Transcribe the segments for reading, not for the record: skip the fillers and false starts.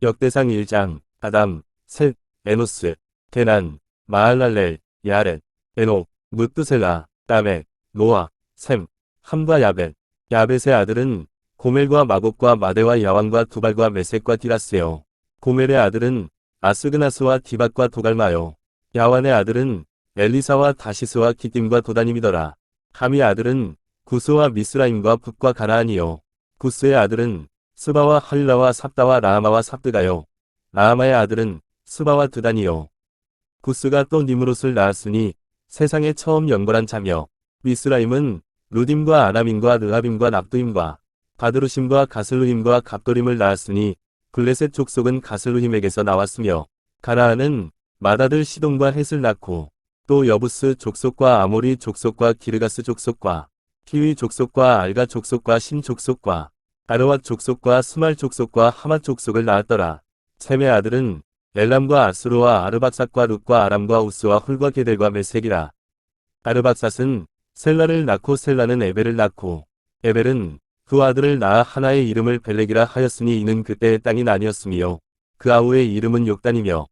역대상 1장, 아담, 셋, 에노스, 게난, 마할랄렐, 야렛, 에녹, 무뚜셀라, 라멕, 노아, 셈, 함과 야벳. 야벳의 아들은 고멜과 마곡과 마대와 야왕과 두발과 메섹과 디라스요. 고멜의 아들은 아스그나스와 디밧과 도갈마요. 야완의 아들은 엘리사와 다시스와 기띔과 도다님이더라. 함의 아들은 구스와 미스라임과 붓과 가나안이요. 구스의 아들은 스바와 할라와 삽다와 라하마와 삽드가요. 라하마의 아들은 스바와 드단이요. 구스가 또 니므롯을 낳았으니 세상에 처음 영벌한 자며, 미스라임은 루딤과 아람임과 르하빔과 납두임과 바드루심과 가슬루힘과 갑도림을 낳았으니 블레셋 족속은 가슬루힘에게서 나왔으며, 가나안은 맏아들 시돈과 헷을 낳고 또 여부스 족속과 아모리 족속과 기르가스 족속과 히위 족속과 알가 족속과 신 족속과 아르왓 족속과 스말 족속과 하맛 족속을 낳았더라. 셈의 아들은 엘람과 아스루와 아르박삿과 룻과 아람과 우스와 훌과 게델과 메색이라. 아르박삿은 셀라를 낳고 셀라는 에벨을 낳고 에벨은 두 아들을 낳아 하나의 이름을 벨렉이라 하였으니 이는 그때의 땅이 나뉘었으며 그 아우의 이름은 욕단이며,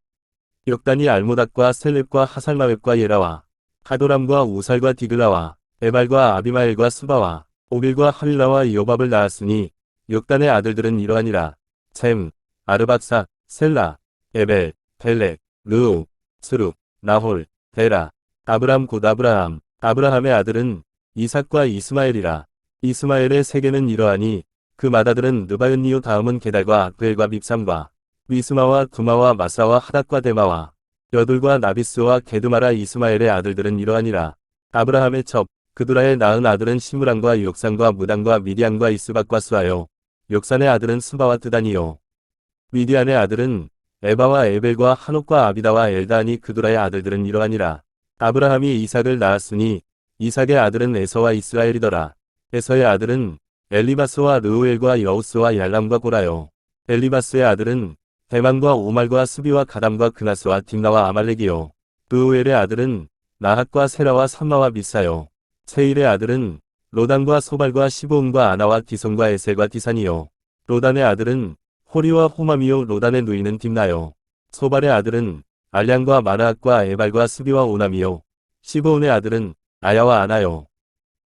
욕단이 알모닥과 셀렙과 하살마웹과 예라와 하도람과 우살과 디글라와 에발과 아비마엘과 스바와 오빌과 하윌라와 요밥을 낳았으니 욕단의 아들들은 이러하니라. 셈, 아르박삿, 셀라, 에벨, 벨렉, 르우, 스룹, 나홀, 데라, 아브람 곧 아브라함. 아브라함의 아들은 이삭과 이스마엘이라. 이스마엘의 세계는 이러하니 그 맏아들은 느바은니요 다음은 게달과 악벨과 밉삼과 위스마와 두마와 마사와 하닷과 데마와 여둘과 나비스와 게드마라. 이스마엘의 아들들은 이러하니라. 아브라함의 첩 그두라의 낳은 아들은 시므랑과 욕산과 무당과 미디안과 이스박과 수아요. 욕산의 아들은 스바와 드단이요. 미디안의 아들은 에바와 에벨과 한옥과 아비다와 엘다니. 그두라의 아들들은 이러하니라. 아브라함이 이삭을 낳았으니 이삭의 아들은 에서와 이스라엘이더라. 에서의 아들은 엘리바스와 르우엘과 여우스와 얄람과 고라요. 엘리바스의 아들은 대만과 오말과 스비와 가담과 그나스와 딥나와 아말렉이요. 르우엘의 아들은 나핫과 세라와 삼마와 미사요. 세일의 아들은 로단과 소발과 시보음과 아나와 디손과 에셀과 디산이요. 로단의 아들은 호리와 호맘이요. 로단의 누이는 딥나요. 소발의 아들은 알량과 마나앗과 에발과 스비와 오남이요. 시보온의 아들은 아야와 아나요.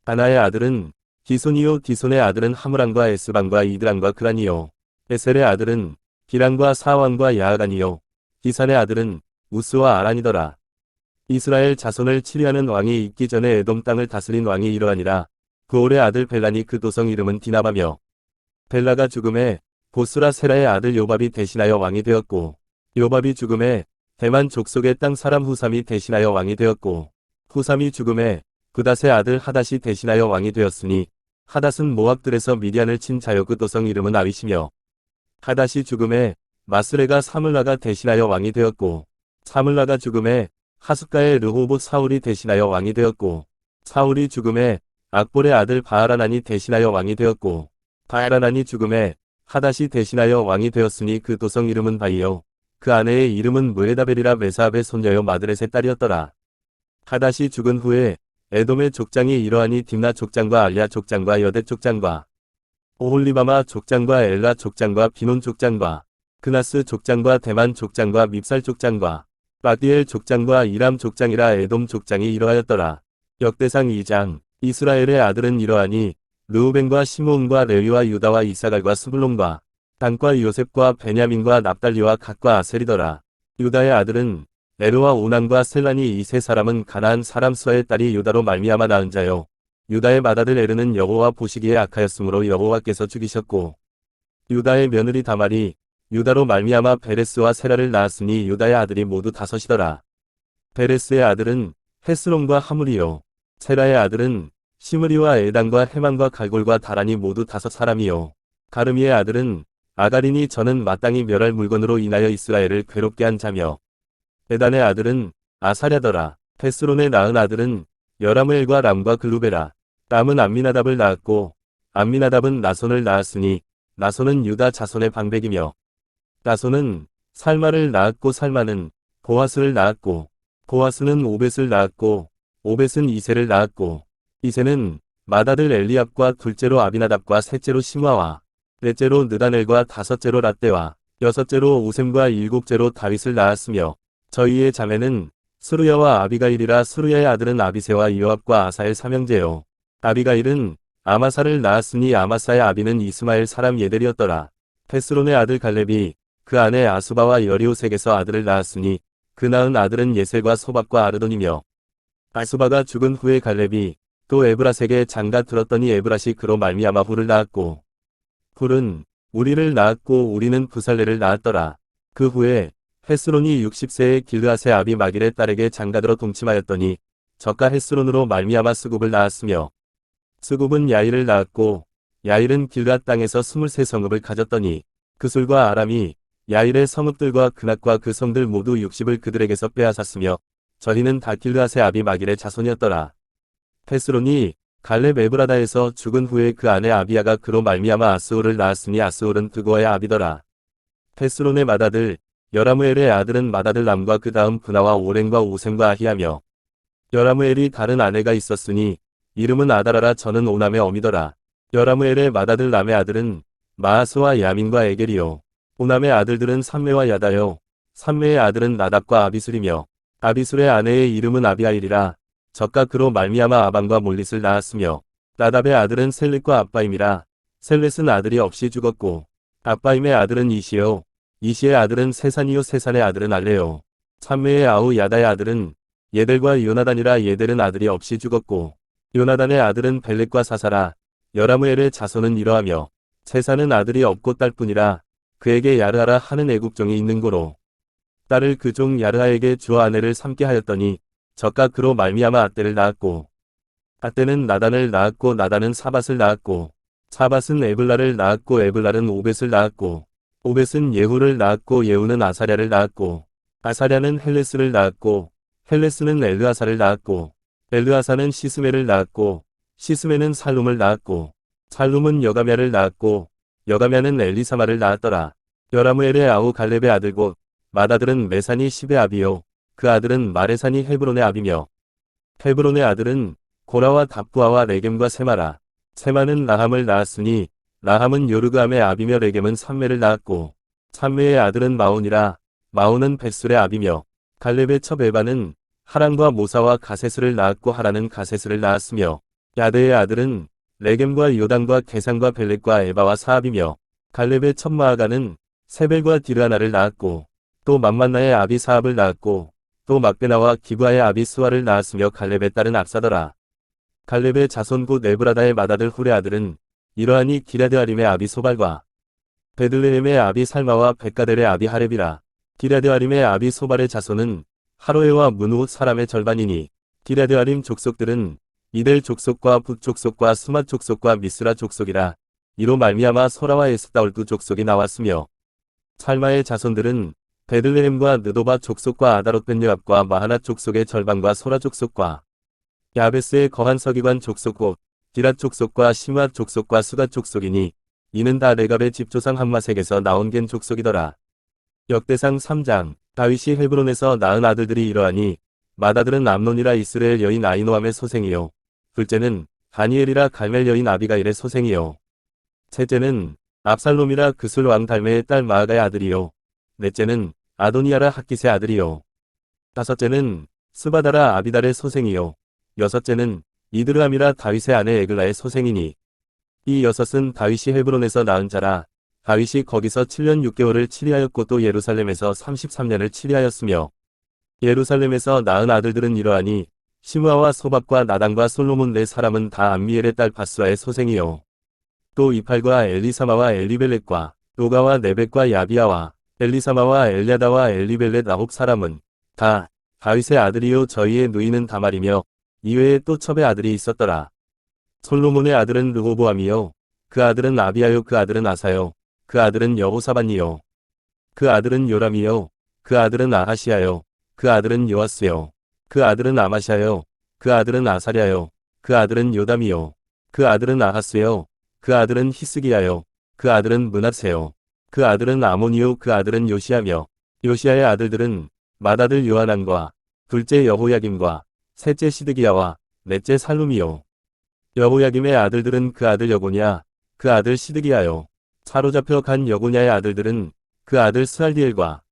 아나의 아들은 디손이요. 디손의 아들은 하므랑과 에스방과 이드랑과 그란이요. 에셀의 아들은 기란과 사왕과 야하간이요. 디산의 아들은 우스와 아란이더라. 이스라엘 자손을 치리하는 왕이 있기 전에 에돔 땅을 다스린 왕이 이러하니라. 그올의 아들 벨란이 그 도성 이름은 디나바며, 벨라가 죽음에 보스라 세라의 아들 요밥이 대신하여 왕이 되었고, 요밥이 죽음에 대만 족속의 땅 사람 후삼이 대신하여 왕이 되었고, 후삼이 죽음에 그닷의 아들 하닷이 대신하여 왕이 되었으니, 하닷은 모압들에서 미디안을 친 자요. 그 도성 이름은 아윗이며, 하닷이 죽음에 마스레가 사물라가 대신하여 왕이 되었고, 사물라가 죽음에 하숫가의 르호봇 사울이 대신하여 왕이 되었고, 사울이 죽음에 악볼의 아들 바알하난이 대신하여 왕이 되었고, 바알하난이 죽음에 하닷이 대신하여 왕이 되었으니 그 도성 이름은 바이요. 그 아내의 이름은 무에다벨이라. 메사압의 손녀요 마드렛의 딸이었더라. 하닷이 죽은 후에 에돔의 족장이 이러하니 딥나 족장과 알야 족장과 여대 족장과 오홀리바마 족장과 엘라 족장과 비논 족장과 그나스 족장과 대만 족장과 밉살 족장과 마디엘 족장과 이람 족장이라. 에돔 족장이 이러하였더라. 역대상 2장. 이스라엘의 아들은 이러하니 르우벤과 시므온과 레위와 유다와 이사갈과 스불론과 단과 요셉과 베냐민과 납달리와 갓과 아셀이더라. 유다의 아들은 에르와 오난과 셀란이. 이 세 사람은 가나안 사람 수아의 딸이 유다로 말미암아 낳은 자요. 유다의 맏아들 에르는 여호와 보시기에 악하였으므로 여호와께서 죽이셨고, 유다의 며느리 다말이 유다로 말미암아 베레스와 세라를 낳았으니 유다의 아들이 모두 다섯이더라. 베레스의 아들은 헤스론과 하물이요. 세라의 아들은 시므리와 에단과 헤만과 갈골과 다란이 모두 다섯 사람이요. 가르미의 아들은 아가린이 저는 마땅히 멸할 물건으로 인하여 이스라엘을 괴롭게 한 자며, 에단의 아들은 아사랴더라. 헤스론의 낳은 아들은 여라무엘과 람과 글루베라. 람은 암미나답을 낳았고 암미나답은 나손을 낳았으니 나손은 유다 자손의 방백이며, 나손은 살마를 낳았고 살마는 보아스를 낳았고 보아스는 오벳을 낳았고 오벳은 이세를 낳았고 이세는 맏아들 엘리압과 둘째로 아비나답과 셋째로 시므아와 넷째로 느다넬과 다섯째로 랏대와 여섯째로 오셈과 일곱째로 다윗을 낳았으며 저희의 자매는 스루야와 아비가일이라. 스루야의 아들은 아비새와 요압과 아사엘 삼형제요. 아비가일은 아마사를 낳았으니 아마사의 아비는 이스마엘 사람 예델이었더라. 헤스론의 아들 갈렙이 그 아내 아수바와 여리오색에서 아들을 낳았으니 그 낳은 아들은 예셀과 소박과 아르돈이며 아수바가 죽은 후에 갈렙이 또 에브라색에 장가 들었더니 에브라시 그로 말미암아 훌을 낳았고 훌은 우리를 낳았고 우리는 부살레를 낳았더라. 그 후에 헤스론이 60세의 길르앗의 아비 마길의 딸에게 장가들어 동침하였더니 저가 헤스론으로 말미암아 스굽을 낳았으며 스굽은 야일을 낳았고 야일은 길르앗 땅에서 23성읍을 가졌더니 그술과 아람이 야일의 성읍들과 그낫과 그 성들 모두 60을 그들에게서 빼앗았으며 저희는 다 길르앗의 아비 마길의 자손이었더라. 헤스론이 갈렙 에브라다에서 죽은 후에 그 아내 아비야가 그로 말미암아 아스홀을 낳았으니 아스홀은 드고아의 아비더라. 헤스론의 맏아들 여라무엘의 아들은 맏아들 남과 그 다음 브나와 오렌과 오셈과 아히야며 여라무엘이 다른 아내가 있었으니 이름은 아다라라. 저는 오남의 어미더라. 여라무엘의 맏아들 남의 아들은 마하스와 야민과 에겔이요. 오남의 아들들은 삼메와 야다요. 삼메의 아들은 나답과 아비술이며 아비술의 아내의 이름은 아비아일이라. 저가 그로 말미암아 아방과 몰릿을 낳았으며 나답의 아들은 셀렛과 아빠임이라. 셀렛은 아들이 없이 죽었고 아빠임의 아들은 이시요. 이시의 아들은 세산이요. 세산의 아들은 알레요. 삼메의 아우 야다의 아들은 예델과 요나단이라. 예델은 아들이 없이 죽었고 요나단의 아들은 벨렛과 사사라. 여라무엘의 자손은 이러하며 세산은 아들이 없고 딸뿐이라. 그에게 야르하라 하는 애국종이 있는 고로 딸을 그 종 야르하에게 주어 아내를 삼게 하였더니 저가 그로 말미암아 아떼를 낳았고 아떼는 나단을 낳았고 나단은 사밧을 낳았고 사밧은 에블라를 낳았고 에블라는 오벳을 낳았고 오벳은 예후를 낳았고 예후는 아사랴를 낳았고 아사랴는 헬레스를 낳았고 헬레스는 엘르아사를 낳았고 엘르아사는 시스메를 낳았고 시스메는 살룸을 낳았고 살룸은 여가мя를 낳았고 여가мя는 엘리사마를 낳았더라. 여라무엘의 아우 갈렙의 아들 곧 맏아들은 메산이 십의 아비요. 그 아들은 마레산이 헤브론의 아비며 헤브론의 아들은 고라와 답부아와 레겜과 세마라. 세마는 라함을 낳았으니 라함은 요르그암의 아비며 레겜은 삼메를 낳았고 삼메의 아들은 마온이라. 마온은 벳술의 아비며 갈렙의 첩 에바는 하란과 모사와 가세스를 낳았고 하란은 가세스를 낳았으며 야데의 아들은 레겜과 요단과 게산과 벨렛과 에바와 사압이며 갈렙의 첩 마아가는 세벨과 디르하나를 낳았고 또 맘만나의 아비 사압을 낳았고 또 막베나와 기브아의 아비 스와를 낳았으며 갈렙의 딸은 압사더라. 갈렙의 자손 곧 에브라다의 맏아들 훌의 아들은 이러하니 기랴드아림의 아비 소발과 베들레헴의 아비 살마와 백가델의 아비 하렙이라. 기랴드아림의 아비 소발의 자손은 하로에와 문우 사람의 절반이니 기랴드아림 족속들은 이델 족속과 붓 족속과 수맛 족속과 미스라 족속이라. 이로 말미암아 소라와 에스다올두 족속이 나왔으며 살마의 자손들은 베들레헴과 느도바 족속과 아다롯 벤요압과 마하나 족속의 절반과 소라 족속과 야베스의 거한 서기관 족속 곧 디랏 족속과 시므앗 족속과 수갓 족속이니 이는 다 레갑의 집조상 함마색에서 나온 겐 족속이더라. 역대상 3장. 다윗이 헤브론에서 낳은 아들들이 이러하니 맏아들은 암논이라. 이스라엘 여인 아히노함의 소생이요. 둘째는 다니엘이라. 갈멜 여인 아비가일의 소생이요. 셋째는 압살롬이라. 그술 왕 달메의 딸 마아가의 아들이요. 넷째는 아도니아라. 핫깃의 아들이요. 다섯째는 스바다라. 아비달의 소생이요. 여섯째는 이드르함이라. 다윗의 아내 에글라의 소생이니 이 여섯은 다윗이 헤브론에서 낳은 자라. 다윗이 거기서 7년 6개월을 치리하였고 또 예루살렘에서 33년을 치리하였으며 예루살렘에서 낳은 아들들은 이러하니 시므아와 소박과 나단과 솔로몬 네 사람은 다 암미엘의 딸 바스와의 소생이요. 또 이팔과 엘리사마와 엘리벨렛과 노가와 네벡과 야비아와 엘리사마와 엘야다와 엘리벨렛 9사람은 다 다윗의 아들이요. 저희의 누이는 다말이며 이외에 또 첩의 아들이 있었더라. 솔로몬의 아들은 르호보암이요. 그 아들은 아비아요. 그 아들은 아사요. 그 아들은 여호사밧이요. 그 아들은 요람이요. 그 아들은 아하시아요. 그 아들은 요아스요. 그 아들은 아마샤요. 그 아들은 아사랴요. 그 아들은 요담이요. 그 아들은 아하스요. 그 아들은 히스기야요. 그 아들은 므낫세요. 그 아들은 아모니요. 그 아들은 요시아며 요시아의 아들들은 맏아들 요하난과 둘째 여호야김과 셋째 시드기야와 넷째 살룸이요. 여호야김의 아들들은 그 아들 여고냐 그 아들 시드기야요. 사로잡혀 간 여고냐의 아들들은 그 아들 스알디엘과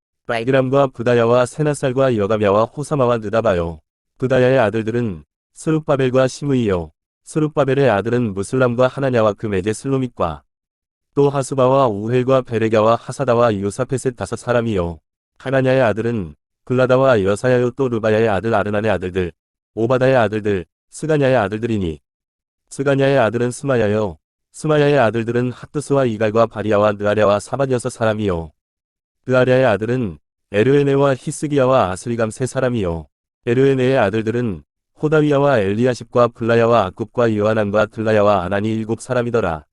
이람과 부다야와 세나살과 여가랴와 호사마와 느다바요. 부다야의 아들들은 스룹바벨과 시므이요. 스룹바벨의 아들은 무슬람과 하나냐와 그 매제 슬로밋과 또 하수바와 우헬과 베레갸와 하사다와 요사페셋 5사람이요. 하나냐의 아들은 글라다와 여사야요. 또 르바야의 아들 아르난의 아들들, 오바다의 아들들, 스가냐의 아들들이니 스가냐의 아들은 스마야요. 스마야의 아들들은 핫두스와 이갈과 바리야와 느아랴와 사밧 6사람이요. 느아랴의 아들은 에르에네와 히스기야와 아스리감 3사람이요. 에르에네의 아들들은 호다위야와 엘리야십과 블라야와 악굽과 요하난과 들라야와 아난이 7사람이더라.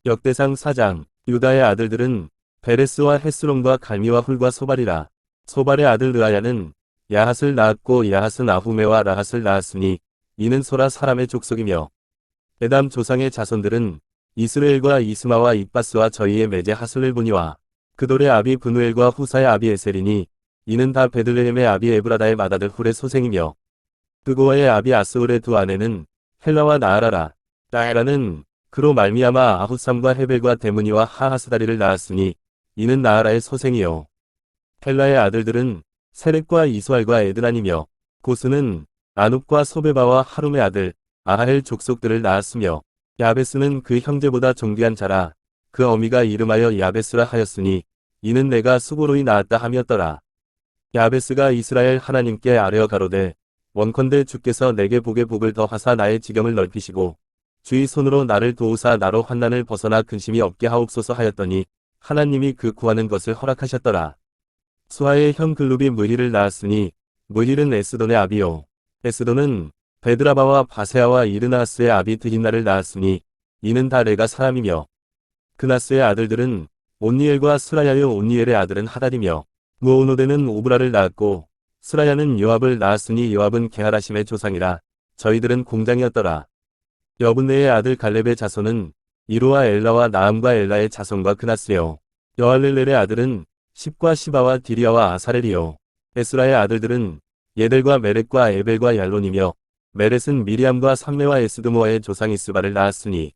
역대상 4장. 유다의 아들들은 베레스와 헤스론과 갈미와 훌과 소발이라. 소발의 아들 느아야는 야핫을 낳았고 야핫은 아후메와 라핫을 낳았으니 이는 소라 사람의 족속이며 에담 조상의 자손들은 이스라엘과 이스마와 입바스와 저희의 매제 하슬을 보니와 그돌의 아비 브누엘과 후사의 아비 에셀이니 이는 다 베들레헴의 아비 에브라다의 맏아들 훌의 소생이며 그고아의 아비 아스울의 두 아내는 헬라와 나아라라. 나아라는 그로 말미암아 아후삼과 헤벨과 데므니와 하하스다리를 낳았으니 이는 나아라의 소생이요. 헬라의 아들들은 세렉과 이수알과 에드란이며 고스는 아눕과 소베바와 하룸의 아들 아하엘 족속들을 낳았으며 야베스는 그 형제보다 존귀한 자라. 그 어미가 이름하여 야베스라 하였으니 이는 내가 수고로이 낳았다 함이었더라. 야베스가 이스라엘 하나님께 아뢰어 가로되 원컨대 주께서 내게 복에 복을 더하사 나의 지경을 넓히시고 주의 손으로 나를 도우사 나로 환난을 벗어나 근심이 없게 하옵소서 하였더니 하나님이 그 구하는 것을 허락하셨더라. 수아의 형 글룹이 무힐을 낳았으니 무힐은 에스돈의 아비요. 에스돈은 베드라바와 바세아와 이르나스의 아비 드힌나를 낳았으니 이는 다 레가 사람이며 그나스의 아들들은 온니엘과 스라야요. 온니엘의 아들은 하달이며 무오노데는 오브라를 낳았고 스라야는 요압을 낳았으니 요압은 게하라심의 조상이라. 저희들은 공장이었더라. 여분네의 아들 갈렙의 자손은 이로와 엘라와 나암과 엘라의 자손과 그나스요. 여할렐렐의 아들은 십과 시바와 디리아와 아사렐이요. 에스라의 아들들은 예델과 메렉과 에벨과 얄론이며 메렛은 미리암과 삼레와 에스드모아의 조상 이스바를 낳았으니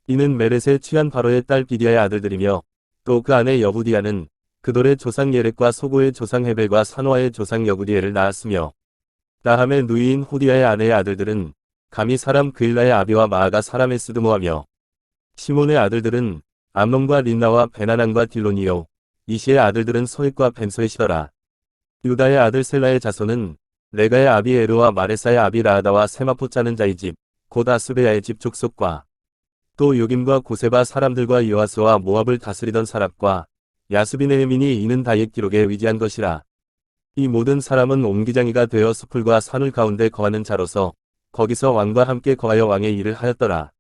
이는 메렛의 취한 바로의 딸 비디아의 아들들이며 또 그 아내 여부디아는 그돌의 조상 예렉과 소고의 조상 헤벨과 사노아의 조상 여구디엘을 낳았으며 나함의 누이인 호디아의 아내의 아들들은 감히 사람 그일라의 아비와 마아가 사람 에스드모아며 시몬의 아들들은 암론과 린나와 베나난과 딜론이요. 이시의 아들들은 소헷과 벤소헷이더라. 유다의 아들 셀라의 자손은 레가의 아비 에르와 마레사의 아비 라하다와 세마포 짜는 자의 집, 곧 아스베야의 집 족속과 또 요김과 고세바 사람들과 요아스와 모압을 다스리던 사람과 야스비네헤민이 이는 다 옛 기록에 의지한 것이라. 이 모든 사람은 옹기장이가 되어 수풀과 산을 가운데 거하는 자로서 거기서 왕과 함께 거하여 왕의 일을 하였더라.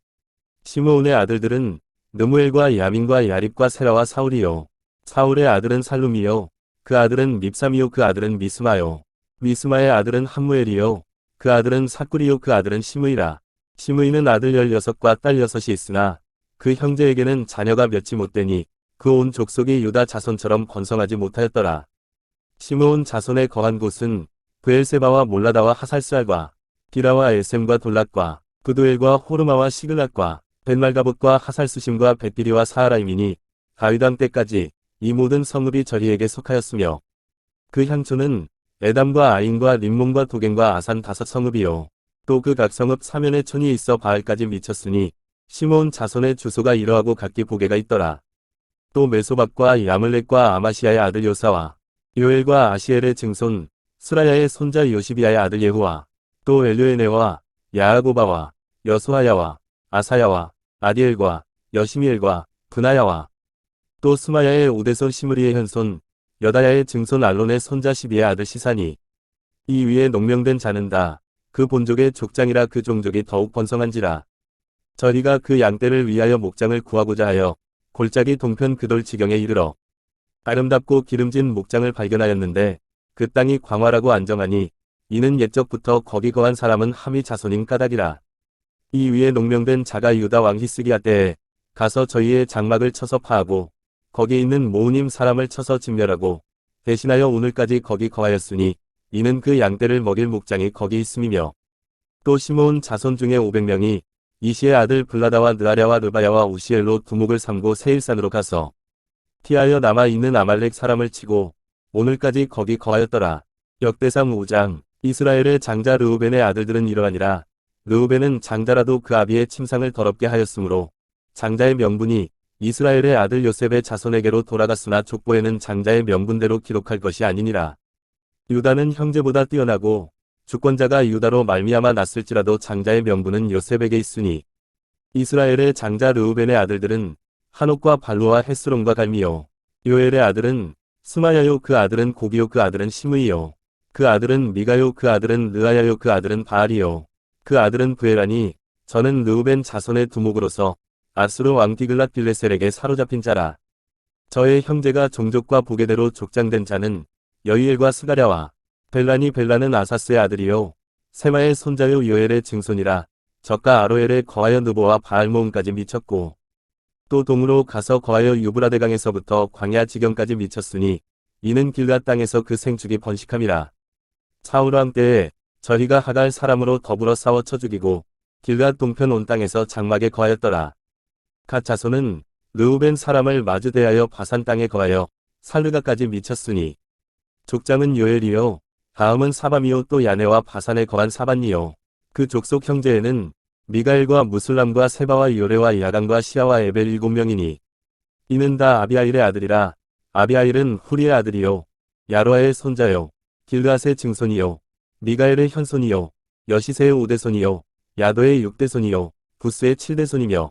시므온의 아들들은 느무엘과 야민과 야립과 세라와 사울이요. 사울의 아들은 살룸이요. 그 아들은 밉삼이요. 그 아들은 미스마요. 미스마의 아들은 함무엘이요. 그 아들은 사꾸리요. 그 아들은 시므이라. 시므이는 아들 16과 딸 6이 있으나 그 형제에게는 자녀가 몇이 못되니 그 온 족속이 유다 자손처럼 번성하지 못하였더라. 시므온 자손의 거한 곳은 브엘세바와 몰라다와 하살스알과 디라와 에셈과 돌랏과 부두엘과 호르마와 시글락과 벤말가봇과 하살수심과 벳비리와 사하라임이니 다윗왕 때까지 이 모든 성읍이 저리에게 속하였으며 그 향초는 에담과 아인과 림몬과 도겐과 아산 5성읍이요. 또 그 각 성읍 사면에 촌이 있어 바알까지 미쳤으니 시므온 자손의 주소가 이러하고 각기 보게가 있더라. 또 메소밥과 야물렉과 아마시아의 아들 요사와 요엘과 아시엘의 증손 스라야의 손자 요시비아의 아들 예후와 또 엘료에네와 야아고바와 여수하야와 아사야와 아디엘과 여시미엘과 브나야와 또 스마야의 오대손 시므리의 현손 여다야의 증손 알론의 손자 시비의 아들 시사니 이 위에 농명된 자는 다 그 본족의 족장이라. 그 종족이 더욱 번성한지라. 저리가 그 양떼를 위하여 목장을 구하고자 하여 골짜기 동편 그돌 지경에 이르러 아름답고 기름진 목장을 발견하였는데 그 땅이 광활하고 안정하니 이는 옛적부터 거기 거한 사람은 함이 자손인 까닭이라. 이 위에 농명된 자가 유다 왕 히스기야 때에 가서 저희의 장막을 쳐서 파하고 거기 있는 모우님 사람을 쳐서 진멸하고 대신하여 오늘까지 거기 거하였으니 이는 그 양떼를 먹일 목장이 거기 있음이며 또 시므온 자손 중에 500명이 이시의 아들 블라다와 느아랴와 르바야와 우시엘로 두목을 삼고 세일산으로 가서 피하여 남아있는 아말렉 사람을 치고 오늘까지 거기 거하였더라. 역대상 5장. 이스라엘의 장자 르우벤의 아들들은 이러하니라. 르우벤은 장자라도 그 아비의 침상을 더럽게 하였으므로 장자의 명분이 이스라엘의 아들 요셉의 자손에게로 돌아갔으나 족보에는 장자의 명분대로 기록할 것이 아니니라. 유다는 형제보다 뛰어나고 주권자가 유다로 말미암아 났을지라도 장자의 명분은 요셉에게 있으니 이스라엘의 장자 르우벤의 아들들은 한옥과 발로와 헤스론과 갈미요. 요엘의 아들은 스마야요 그 아들은 고기요 그 아들은 시므이요. 그 아들은 미가요 그 아들은 르아야요 그 아들은 바알이요. 그 아들은 부에라니 저는 르우벤 자손의 두목으로서 아수르 왕 디글랏 빌레셀에게 사로잡힌 자라. 저의 형제가 종족과 부계대로 족장된 자는 여이엘과 스가랴와 벨라는 아사스의 아들이요 세마의 손자요 요엘의 증손이라. 저가 아로엘에 거하여 느보와 바알모음까지 미쳤고 또 동으로 가서 거하여 유브라데강에서부터 광야 지경까지 미쳤으니 이는 길앗 땅에서 그 생축이 번식함이라. 사울왕 때에 저희가 하갈 사람으로 더불어 싸워 쳐 죽이고 길앗 동편 온 땅에서 장막에 거하였더라. 갓 자손은 르우벤 사람을 마주 대하여 바산 땅에 거하여 살르가까지 미쳤으니 족장은 요엘이요 다음은 사밤이요 또 야네와 바산에 거한 사반이요. 그 족속 형제에는 미가엘과 무슬람과 세바와 요레와 야간과 시아와 에벨 7명이니 이는 다 아비아일의 아들이라. 아비아일은 후리의 아들이요 야로아의 손자요 길앗의 증손이요 미가엘의 현손이요 여시세의 5대손이요 야도의 6대손이요 부스의 7대손이며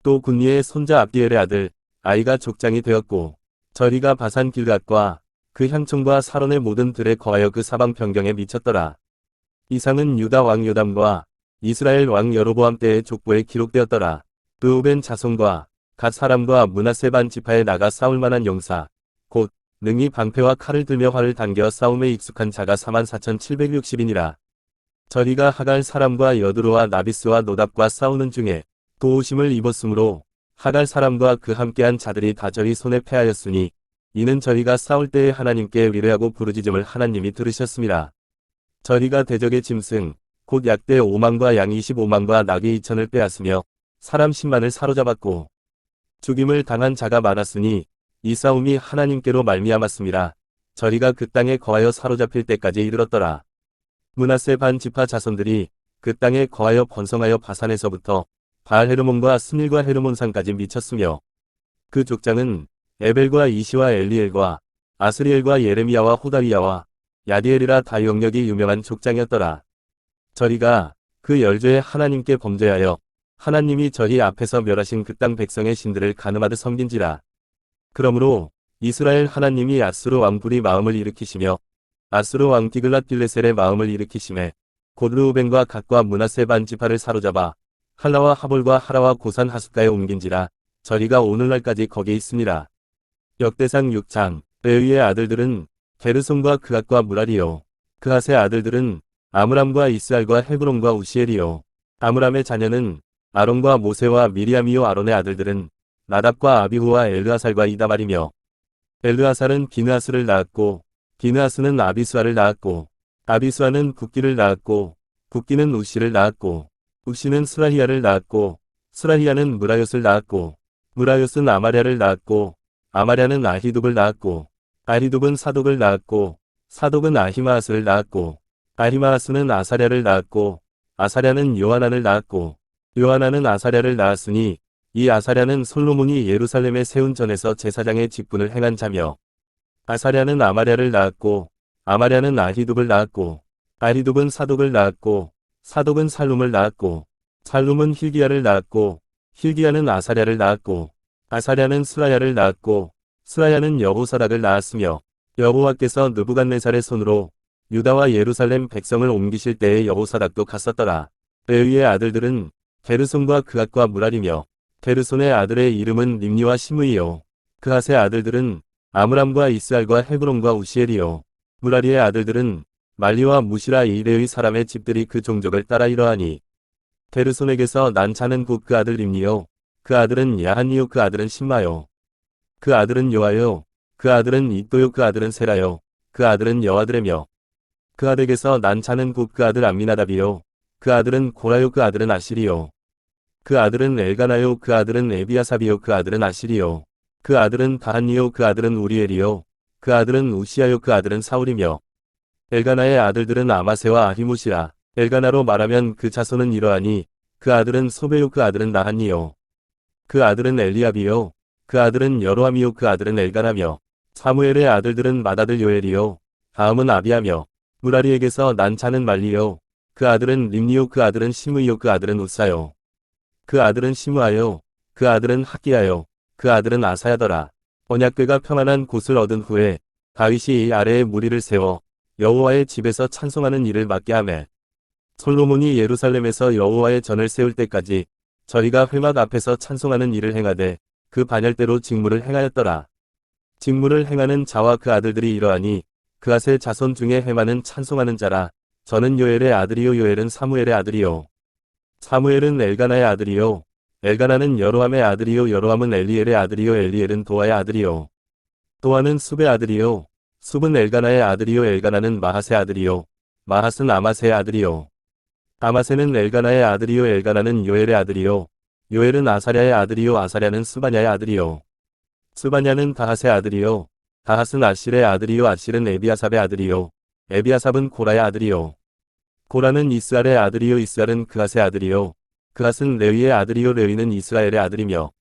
또 군니의 손자 압디엘의 아들 아이가 족장이 되었고 저리가 바산 길앗과 그 향촌과 사론의 모든 들에 거하여 그 사방 변경에 미쳤더라. 이상은 유다 왕 요담과 이스라엘 왕 여로보암 때의 족보에 기록되었더라. 르우벤 자손과 갓 사람과 므낫세 반 지파에 나가 싸울 만한 용사 곧 능히 방패와 칼을 들며 활을 당겨 싸움에 익숙한 자가 44,760이니라. 저리가 하갈 사람과 여드로와 나비스와 노답과 싸우는 중에 도우심을 입었으므로 하갈 사람과 그 함께한 자들이 다 저리 손에 패하였으니 이는 저희가 싸울 때에 하나님께 위로하고 부르짖음을 하나님이 들으셨습니다. 저희가 대적의 짐승 곧 약대 5만과 양 25만과 나귀 2천을 빼앗으며 사람 10만을 사로잡았고 죽임을 당한 자가 많았으니 이 싸움이 하나님께로 말미암았습니다. 저희가 그 땅에 거하여 사로잡힐 때까지 이르렀더라. 므낫세 반 지파 자손들이 그 땅에 거하여 번성하여 바산에서부터 바알 헤르몬과 스닐과 헤르몬산까지 미쳤으며 그 족장은 에벨과 이시와 엘리엘과 아스리엘과 예레미야와 호다위야와 야디엘이라 다 영역이 유명한 족장이었더라. 저희가 그 열조에 하나님께 범죄하여 하나님이 저희 앞에서 멸하신 그 땅 백성의 신들을 가늠하듯 섬긴지라. 그러므로 이스라엘 하나님이 아수르 왕 불이 마음을 일으키시며 아수르 왕 디글랏 빌레셀의 마음을 일으키심에 곧 르우벤과 갓과 므낫세 반 지파를 사로잡아 할라와 하볼과 하라와 고산 하숫가에 옮긴지라. 저희가 오늘날까지 거기 있으니라. 역대상 6장. 레위의 아들들은 게르손과 그앗과 무랄이요. 그앗의 아들들은 아므람과 이스알과 헤브론과 우시엘이요. 아므람의 자녀는 아론과 모세와 미리암이요. 아론의 아들들은 나답과 아비후와 엘르아살과 이다말이며 엘르아살은 비느하스를 낳았고 비느하스는 아비수아를 낳았고 아비수아는 붓기를 낳았고 붓기는 우시를 낳았고 우시는 스라히야를 낳았고 스라히야는 무라요스를 낳았고 무라요스는 아마랴를 낳았고 아마랴는 아히둡을 낳았고 아히둡은 사독을 낳았고 사독은 아히마아스를 낳았고 아히마아스는 아사랴를 낳았고 아사랴는 요하난을 낳았고 요하난은 아사랴를 낳았으니 이 아사랴는 솔로몬이 예루살렘에 세운 전에서 제사장의 직분을 행한 자며 아사랴는 아마랴를 낳았고 아마랴는 아히둡을 낳았고 아히둡은 사독을 낳았고 사독은 살룸을 낳았고 살룸은 힐기야를 낳았고 힐기야는 아사랴를 낳았고 아사랴는 스라야를 낳았고 스라야는 여호사닥을 낳았으며 여호와께서 느부갓네살의 손으로 유다와 예루살렘 백성을 옮기실 때에 여호사닥도 갔었더라. 레위의 아들들은 게르손과 그앗과 무랄이며 게르손의 아들의 이름은 림니와 시므이요. 그앗의 아들들은 아므람과 이스알과 헤브론과 우시엘이요. 무라리의 아들들은 말리와 무시라 이 레위 사람의 집들이 그 종족을 따라 이러하니 게르손에게서 난 자는 곧 그 아들 림니요. 그 아들은 야한니요. 그 아들은 심마요. 그 아들은 요아요. 그 아들은 이또요. 그 아들은 세라요. 그 아들은 여아드레며 그 아들에게서 난 자는 곧 그 아들 암미나답이요. 그 아들은 고라요. 그 아들은 아시리요. 그 아들은 엘가나요. 그 아들은 에비아삽이요. 그 아들은 아시리요. 그 아들은 다한이요 그 아들은 우리엘이요 그 아들은 우시아요 그 아들은 사울이며 엘가나의 아들들은 아마세와 아히무시라. 엘가나로 말하면 그 자손은 이러하니 그 아들은 소베요 그 아들은 나한이요 그 아들은 엘리압이요 그 아들은 여로함이요 그 아들은 엘가나며 사무엘의 아들들은 맏아들 요엘이요 다음은 아비하며 무라리에게서 난 자는 말리요 그 아들은 림니요 그 아들은 시므이요 그 아들은 우사요 그 아들은 시므아요 그 아들은 학기야요 그 아들은 아사야더라. 언약궤가 평안한 곳을 얻은 후에 다윗이 이 아래에 무리를 세워 여호와의 집에서 찬송하는 일을 맡게 하매 솔로몬이 예루살렘에서 여호와의 전을 세울 때까지 저희가 회막 앞에서 찬송하는 일을 행하되 그 반열대로 직무를 행하였더라. 직무를 행하는 자와 그 아들들이 이러하니 그앗의 자손 중에 헤마는 찬송하는 자라. 저는 요엘의 아들이요 요엘은 사무엘의 아들이요 사무엘은 엘가나의 아들이요 엘가나는 여로함의 아들이요 여로함은 엘리엘의 아들이요 엘리엘은 도아의 아들이요 도아는 숲의 아들이요 숲은 엘가나의 아들이요 엘가나는 마핫의 아들이요 마핫은 아마세의 아들이요 아마세는 엘가나의 아들이요 엘가나는 요엘의 아들이요 요엘은 아사랴의 아들이요 아사랴는 스바냐의 아들이요 스바냐는 다핫의 아들이요 다핫은 아실의 아들이요 아실은 에비아삽의 아들이요 에비아삽은 고라의 아들이요 고라는 이스알의 아들이요 이스알은 그앗의 아들이요 그앗은 레위의 아들이요 레위는 이스라엘의 아들이며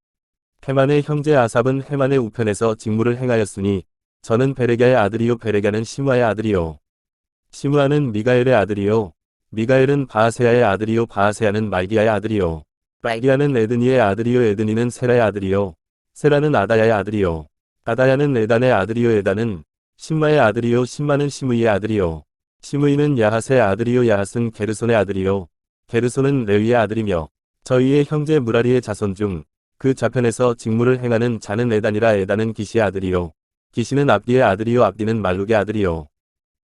헤만의 형제 아삽은 헤만의 우편에서 직무를 행하였으니 저는 베레갸의 아들이요 베레갸는 시므아의 아들이요 시므아는 미가엘의 아들이요 미가엘은 바하세야의 아들이요 바하세야는 말기야의 아들이요 말기야는 에드니의 아들이요 에드니는 세라의 아들이요 세라는 아다야의 아들이요 아다야는 에단의 아들이요 에단은 심마의 아들이요 심마는 시므이의 아들이요 시므이는 야핫의 아들이요 야핫은 게르손의 아들이요 게르손은 레위의 아들이며 저희의 형제 무라리의 자손 중 그 좌편에서 직무를 행하는 자는 에단이라 에단은 기시의 아들이요 기시는 압디의 아들이요 압디는 말룩의 아들이요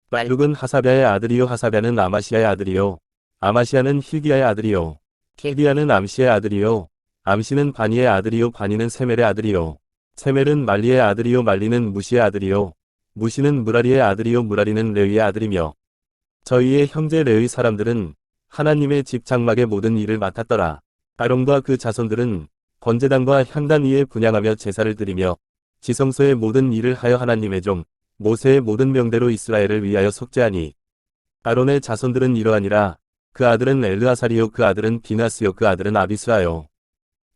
말룩은 하사랴의 아들이요 하사랴는 아마시아의 아들이요 아마시아는 힐기야의 아들이요 힐기야는 암시의 아들이요 암시는 바니의 아들이요 바니는 세멜의 아들이요 세멜은 말리의 아들이요 말리는 무시의 아들이요 무시는 무라리의 아들이요 무라리는 레위의 아들이며 저희의 형제 레위 사람들은 하나님의 집 장막의 모든 일을 맡았더라. 아론과 그 자손들은 번제단과 향단 위에 분향하며 제사를 드리며 지성소의 모든 일을 하여 하나님의 종 모세의 모든 명대로 이스라엘을 위하여 속죄하니 아론의 자손들은 이러하니라. 그 아들은 엘르아살이요 그 아들은 비나스요 그 아들은 아비스하요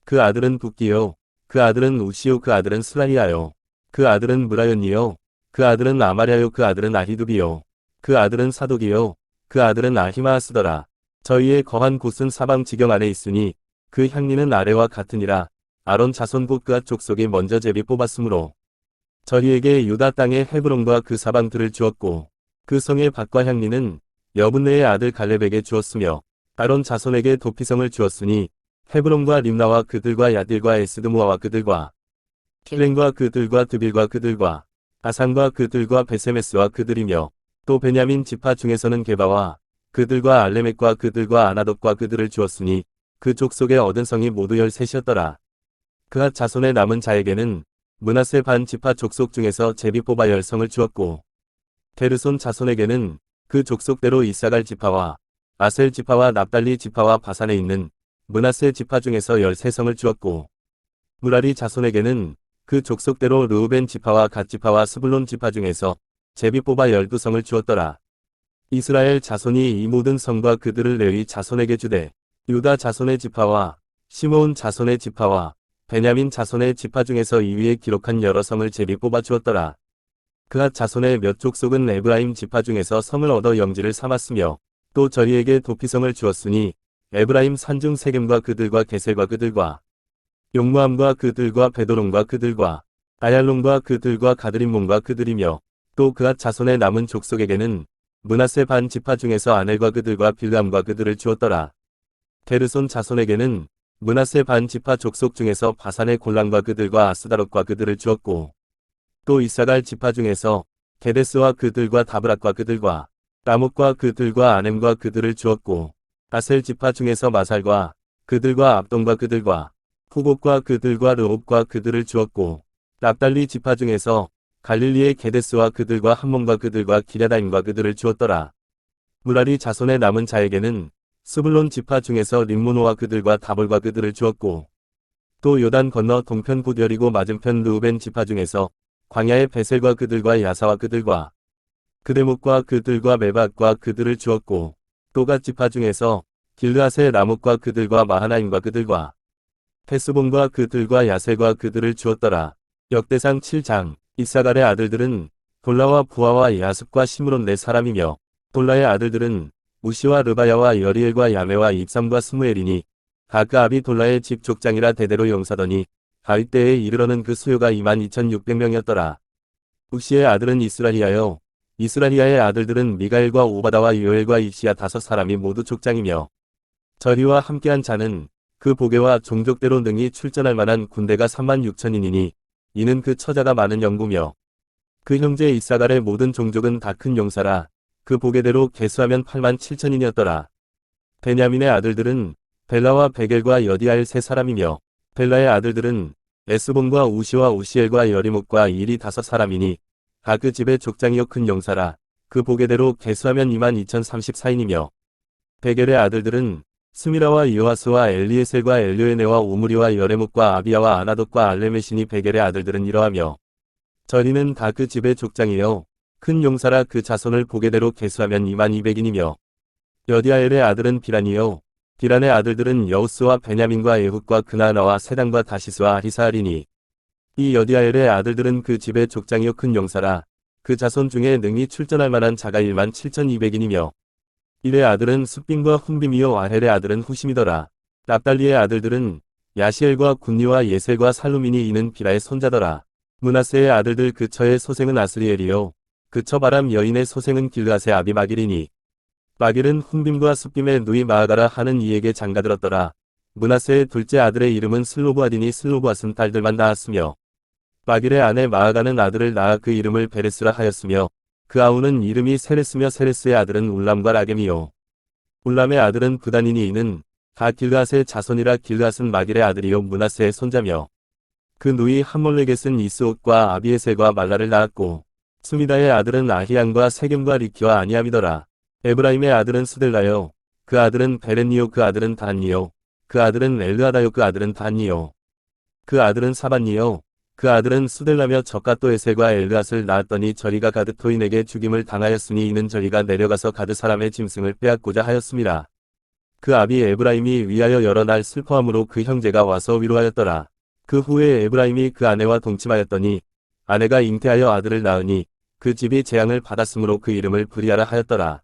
그 아들은 붓기요 그 아들은 우시요 그 아들은 슬라이아요 그 아들은 무라연이요 그 아들은 아마랴요 그 아들은 아히두비요 그 아들은 사독이요 그 아들은 아히마아스더라. 저희의 거한 곳은 사방 지경 안에 있으니 그 향리는 아래와 같으니라. 아론 자손 곧 그앗 족속이 먼저 제비 뽑았으므로 저희에게 유다 땅의 헤브론과 그 사방들을 주었고 그 성의 밭과 향리는 여분네의 아들 갈렙에게 주었으며 아론 자손에게 도피성을 주었으니 헤브론과 림나와 그들과 야딜과 에스드무아와 그들과 킬렌과 그들과 드빌과 그들과 아산과 그들과 베세메스와 그들이며 또 베냐민 지파 중에서는 게바와 그들과 알레멕과 그들과 아나돗과 그들을 주었으니 그 족속의 얻은 성이 모두 13이었더라. 그앗 자손의 남은 자에게는 므낫세 반 지파 족속 중에서 제비 뽑아 10성을 주었고 게르손 자손에게는 그 족속대로 이사갈 지파와 아셀 지파와 납달리 지파와 바산에 있는 므낫세 지파 중에서 13성을 주었고 무라리 자손에게는 그 족속대로 르우벤 지파와 갓 지파와 스불론 지파 중에서 제비 뽑아 12성을 주었더라. 이스라엘 자손이 이 모든 성과 그들을 레위 자손에게 주되 유다 자손의 지파와 시므온 자손의 지파와 베냐민 자손의 지파 중에서 이 위에 기록한 여러 성을 제비 뽑아 주었더라. 그앗 자손의 몇 족속은 에브라임 지파 중에서 성을 얻어 영지를 삼았으며 또 저희에게 도피성을 주었으니 에브라임 산중 세겜과 그들과 게셀과 그들과 용무함과 그들과 베도론과 그들과 아얄론과 그들과 가드림몬과 그들이며 또 그앗 자손의 남은 족속에게는 므낫세 반 지파 중에서 아넬과 그들과 빌람과 그들을 주었더라. 게르손 자손에게는 므낫세 반 지파 족속 중에서 바산의 골람과 그들과 아스다롯과 그들을 주었고 또 이사갈 지파 중에서 게데스와 그들과 다브락과 그들과 라못과 그들과 아넴과 그들을 주었고 아셀 지파 중에서 마살과 그들과 압돈과 그들과 후복과 그들과 르옵과 그들을 주었고 납달리 지파 중에서 갈릴리의 게데스와 그들과 함몬과 그들과 기랴다임과 그들을 주었더라. 무라리 자손의 남은 자에게는 스불론 지파 중에서 림무노와 그들과 다볼과 그들을 주었고 또 요단 건너 동편 곧 여리고 맞은편 르우벤 지파 중에서 광야의 베셀과 그들과 야사와 그들과 그대목과 그들과 메박과 그들을 주었고 또 갓 지파 중에서 길르앗의 라목과 그들과 마하나임과 그들과 헤스본과 그들과 야셀과 그들을 주었더라. 역대상 7장. 이사갈의 아들들은 돌라와 부하와 야습과 시므론 네 사람이며 돌라의 아들들은 무시와 르바야와 여리엘과 야메와 입삼과 스무엘이니 각 아비 돌라의 집 족장이라 대대로 용사더니 다윗 때에 이르러는 그 수요가 22,600명이었더라. 우시의 아들은 이스라리아요. 이스라리아의 아들들은 미가엘과 오바다와 요엘과 이시야 5사람이 모두 족장이며 저리와 함께한 자는 그 보게와 종족대로 능히 출전할 만한 군대가 36,000인이니 이는 그 처자가 많은 영구며 그 형제 이사갈의 모든 종족은 다 큰 용사라. 그 보게대로 계수하면 87,000인이었더라. 베냐민의 아들들은 벨라와 베겔과 여디아엘 세 사람이며 벨라의 아들들은 에스본과 우시와 우시엘과 여리목과 일이 5사람이니 각 그 집의 족장이요 큰 용사라. 그 보게대로 계수하면 22,034인이며 베겔의 아들들은 스미라와 요하스와 엘리에셀과 엘료에네와 오므리와 여레목과 아비야와 아나돗과 알레메시니 베겔의 아들들은 이러하며 저리는 다 그 집의 족장이요 큰 용사라. 그 자손을 보게대로 계수하면 22,200인이며 여디아엘의 아들은 비란이요 비란의 아들들은 여우스와 베냐민과 에훗과 그나아나와 세단과 다시스와 아히사알이니 이 여디아엘의 아들들은 그 집의 족장이요 큰 용사라. 그 자손 중에 능히 출전할 만한 자가 17,200인이며 일의 아들은 숫빔과 훈빔이요 아헬의 아들은 후심이더라. 납달리의 아들들은 야시엘과 군니와 예셀과 살루미니 이는 비라의 손자더라. 므낫세의 아들들 그 처의 소생은 아스리엘이요 그 처 바람 여인의 소생은 길르앗의 아비 마길이니 마길은 훈빔과 숫빔의 누이 마아가라 하는 이에게 장가들었더라. 므낫세의 둘째 아들의 이름은 슬로브앗이니 슬로브앗은 딸들만 낳았으며 마길의 아내 마아가는 아들을 낳아 그 이름을 베레스라 하였으며 그 아우는 이름이 세레스며 세레스의 아들은 울람과 라겜이요 울람의 아들은 부단이니 이는 다 길르앗의 자손이라. 길르앗은 마길의 아들이요 므낫세의 손자며 그 누이 함몰레겟은 이스옷과 아비에셀과 말라를 낳았고 수미다의 아들은 아히양과 세겜과 리키와 아니암이더라. 에브라임의 아들은 스델라요 그 아들은 베렌니요 그 아들은 단니요 그 아들은 엘르하다요 그 아들은 단니요 그 아들은 사반니요 그 아들은 수델라며 저가 또 에셀과 엘르앗을 낳았더니 저리가 가드 토인에게 죽임을 당하였으니 이는 저리가 내려가서 가드 사람의 짐승을 빼앗고자 하였습니다. 그 아비 에브라임이 위하여 여러 날 슬퍼함으로 그 형제가 와서 위로하였더라. 그 후에 에브라임이 그 아내와 동침하였더니 아내가 잉태하여 아들을 낳으니 그 집이 재앙을 받았으므로 그 이름을 브리아라 하였더라.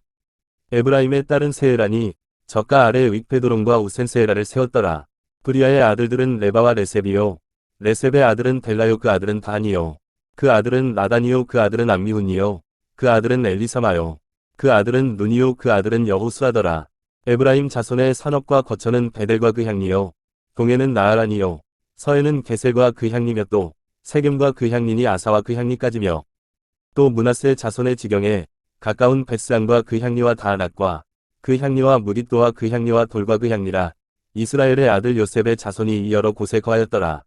에브라임의 딸은 세에라니 저가 아래 윅페도론과 우센세에라를 세웠더라. 브리아의 아들들은 레바와 레셉이요 레셉의 아들은 델라요 그 아들은 다니요 그 아들은 나다니요 그 아들은 암미훈이요 그 아들은 엘리사마요 그 아들은 눈이요 그 아들은 여호수아더라. 에브라임 자손의 산업과 거처는 베델과 그 향리요 동해는 나아란이요 서해는 게셀과 그 향리며 또 세겜과 그 향리니 아사와 그 향리까지며 또 므낫세 자손의 지경에 가까운 베스안과 그 향리와 다아낫과 그 향리와 무깃도와 그 향리와 돌과 그 향리라. 이스라엘의 아들 요셉의 자손이 이 여러 곳에 거하였더라.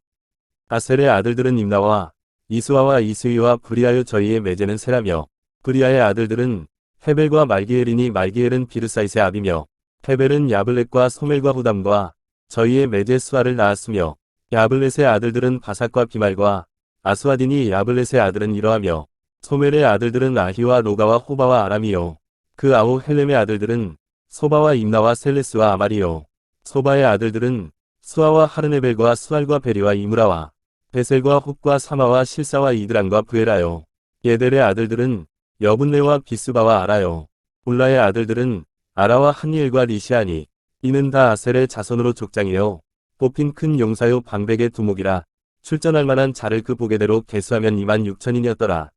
아셀의 아들들은 임나와 이스와와 이스위와 브리아요 저희의 매제는 세라며 브리아의 아들들은 헤벨과 말기엘이니 말기엘은 비르사이스의 아비며 헤벨은 야블렛과 소멜과 후담과 저희의 매제 수아를 낳았으며 야블렛의 아들들은 바삭과 비말과 아스와디니 야블렛의 아들은 이러하며 소멜의 아들들은 아히와 로가와 호바와 아람이요 그 아우 헬렘의 아들들은 소바와 임나와 셀레스와 아마리요 소바의 아들들은 수아와 하르네벨과 수알과 베리와 이므라와 베셀과 홉과 사마와 실사와 이드람과 부에라요. 예델의 아들들은 여분레와 비스바와 아라요. 울라의 아들들은 아라와 한니엘과 리시아니 이는 다 아셀의 자손으로 족장이요 뽑힌 큰 용사요 방백의 두목이라. 출전할 만한 자를 그 보게대로 계수하면 26,000인이었더라.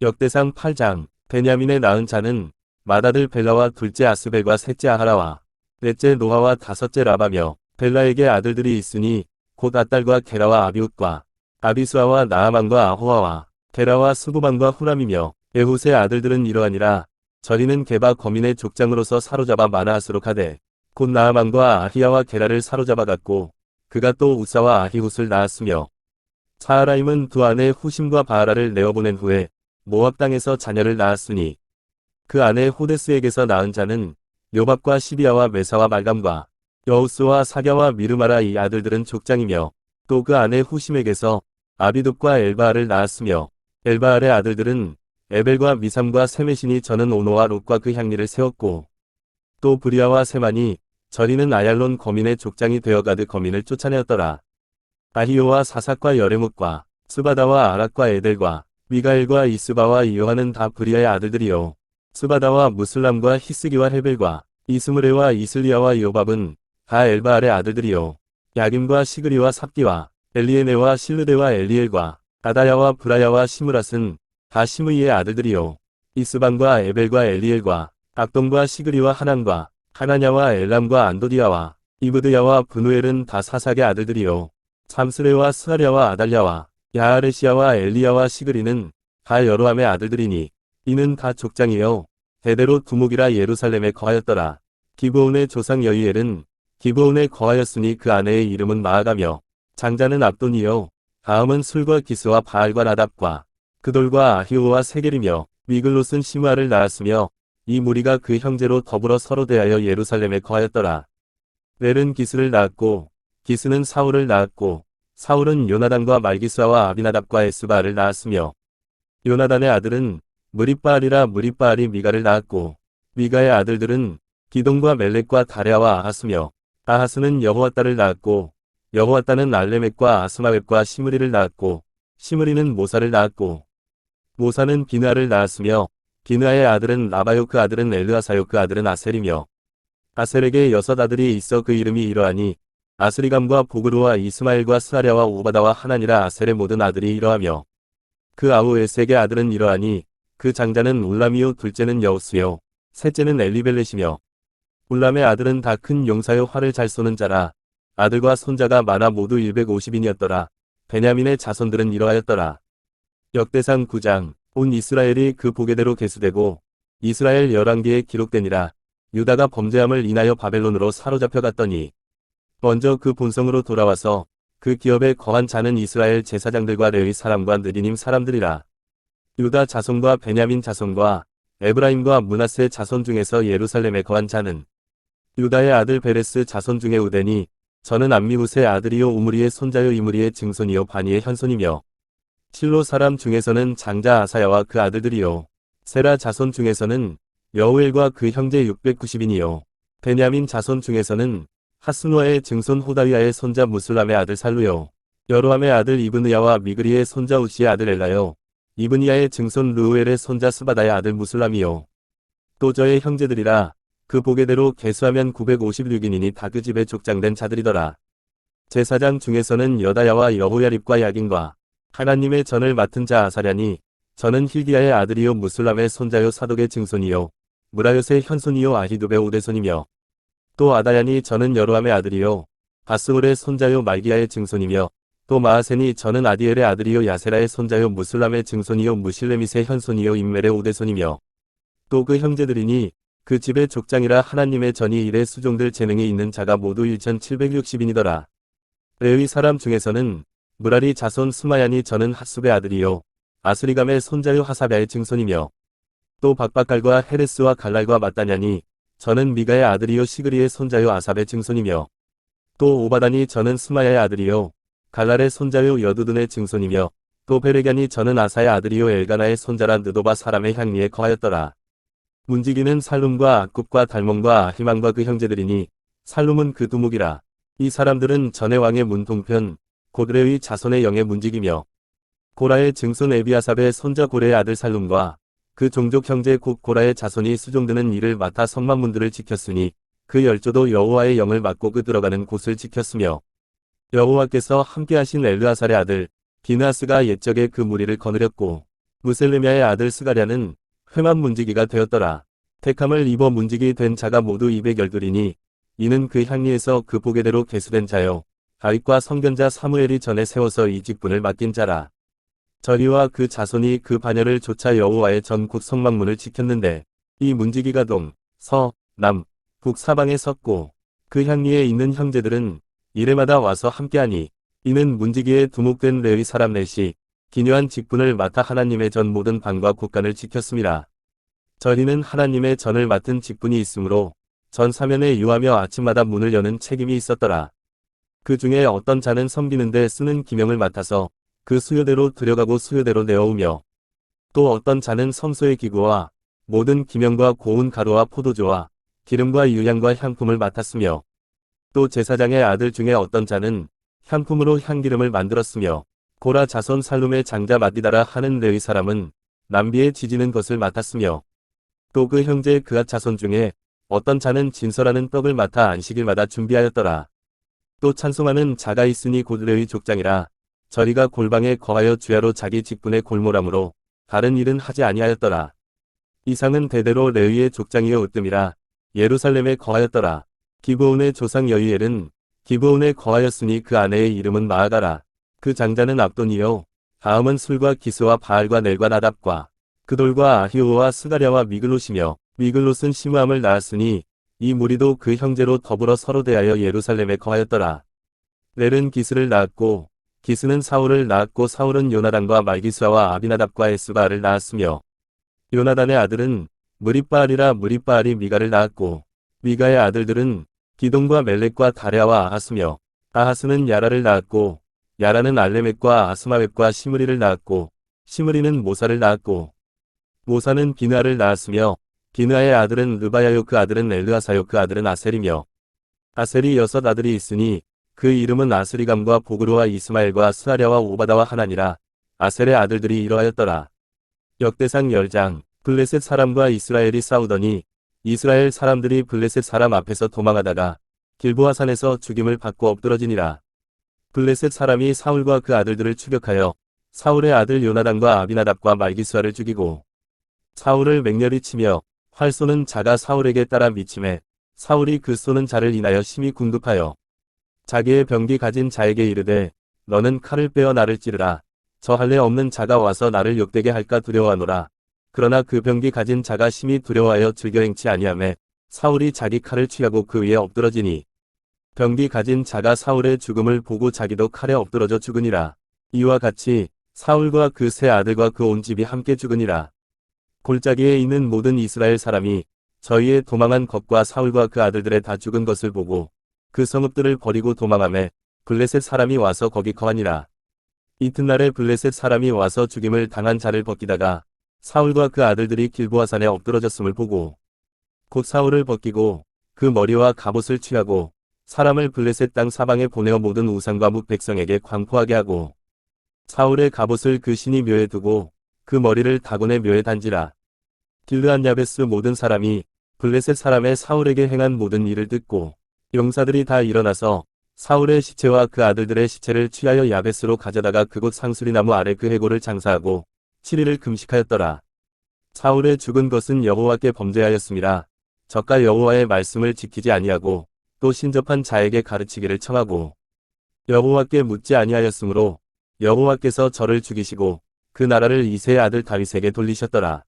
역대상 8장. 베냐민의 낳은 자는 맏아들 벨라와 둘째 아스벨과 셋째 아하라와 넷째 노아와 다섯째 라바며 벨라에게 아들들이 있으니 곧 아딸과 게라와 아비웃과 아비수아와 나아만과 아호아와 게라와 스부반과 후람이며 에훗의 아들들은 이러하니라. 저리는 게바 거민의 족장으로서 사로잡아 마나하스로 가되 곧 나아만과 아히야와 게라를 사로잡아갔고 그가 또 우사와 아히훗을 낳았으며 사하라임은 두 아내 후심과 바하라를 내어보낸 후에 모압 땅에서 자녀를 낳았으니 그 아내 호데스에게서 낳은 자는 요밥과 시비아와 메사와 말감과 여우스와 사갸와 미르마라. 이 아들들은 족장이며 또 그 아내 후심에게서 아비둡과 엘바알을 낳았으며 엘바알의 아들들은 에벨과 미삼과 세메신이 저는 오노와 롯과 그 향리를 세웠고 또 브리아와 세만이 저리는 아얄론 거민의 족장이 되어 가드 거민을 쫓아내었더라. 아히오와 사삭과 여레뭇과 스바다와 아락과 에델과 미가엘과 이스바와 이요한은 다 브리아의 아들들이요. 스바다와 무슬람과 히스기와 헤벨과 이스므레와 이슬리아와 요밥은 다 엘바알의 아들들이요. 야김과 시그리와 삽기와 엘리에네와 실르데와 엘리엘과 아다야와 브라야와 시므랏은 다 시므이의 아들들이요. 이스방과 에벨과 엘리엘과 악동과 시그리와 하난과 하나냐와 엘람과 안도디아와 이브드야와 브누엘은 다 사삭의 아들들이요. 삼스레와 스하랴와 아달랴와 야아레시아와 엘리야와 시그리는 다 여로함의 아들들이니 이는 다 족장이요. 대대로 두목이라 예루살렘에 거하였더라. 기브온의 조상 여이엘은 기브온에 거하였으니 그 아내의 이름은 마아가며 장자는 압돈이요. 다음은 술과 기스와 바알과 나답과 그돌과 아히오와 세겔이며 미글롯은 시므아를 낳았으며 이 무리가 그 형제로 더불어 서로 대하여 예루살렘에 거하였더라. 넬은 기스를 낳았고 기스는 사울을 낳았고 사울은 요나단과 말기스와 아비나답과 에스바알을 낳았으며 요나단의 아들은 무립바알이라 무립바알이 미가를 낳았고 미가의 아들들은 기동과 멜렉과 다랴와 아하스며 아하스는 여호와 딸을 낳았고 여호와 딸은 알레멕과 아스마웹과 시므리를 낳았고 시므리는 모사를 낳았고 모사는 비느아를 낳았으며 비느아의 아들은 라바요 그 아들은 엘르아사요 그 아들은 아셀이며 아셀에게 6 아들이 있어 그 이름이 이러하니 아스리감과 보그루와 이스마엘과 스하랴와 오바다와 하나니라 아셀의 모든 아들이 이러하며 그 아우 에색의 아들은 이러하니 그 장자는 울람이요 둘째는 여우스요 셋째는 엘리벨렛이며 울람의 아들은 다 큰 용사요 활을 잘 쏘는 자라. 아들과 손자가 많아 모두 150인이었더라. 베냐민의 자손들은 이러하였더라. 역대상 9장 온 이스라엘이 그 보게대로 계수되고 이스라엘 열왕기에 기록되니라. 유다가 범죄함을 인하여 바벨론으로 사로잡혀 갔더니 먼저 그 본성으로 돌아와서 그 기업에 거한 자는 이스라엘 제사장들과 레위 사람과 느리님 사람들이라. 유다 자손과 베냐민 자손과 에브라임과 므낫세 자손 중에서 예루살렘에 거한 자는 유다의 아들 베레스 자손 중에 우데니 저는 암미후스의 아들이요 우므리의 손자요 이므리의 증손이요 바니의 현손이며 실로 사람 중에서는 장자 아사야와 그 아들들이요 세라 자손 중에서는 여우엘과 그 형제 690인이요 베냐민 자손 중에서는 하스노아의 증손 호다위아의 손자 무슬람의 아들 살루요 여로함의 아들 이브느야와 미그리의 손자 우시의 아들 엘라요 이브니야의 증손 르우엘의 손자 스바다의 아들 무슬람이요 또 저의 형제들이라. 그 보게대로 계수하면 956인이니 다 그 집에 족장된 자들이더라. 제사장 중에서는 여다야와 여호야립과 야긴과 하나님의 전을 맡은 자 아사랴니 저는 힐기야의 아들이요 무슬람의 손자요 사독의 증손이요 무라요스의 현손이요 아히두베 오대손이며 또 아다야니 저는 여로함의 아들이요 바스홀의 손자요 말기야의 증손이며 또 마하센이 저는 아디엘의 아들이요 야세라의 손자요 무슬람의 증손이요 무실레밋의 현손이요 임멜의 오대손이며 또 그 형제들이니 그 집의 족장이라 하나님의 전이 일의 수종들 재능이 있는 자가 모두 1760인이더라. 레위 사람 중에서는 무라리 자손 스마야니 저는 핫숲의 아들이요 아스리감의 손자요 하사랴의 증손이며 또 박박갈과 헤레스와 갈랄과 마따냐니 저는 미가의 아들이요 시그리의 손자요 아삽의 증손이며 또 오바다니 저는 스마야의 아들이요 갈랄의 손자요 여두둔의 증손이며 또 베레간이 저는 아사의 아들이요 엘가나의 손자라 느도바 사람의 향리에 거하였더라. 문지기는 살룸과 악굽과 달몬과 아히만과 그 형제들이니 살룸은 그 두목이라. 이 사람들은 전의 왕의 문통편 고드레의 자손의 영의 문지기며 고라의 증손 에비아삽의 손자 고레의 아들 살룸과 그 종족 형제 곧 고라의 자손이 수종드는 일을 맡아 성막문들을 지켰으니 그 열조도 여호와의 영을 맡고 그 들어가는 곳을 지켰으며 여호와께서 함께하신 엘르아살의 아들 비느하스가 옛적에 그 무리를 거느렸고 무셀레미아의 아들 스가랴는 회만 문지기가 되었더라. 택함을 입어 문지기 된 자가 모두 212이니 이는 그 향리에서 그 보게대로 계수된 자요 다윗과 성견자 사무엘이 전에 세워서 이 직분을 맡긴 자라. 저리와 그 자손이 그 반열을 쫓아 여호와의 전국 성막문을 지켰는데 이 문지기가 동, 서, 남, 북 사방에 섰고 그 향리에 있는 형제들은 이래마다 와서 함께하니 이는 문지기에 두목된 레위 사람 넷이 기묘한 직분을 맡아 하나님의 전 모든 방과 곳간을 지켰습니다. 저리는 하나님의 전을 맡은 직분이 있으므로 전 사면에 유하며 아침마다 문을 여는 책임이 있었더라. 그 중에 어떤 자는 섬기는 데 쓰는 기명을 맡아서 그 수요대로 들여가고 수요대로 내어오며 또 어떤 자는 성소의 기구와 모든 기명과 고운 가루와 포도주와 기름과 유향과 향품을 맡았으며 또 제사장의 아들 중에 어떤 자는 향품으로 향기름을 만들었으며 고라 자손 살룸의 장자 마디다라 하는 레위 사람은 남비에 지지는 것을 맡았으며 또 그 형제 그앗 자손 중에 어떤 자는 진설하는 떡을 맡아 안식일마다 준비하였더라. 또 찬송하는 자가 있으니 곧 레위 족장이라 저리가 골방에 거하여 주야로 자기 직분의 골모람으로 다른 일은 하지 아니하였더라. 이상은 대대로 레위의 족장이여 으뜸이라 예루살렘에 거하였더라. 기브온의 조상 여이엘은 기브온에 거하였으니 그 아내의 이름은 마아가라. 그 장자는 압돈이요 다음은 술과 기스와 바알과 넬과 나답과 그돌과 아히오와 스가랴와 미글롯이며 미글롯은 시므함을 낳았으니 이 무리도 그 형제로 더불어 서로 대하여 예루살렘에 거하였더라. 넬은 기스를 낳았고 기스는 사울을 낳았고 사울은 요나단과 말기수아와 아비나답과 에스바알을 낳았으며 요나단의 아들은 무립바알이라 무립바알이 미가를 낳았고 미가의 아들들은 기동과 멜렉과 다레아와 아하스며 아하스는 야라를 낳았고 야라는 알레멕과 아스마웹과 시므리를 낳았고 시므리는 모사를 낳았고 모사는 비느아를 낳았으며 비느아의 아들은 르바야요 그 아들은 엘르아사요 그 아들은 아셀이며 아셀이 6 아들이 있으니 그 이름은 아스리감과 보그루와 이스마엘과 스아랴와 오바다와 하나니라. 아셀의 아들들이 이러하였더라. 역대상 10장. 블레셋 사람과 이스라엘이 싸우더니 이스라엘 사람들이 블레셋 사람 앞에서 도망하다가 길보아산에서 죽임을 받고 엎드러지니라. 블레셋 사람이 사울과 그 아들들을 추격하여 사울의 아들 요나단과 아비나답과 말기수아를 죽이고 사울을 맹렬히 치며 활 쏘는 자가 사울에게 따라 미침해 사울이 그 쏘는 자를 인하여 심히 궁급하여 자기의 병기 가진 자에게 이르되 너는 칼을 빼어 나를 찌르라. 저 할례 없는 자가 와서 나를 욕되게 할까 두려워하노라. 그러나 그 병기 가진 자가 심히 두려워하여 즐겨 행치 아니하매 사울이 자기 칼을 취하고 그 위에 엎드러지니 병기 가진 자가 사울의 죽음을 보고 자기도 칼에 엎드러져 죽으니라. 이와 같이 사울과 그 세 아들과 그 온 집이 함께 죽으니라. 골짜기에 있는 모든 이스라엘 사람이 저희의 도망한 것과 사울과 그 아들들의 다 죽은 것을 보고 그 성읍들을 버리고 도망하매 블레셋 사람이 와서 거기 거하니라. 이튿날에 블레셋 사람이 와서 죽임을 당한 자를 벗기다가 사울과 그 아들들이 길보아산에 엎드러졌음을 보고 곧 사울을 벗기고 그 머리와 갑옷을 취하고 사람을 블레셋 땅 사방에 보내어 모든 우상과 뭇 백성에게 광포하게 하고 사울의 갑옷을 그 신이 묘에 두고 그 머리를 다곤의 묘에 단지라. 길르앗 야베스 모든 사람이 블레셋 사람의 사울에게 행한 모든 일을 듣고 용사들이 다 일어나서 사울의 시체와 그 아들들의 시체를 취하여 야베스로 가져다가 그곳 상수리나무 아래 그 해골을 장사하고 7일을 금식하였더라. 사울의 죽은 것은 여호와께 범죄하였음이라. 저가 여호와의 말씀을 지키지 아니하고 또 신접한 자에게 가르치기를 청하고 여호와께 묻지 아니하였으므로 여호와께서 저를 죽이시고 그 나라를 이새의 아들 다윗에게 돌리셨더라.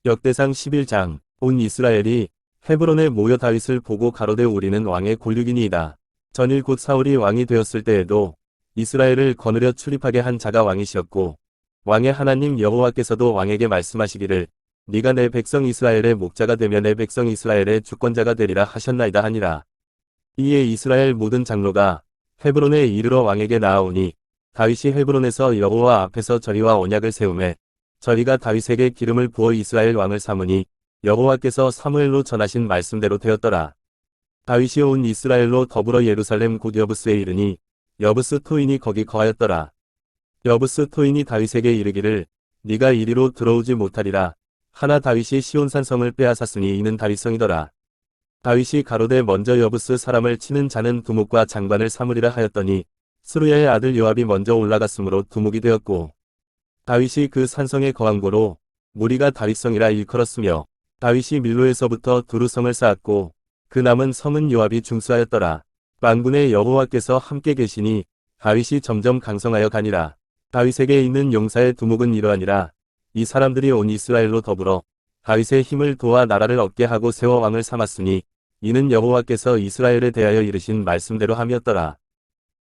역대상 11장. 온 이스라엘이 헤브론에 모여 다윗을 보고 가로되 우리는 왕의 골육이니이다. 전일 곧 사울이 왕이 되었을 때에도 이스라엘을 거느려 출입하게 한 자가 왕이시었고 왕의 하나님 여호와께서도 왕에게 말씀하시기를 네가 내 백성 이스라엘의 목자가 되며 내 백성 이스라엘의 주권자가 되리라 하셨나이다 하니라. 이에 이스라엘 모든 장로가 헤브론에 이르러 왕에게 나아오니 다윗이 헤브론에서 여호와 앞에서 저리와 언약을 세우매 저리가 다윗에게 기름을 부어 이스라엘 왕을 삼으니 여호와께서 사무엘로 전하신 말씀대로 되었더라. 다윗이 온 이스라엘로 더불어 예루살렘 곧 여부스에 이르니 여부스 토인이 거기 거하였더라. 여부스 토인이 다윗에게 이르기를 네가 이리로 들어오지 못하리라. 하나 다윗이 시온산성을 빼앗았으니 이는 다윗성이더라. 다윗이 가로되 먼저 여부스 사람을 치는 자는 두목과 장관을 삼으리라 하였더니 스루야의 아들 요압이 먼저 올라갔으므로 두목이 되었고 다윗이 그 산성에 거한 고로 무리가 다윗성이라 일컬었으며 다윗이 밀로에서부터 두루성을 쌓았고 그 남은 성은 요압이 중수하였더라. 만군의 여호와께서 함께 계시니 다윗이 점점 강성하여 가니라. 다윗에게 있는 용사의 두목은 이러하니라. 이 사람들이 온 이스라엘로 더불어 다윗의 힘을 도와 나라를 얻게 하고 세워 왕을 삼았으니 이는 여호와께서 이스라엘에 대하여 이르신 말씀대로 함이었더라.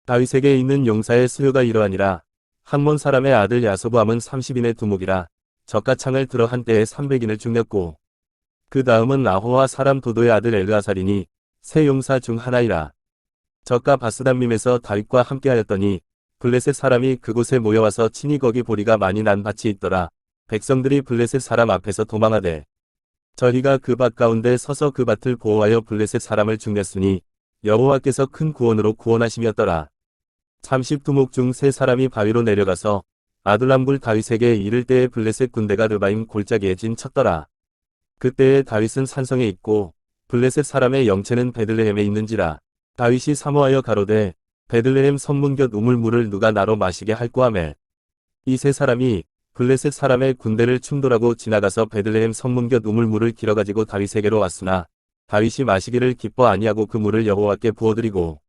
다윗에게 있는 용사의 수요가 이러하니라. 학몬 사람의 아들 야소부함은 30인의 두목이라. 저가 창을 들어 한때에 300인을 죽였고 그 다음은 아호와 사람 도도의 아들 엘르아살이니 세 용사 중 하나이라. 저가 바스담밈에서 다윗과 함께하였더니 블레셋 사람이 그곳에 모여와서 친히 거기 보리가 많이 난 밭이 있더라. 백성들이 블레셋 사람 앞에서 도망하되 저희가 그 밭 가운데 서서 그 밭을 보호하여 블레셋 사람을 죽였으니 여호와께서 큰 구원으로 구원하심이었더라. 30두목 중 세 사람이 바위로 내려가서 아둘람굴 다윗에게 이를 때에 블레셋 군대가 르바임 골짜기에 진쳤더라. 그때에 다윗은 산성에 있고 블레셋 사람의 영체는 베들레헴에 있는지라. 다윗이 사모하여 가로되 베들레헴 성문 곁 우물물을 누가 나로 마시게 할꼬 하매 이 세 사람이 블레셋 사람의 군대를 충돌하고 지나가서 베들레헴 성문 곁 우물물을 길어가지고 다윗에게로 왔으나 다윗이 마시기를 기뻐 아니하고 그 물을 여호와께 부어드리고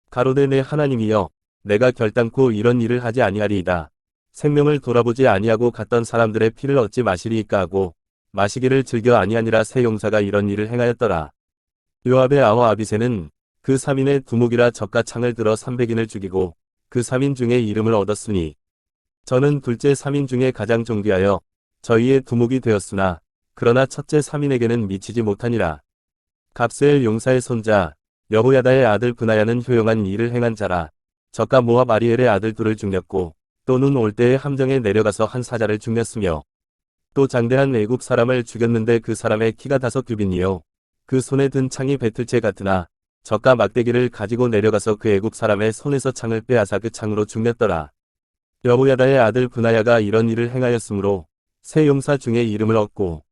가로되 내 하나님이여 내가 결단코 이런 일을 하지 아니하리이다. 생명을 돌아보지 아니하고 갔던 사람들의 피를 어찌 마시리이까 하고 마시기를 즐겨 아니하니라. 세 용사가 이런 일을 행하였더라. 요압의 아우 아비새는 그 3인의 두목이라 적과 창을 들어 300인을 죽이고 그 3인 중에 이름을 얻었으니 저는 둘째 3인 중에 가장 존귀하여 저희의 두목이 되었으나 그러나 첫째 3인에게는 미치지 못하니라. 갑세엘 용사의 손자 여호야다의 아들 브나야는 효용한 일을 행한 자라. 적과 모압 아리엘의 아들 둘을 죽였고 또 눈 올 때에 함정에 내려가서 한 사자를 죽였으며 또 장대한 애굽 사람을 죽였는데 그 사람의 키가 5규빗이요 그 손에 든 창이 배틀채 같으나 적과 막대기를 가지고 내려가서 그 애굽 사람의 손에서 창을 빼앗아 그 창으로 죽였더라. 여호야다의 아들 브나야가 이런 일을 행하였으므로 세 용사 중에 이름을 얻고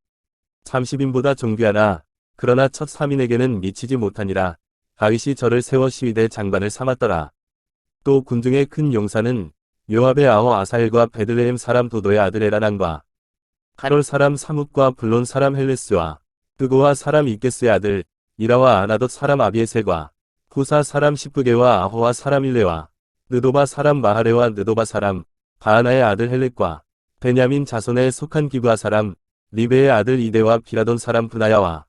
30인보다 존귀하나 그러나 첫 3인에게는 미치지 못하니라. 다윗이 저를 세워 시위대 장관을 삼았더라. 또 군중의 큰 용사는 요압의 아우 아사엘과 베들레헴 사람 도도의 아들 에라난과 하롤 사람 사뭇과 블론 사람 헬레스와 뜨고와 사람 이게스의 아들 이라와 아나돗 사람 아비에셀과 후사 사람 시프게와 아호와 사람 일레와 느도바 사람 마하레와 느도바 사람 바하나의 아들 헬렉과 베냐민 자손에 속한 기브아 사람 리베의 아들 이데와 비라돈 사람 브나야와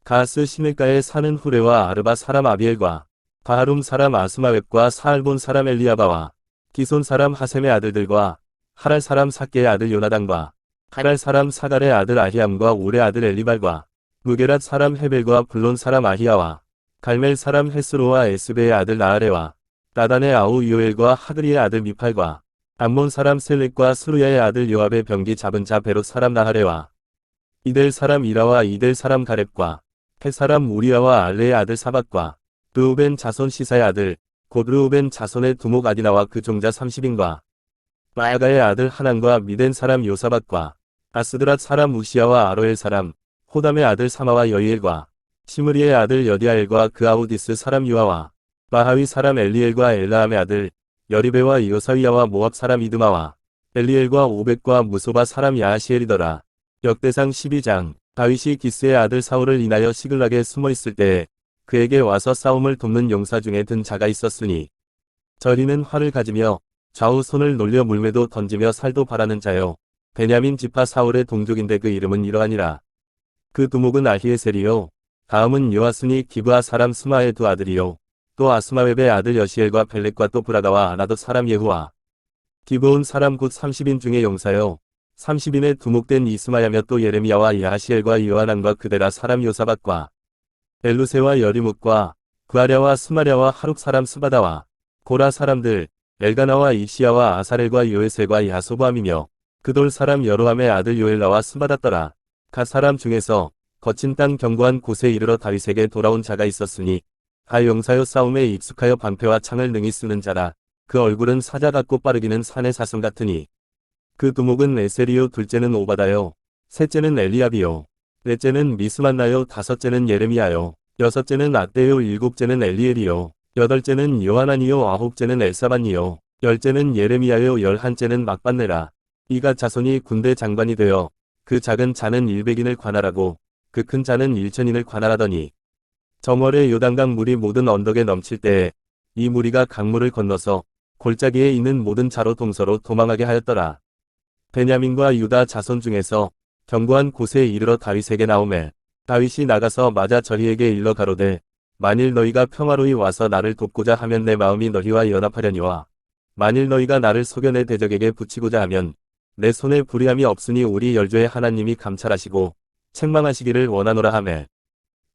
가스 시네가에 사는 후레와 아르바 사람 아비엘과 바하룸 사람 아스마웹과 사알본 사람 엘리아바와 기손 사람 하셈의 아들들과 하랄 사람 사케의 아들 요나단과 하랄 사람 사갈의 아들 아히암과 올의 아들 엘리발과 무게랏 사람 헤벨과 블론 사람 아히야와 갈멜 사람 헤스로와 에스베의 아들 나아레와 나단의 아우 요엘과 하드리의 아들 미팔과 암몬 사람 셀렉과 스루야의 아들 요압의 병기 잡은 자 베롯 사람 나하레와 이델 사람 이라와 이델 사람 가렙과 해 사람 우리야와 알레의 아들 사밧과 르우벤 자손 시사의 아들 곧 르우벤 자손의 두목 아디나와 그 종자 30인과 마야가의 아들 하난과 미덴 사람 요사밧과 아스드랏 사람 우시야와 아로엘 사람 호담의 아들 사마와 여이엘과 시므리의 아들 여디아엘과 그 아우디스 사람 유아와 마하위 사람 엘리엘과 엘라함의 아들 여리베와 요사위야와 모압 사람 이드마와 엘리엘과 오벳과 무소바 사람 야하시엘이더라. 역대상 12장. 다윗이 기스의 아들 사울을 인하여 시글락에 숨어있을 때에 그에게 와서 싸움을 돕는 용사 중에 든 자가 있었으니 저리는 활을 가지며 좌우 손을 놀려 물매도 던지며 살도 바라는 자요 베냐민 지파 사울의 동족인데 그 이름은 이러하니라. 그 두목은 아히에셀이요 다음은 요아스니 기브아 사람 스마의 두 아들이요 또 아스마웹의 아들 여시엘과 벨렉과 또 브라다와 아나돗 사람 예후와 기브온 사람 곧 30인 중에 용사요 30인의 두목된 이스마야며 또 예레미야와 야하시엘과 요하난과 그데라 사람 요사밧과 엘루세와 여리묵과 구아랴와 스마랴와 하룩 사람 스바다와 고라 사람들 엘가나와 이시야와 아사렐과 요에셀과 야소보암이며 그돌 사람 여로함의 아들 요엘라와 스바다더라. 가 사람 중에서 거친 땅 견고한 곳에 이르러 다윗에게 돌아온 자가 있었으니 가 용사요 싸움에 익숙하여 방패와 창을 능히 쓰는 자라. 그 얼굴은 사자 같고 빠르기는 산의 사슴 같으니 그 두목은 에셀이요 둘째는 오바다요 셋째는 엘리압이요 넷째는 미스만나요 다섯째는 예레미야요 여섯째는 아떼요 일곱째는 엘리엘이요 여덟째는 요하나니요 아홉째는 엘사반이요 열째는 예레미야요 열한째는 막반네라. 이가 자손이 군대 장관이 되어 그 작은 자는 100인을 관할하고 그 큰 자는 1000인을 관할하더니 정월에 요단강 물이 모든 언덕에 넘칠 때에 이 무리가 강물을 건너서 골짜기에 있는 모든 자로 동서로 도망하게 하였더라. 베냐민과 유다 자손 중에서 견고한 곳에 이르러 다윗에게 나오매 다윗이 나가서 맞아 저희에게 일러 가로되 만일 너희가 평화로이 와서 나를 돕고자 하면 내 마음이 너희와 연합하려니와 만일 너희가 나를 속여 내 대적에게 붙이고자 하면 내 손에 불의함이 없으니 우리 열조의 하나님이 감찰하시고 책망하시기를 원하노라 하매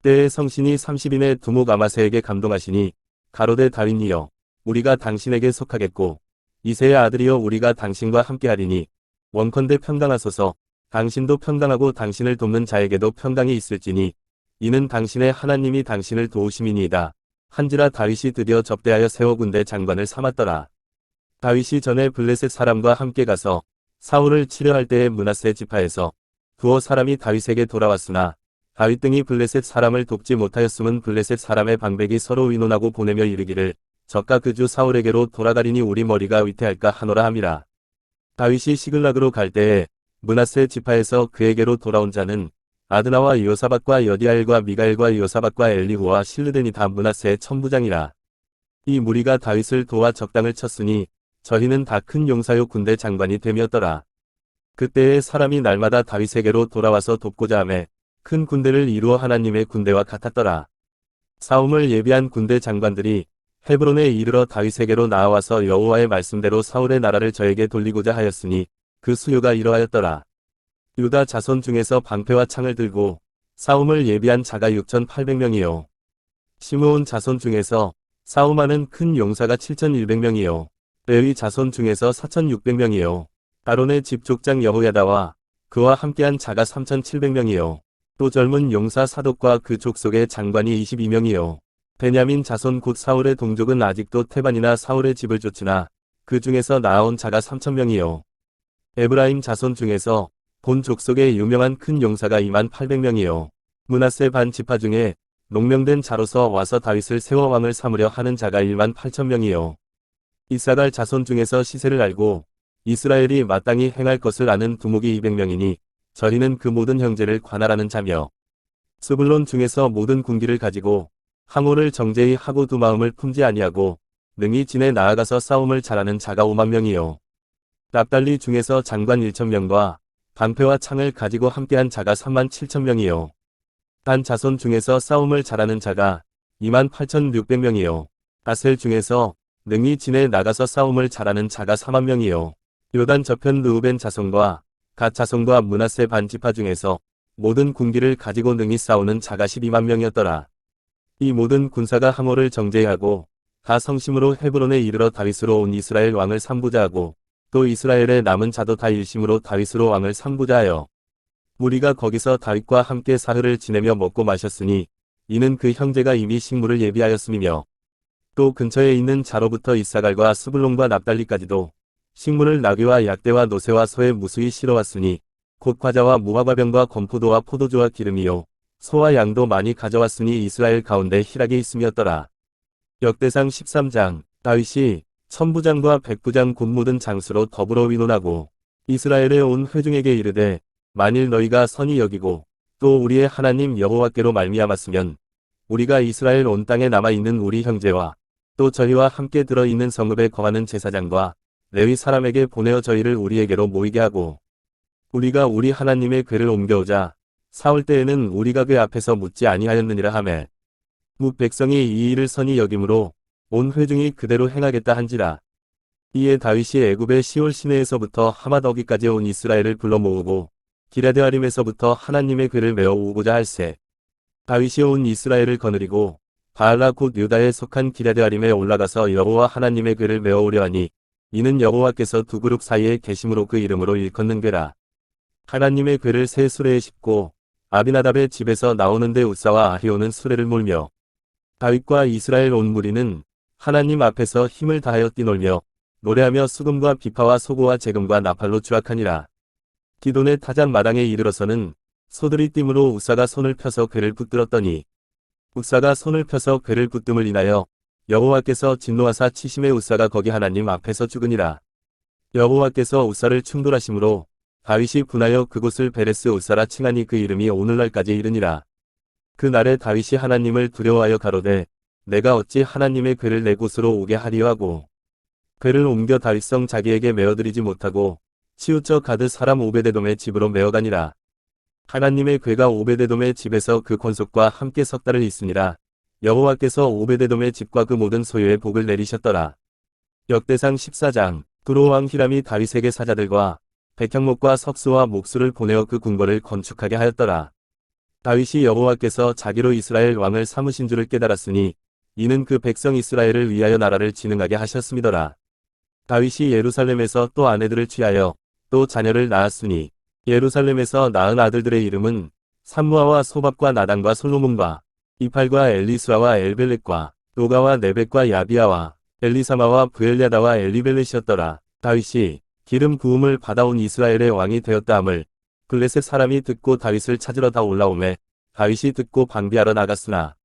때에 성신이 30인의 두목 아마세에게 감동하시니 가로되 다윗이여 우리가 당신에게 속하겠고 이새의 아들이여 우리가 당신과 함께하리니 원컨대 평강하소서. 당신도 평강하고 당신을 돕는 자에게도 평강이 있을지니 이는 당신의 하나님이 당신을 도우심이니이다. 한지라 다윗이 드디어 접대하여 세워 군대 장관을 삼았더라. 다윗이 전에 블레셋 사람과 함께 가서 사울을 치려할 때에 므낫세 지파에서 두어 사람이 다윗에게 돌아왔으나 다윗 등이 블레셋 사람을 돕지 못하였음은 블레셋 사람의 방백이 서로 의논하고 보내며 이르기를 저가 그 주 사울에게로 돌아가리니 우리 머리가 위태할까 하노라 함이라. 다윗이 시글락으로 갈 때에 므낫세 지파에서 그에게로 돌아온 자는 아드나와 요사박과 여디아엘과 미가엘과 요사박과 엘리후와 실르덴이 다 므낫세의 천부장이라. 이 무리가 다윗을 도와 적당을 쳤으니 저희는 다 큰 용사요 군대 장관이 됨이었더라. 그때에 사람이 날마다 다윗에게로 돌아와서 돕고자 하매 큰 군대를 이루어 하나님의 군대와 같았더라. 싸움을 예비한 군대 장관들이 헤브론에 이르러 다윗에게로 나아와서 여호와의 말씀대로 사울의 나라를 저에게 돌리고자 하였으니 그 수요가 이러하였더라. 유다 자손 중에서 방패와 창을 들고 싸움을 예비한 자가 6,800명이요. 시므온 자손 중에서 싸움하는 큰 용사가 7,100명이요. 레위 자손 중에서 4,600명이요. 아론의 집 족장 여호야다와 그와 함께한 자가 3,700명이요. 또 젊은 용사 사독과 그 족속의 장관이 22명이요. 베냐민 자손 곧 사울의 동족은 아직도 태반이나 사울의 집을 쫓으나 그 중에서 나아온 자가 3,000명이요. 에브라임 자손 중에서 본 족속의 유명한 큰 용사가 28,000명이요. 므낫세 반 지파 중에 농명된 자로서 와서 다윗을 세워 왕을 삼으려 하는 자가 18,000명이요. 이사갈 자손 중에서 시세를 알고 이스라엘이 마땅히 행할 것을 아는 두목이 200명이니 저희는 그 모든 형제를 관할하는 자며 스불론 중에서 모든 군기를 가지고 항오를 정제히 하고 두 마음을 품지 아니하고 능히 진에 나아가서 싸움을 잘하는 자가 50,000명이요. 납달리 중에서 장관 1,000명과 방패와 창을 가지고 함께한 자가 37,000명이요. 단 자손 중에서 싸움을 잘하는 자가 28,600명이요. 아셀 중에서 능히 진에 나가서 싸움을 잘하는 자가 40,000명이요. 요단 저편 르우벤 자손과 갓 자손과 므낫세 반 지파 중에서 모든 군기를 가지고 능히 싸우는 자가 120,000명이었더라. 이 모든 군사가 항오를 정제하고 다 성심으로 헤브론에 이르러 다윗으로 온 이스라엘 왕을 삼부자하고 또 이스라엘의 남은 자도 다 일심으로 다윗으로 왕을 삼부자하여 무리가 거기서 다윗과 함께 사흘을 지내며 먹고 마셨으니 이는 그 형제가 이미 식물을 예비하였음이며 또 근처에 있는 자로부터 이사갈과 스불론과 납달리까지도 식물을 나귀와 약대와 노새와 소에 무수히 실어왔으니 곧 과자와 무화과병과 건포도와 포도주와 기름이요 소와 양도 많이 가져왔으니 이스라엘 가운데 희락이 있음이었더라. 역대상 13장. 다윗이 천부장과 백부장 곧 모든 장수로 더불어 의논하고 이스라엘에 온 회중에게 이르되 만일 너희가 선히 여기고 또 우리의 하나님 여호와께로 말미암았으면 우리가 이스라엘 온 땅에 남아있는 우리 형제와 또 저희와 함께 들어있는 성읍에 거하는 제사장과 레위 사람에게 보내어 저희를 우리에게로 모이게 하고 우리가 우리 하나님의 궤를 옮겨오자 사울 때에는 우리가 그 앞에서 묻지 아니하였느니라 하매 무 백성이 이 일을 선히 여김으로 온 회중이 그대로 행하겠다 한지라. 이에 다윗이 애굽의 시올 시내에서부터 하맛어기까지 온 이스라엘을 불러 모으고 기랴드아림에서부터 하나님의 궤를 메어 오고자 할세. 다윗이 온 이스라엘을 거느리고 바알라 곧 유다에 속한 기랴드아림에 올라가서 여호와 하나님의 궤를 메어 오려 하니 이는 여호와께서 두 그룹 사이에 계심으로 그 이름으로 일컫는 궤라. 하나님의 궤를 새 수레에 싣고 아비나답의 집에서 나오는데 우사와 아히오는 수레를 몰며 다윗과 이스라엘 온 무리는 하나님 앞에서 힘을 다하여 뛰놀며 노래하며 수금과 비파와 소고와 재금과 나팔로 주악하니라. 기돈의 타작 마당에 이르러서는 소들이 띠므로 우사가 손을 펴서 궤를 붙들었더니 우사가 손을 펴서 궤를 붙듦을 인하여 여호와께서 진노하사 치심에 우사가 거기 하나님 앞에서 죽으니라. 여호와께서 우사를 충돌하심으로 다윗이 분하여 그곳을 베레스 우사라 칭하니 그 이름이 오늘날까지 이르니라. 그날에 다윗이 하나님을 두려워하여 가로되 내가 어찌 하나님의 궤를 내 곳으로 오게 하리요 하고 궤를 옮겨 다윗성 자기에게 메어드리지 못하고 치우쳐 가드 사람 오베데돔의 집으로 메어가니라. 하나님의 궤가 오베데돔의 집에서 그 권속과 함께 석 달을 있으니라. 여호와께서 오베데돔의 집과 그 모든 소유에 복을 내리셨더라. 역대상 14장. 두로왕 히람이 다윗에게 사자들과 백향목과 석수와 목수를 보내어 그 궁궐을 건축하게 하였더라. 다윗이 여호와께서 자기로 이스라엘 왕을 삼으신 줄을 깨달았으니 이는 그 백성 이스라엘을 위하여 나라를 진흥하게 하셨음이더라. 다윗이 예루살렘에서 또 아내들을 취하여 또 자녀를 낳았으니 예루살렘에서 낳은 아들들의 이름은 삼무아와 소밥과 나단과 솔로몬과 이팔과 엘리수아와 엘벨렛과 노가와 네벳과 야비아와 엘리사마와 브엘야다와 엘리벨렛이었더라. 다윗이 기름 부음을 받아온 이스라엘의 왕이 되었다 함을 블레셋 사람이 듣고 다윗을 찾으러 다 올라오매 다윗이 듣고 방비하러 나갔으나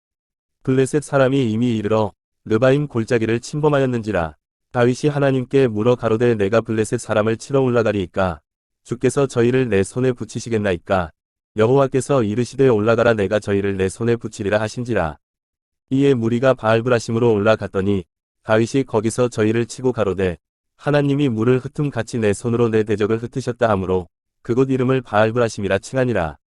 블레셋 사람이 이미 이르러 르바임 골짜기를 침범하였는지라. 다윗이 하나님께 물어 가로되 내가 블레셋 사람을 치러 올라가리이까 주께서 저희를 내 손에 붙이시겠나이까. 여호와께서 이르시되 올라가라 내가 저희를 내 손에 붙이리라 하신지라. 이에 무리가 바알브라심으로 올라갔더니 다윗이 거기서 저희를 치고 가로되 하나님이 물을 흩음같이 내 손으로 내 대적을 흩으셨다 하므로 그곳 이름을 바알브라심이라 칭하니라.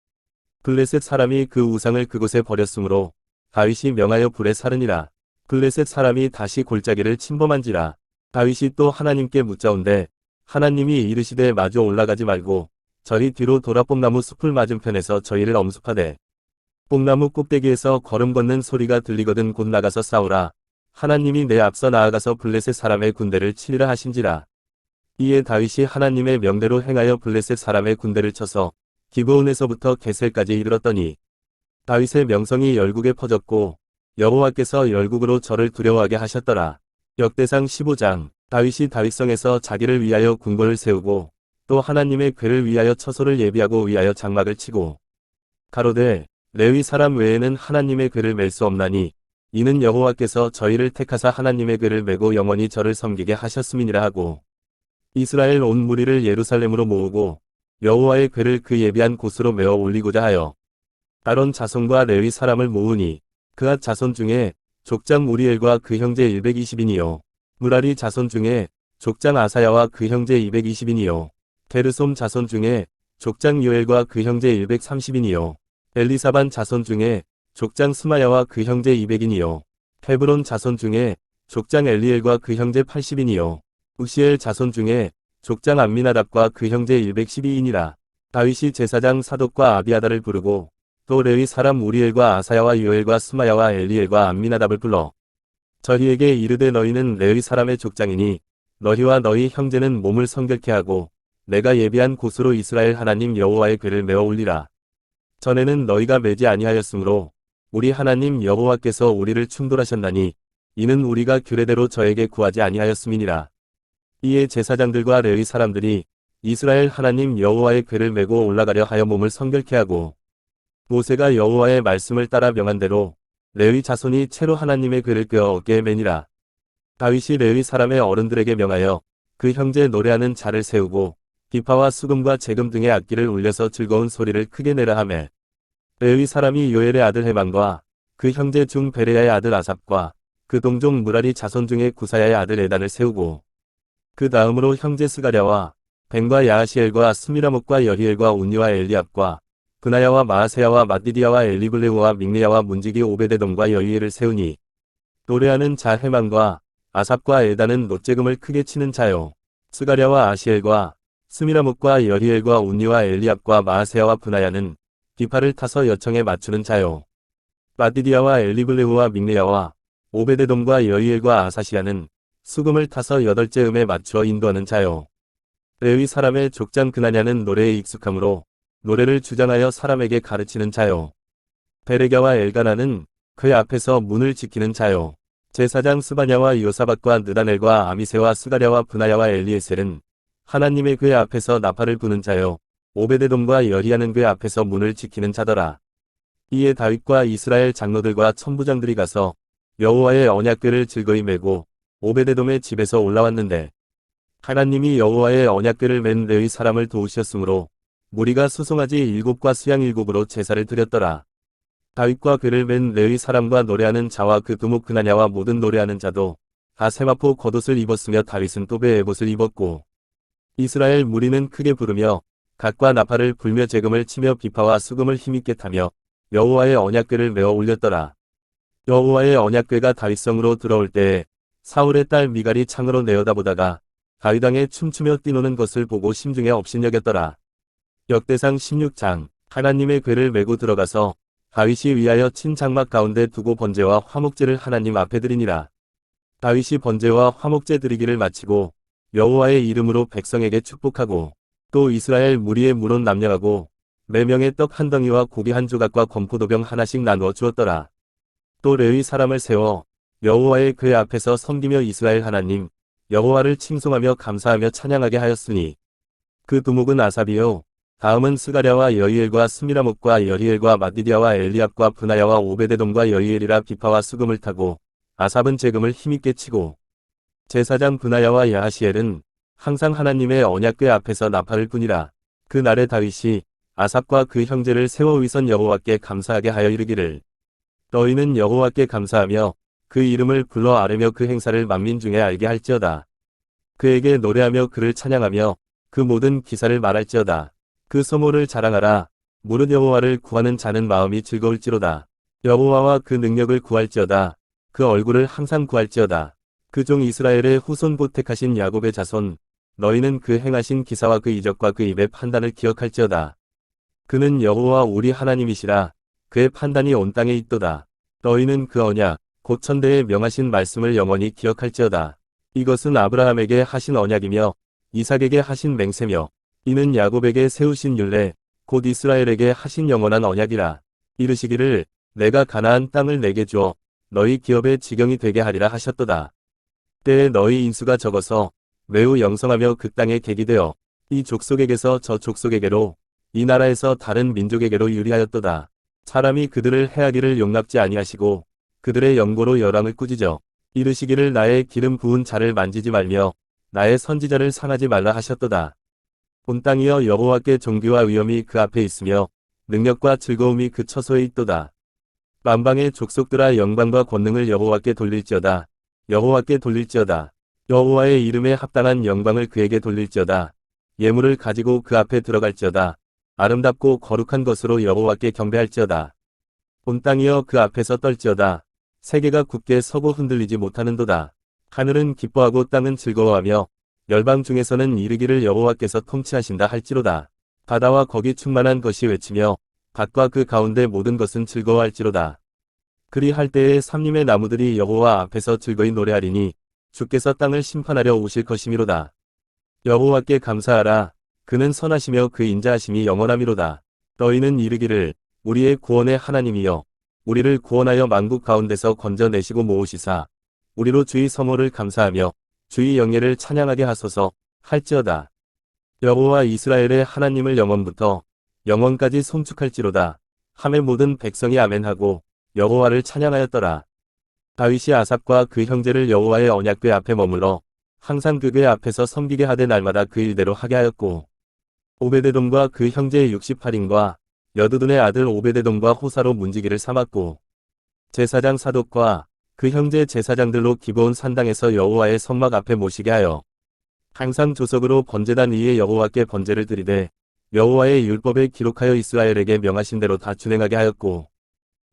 블레셋 사람이 그 우상을 그곳에 버렸으므로 다윗이 명하여 불에 사르니라. 블레셋 사람이 다시 골짜기를 침범한지라. 다윗이 또 하나님께 묻자온대 하나님이 이르시되 마주 올라가지 말고 저리 뒤로 돌아 뽕나무 숲을 맞은편에서 저희를 엄습하되 뽕나무 꼭대기에서 걸음 걷는 소리가 들리거든 곧 나가서 싸우라. 하나님이 내 앞서 나아가서 블레셋 사람의 군대를 치리라 하신지라. 이에 다윗이 하나님의 명대로 행하여 블레셋 사람의 군대를 쳐서 기브온에서부터 게셀까지 이르렀더니 다윗의 명성이 열국에 퍼졌고 여호와께서 열국으로 저를 두려워하게 하셨더라. 역대상 15장. 다윗이 다윗성에서 자기를 위하여 궁궐을 세우고 또 하나님의 궤를 위하여 처소를 예비하고 위하여 장막을 치고 가로되 레위 사람 외에는 하나님의 궤를 맬 수 없나니 이는 여호와께서 저희를 택하사 하나님의 궤를 메고 영원히 저를 섬기게 하셨음이니라 하고 이스라엘 온 무리를 예루살렘으로 모으고 여호와의 궤를 그 예비한 곳으로 메어 올리고자 하여 아론 자손과 레위 사람을 모으니 그앗 자손 중에 족장 우리엘과 그 형제 120인이요 무라리 자손 중에 족장 아사야와 그 형제 220인이요 게르솜 자손 중에 족장 요엘과 그 형제 130인이요 엘리사반 자손 중에 족장 스마야와 그 형제 200인이요 헤브론 자손 중에 족장 엘리엘과 그 형제 80인이요 우시엘 자손 중에 족장 암미나답과 그 형제 112인이라. 다윗이 제사장 사독과 아비아다를 부르고 또 레위 사람 우리엘과 아사야와 요엘과 스마야와 엘리엘과 암미나답을 불러 저희에게 이르되 너희는 레위 사람의 족장이니 너희와 너희 형제는 몸을 성결케 하고 내가 예비한 곳으로 이스라엘 하나님 여호와의 궤를 메어 올리라. 전에는 너희가 매지 아니하였으므로 우리 하나님 여호와께서 우리를 충돌하셨나니 이는 우리가 규례대로 저에게 구하지 아니하였음이니라. 이에 제사장들과 레위 사람들이 이스라엘 하나님 여호와의 궤를 메고 올라가려 하여 몸을 성결케 하고 모세가 여호와의 말씀을 따라 명한 대로 레위 자손이 채로 하나님의 궤를 꿰어 어깨에 매니라. 다윗이 레위 사람의 어른들에게 명하여 그 형제 노래하는 자를 세우고 기파와 수금과 재금 등의 악기를 울려서 즐거운 소리를 크게 내라 하매 레위 사람이 요엘의 아들 헤만과 그 형제 중 베레야의 아들 아삽과 그 동족 무라리 자손 중에 구사야의 아들 에단을 세우고 그 다음으로 형제 스가랴와 벤과 야하시엘과 스미라목과 여히엘과 운니와 엘리압과 그나야와 마아세야와 마디디아와 엘리블레우와 믹레야와 문지기 오베데돔과 여히엘을 세우니 노래하는 자 헤만과 아삽과 에단은 놋재금을 크게 치는 자요. 스가랴와 아시엘과 스미라목과 여히엘과 운니와 엘리압과 마아세야와 브나야는 기파를 타서 여청에 맞추는 자요. 마디디아와 엘리블레우와 믹레야와 오베데돔과 여히엘과 아사시아는 수금을 타서 8째 음에 맞추어 인도하는 자요. 레위 사람의 족장 그나냐는 노래에 익숙하므로 노래를 주장하여 사람에게 가르치는 자요. 베레갸와 엘가나는 그의 앞에서 문을 지키는 자요. 제사장 스바냐와 요사밧과 느다넬과 아미세와 스가랴와 브나야와 엘리에셀은 하나님의 궤 앞에서 나팔을 부는 자요. 오베데돔과 여리야는 궤 앞에서 문을 지키는 자더라. 이에 다윗과 이스라엘 장로들과 천부장들이 가서 여호와의 언약궤를 즐거이 메고 오베데돔의 집에서 올라왔는데 하나님이 여호와의 언약궤를 맨 레위 사람을 도우셨으므로 무리가 수송아지 7과 수양 7으로 제사를 드렸더라. 다윗과 궤를 맨 레위 사람과 노래하는 자와 그 두목 그나냐와 모든 노래하는 자도 다 세마포 겉옷을 입었으며 다윗은 또베 에봇을 입었고 이스라엘 무리는 크게 부르며 각과 나팔을 불며 재금을 치며 비파와 수금을 힘있게 타며 여호와의 언약궤를 메어 올렸더라. 여호와의 언약궤가 다윗성으로 들어올 때에 사울의 딸 미갈이 창으로 내어다보다가 다윗 왕에 춤추며 뛰노는 것을 보고 심중에 업신여겼더라. 역대상 16장. 하나님의 궤를 메고 들어가서 다윗이 위하여 친 장막 가운데 두고 번제와 화목제를 하나님 앞에 드리니라. 다윗이 번제와 화목제 드리기를 마치고 여호와의 이름으로 백성에게 축복하고 또 이스라엘 무리의 문원 남녀하고 매명의 떡 한 덩이와 고기 한 조각과 건포도병 하나씩 나누어 주었더라. 또 레위 사람을 세워 여호와의 궤 앞에서 섬기며 이스라엘 하나님 여호와를 칭송하며 감사하며 찬양하게 하였으니 그 두목은 아삽이요 다음은 스가랴와 여이엘과 스미라목과 여리엘과 마디디아와 엘리압과 브나야와 오베데돔과 여이엘이라 비파와 수금을 타고 아삽은 재금을 힘있게 치고 제사장 브나야와 야하시엘은 항상 하나님의 언약궤 앞에서 나팔을 부니라. 그 날에 다윗이 아삽과 그 형제를 세워 위선 여호와께 감사하게 하여 이르기를 너희는 여호와께 감사하며 그 이름을 불러 아뢰며 그 행사를 만민 중에 알게 할지어다. 그에게 노래하며 그를 찬양하며 그 모든 기사를 말할지어다. 그 소모를 자랑하라. 무릇 여호와를 구하는 자는 마음이 즐거울지로다. 여호와와 그 능력을 구할지어다. 그 얼굴을 항상 구할지어다. 그 종 이스라엘의 후손 곧 택하신 야곱의 자손 너희는 그 행하신 기사와 그 이적과 그 입의 판단을 기억할지어다. 그는 여호와 우리 하나님이시라. 그의 판단이 온 땅에 있도다. 너희는 그 언약 곧 천대에 명하신 말씀을 영원히 기억할지어다. 이것은 아브라함에게 하신 언약이며 이삭에게 하신 맹세며 이는 야곱에게 세우신 율례 곧 이스라엘에게 하신 영원한 언약이라. 이르시기를 내가 가나안 땅을 내게 주어 너희 기업의 지경이 되게 하리라 하셨도다. 때에 너희 인수가 적어서 매우 영성하며 그 땅에 객이 되어 이 족속에게서 저 족속에게로 이 나라에서 다른 민족에게로 유리하였도다. 사람이 그들을 해하기를 용납지 아니하시고 그들의 영고로 열왕을 꾸짖어 이르시기를 나의 기름 부은 자를 만지지 말며 나의 선지자를 상하지 말라 하셨도다. 온 땅이여 여호와께 존귀와 위엄이 그 앞에 있으며 능력과 즐거움이 그 처소에 있도다. 만방의 족속들아 영광과 권능을 여호와께 돌릴지어다. 여호와께 돌릴지어다. 여호와의 이름에 합당한 영광을 그에게 돌릴지어다. 예물을 가지고 그 앞에 들어갈지어다. 아름답고 거룩한 것으로 여호와께 경배할지어다. 온 땅이여 그 앞에서 떨지어다. 세계가 굳게 서고 흔들리지 못하는도다. 하늘은 기뻐하고 땅은 즐거워하며 열방 중에서는 이르기를 여호와께서 통치하신다 할지로다. 바다와 거기 충만한 것이 외치며 밭과 그 가운데 모든 것은 즐거워할지로다. 그리할 때에 삼림의 나무들이 여호와 앞에서 즐거이 노래하리니 주께서 땅을 심판하려 오실 것이미로다. 여호와께 감사하라. 그는 선하시며 그 인자하심이 영원하미로다. 너희는 이르기를 우리의 구원의 하나님이여 우리를 구원하여 만국 가운데서 건져내시고 모으시사 우리로 주의 성호를 감사하며 주의 영예를 찬양하게 하소서 할지어다. 여호와 이스라엘의 하나님을 영원부터 영원까지 송축할지로다. 함의 모든 백성이 아멘하고 여호와를 찬양하였더라. 다윗이 아삽과 그 형제를 여호와의 언약궤 앞에 머물러 항상 그 궤 앞에서 섬기게 하되 날마다 그 일대로 하게 하였고 오베데돔과 그 형제의 68인과 여두둔의 아들 오베데돔과 호사로 문지기를 삼았고 제사장 사독과 그 형제 제사장들로 기브온 산당에서 여호와의 성막 앞에 모시게 하여 항상 조석으로 번제단 위에 여호와께 번제를 드리되 여호와의 율법에 기록하여 이스라엘에게 명하신 대로 다 준행하게 하였고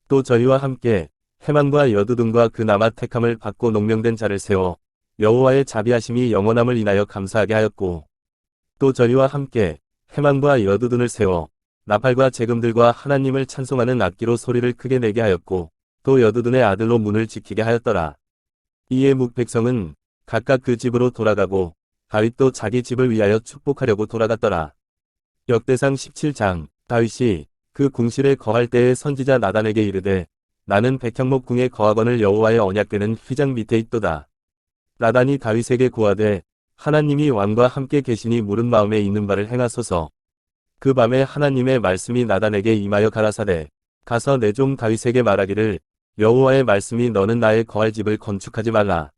또 저희와 함께 해만과 여두둔과 그 남아 택함을 받고 농명된 자를 세워 여호와의 자비하심이 영원함을 인하여 감사하게 하였고 또 저희와 함께 해만과 여두둔을 세워 나팔과 재금들과 하나님을 찬송하는 악기로 소리를 크게 내게 하였고 또 여두둔의 아들로 문을 지키게 하였더라. 이에 묵백성은 각각 그 집으로 돌아가고 다윗도 자기 집을 위하여 축복하려고 돌아갔더라. 역대상 17장 다윗이 그 궁실에 거할 때에 선지자 나단에게 이르되 나는 백향목 궁에 거하거늘 여호와의 언약궤는 휘장 밑에 있도다. 나단이 다윗에게 고하되 하나님이 왕과 함께 계시니 물은 마음에 있는 바를 행하소서. 그 밤에 하나님의 말씀이 나단에게 임하여 가라사대 가서 내 종 다윗에게 말하기를 여호와의 말씀이 너는 나의 거할 집을 건축하지 말라.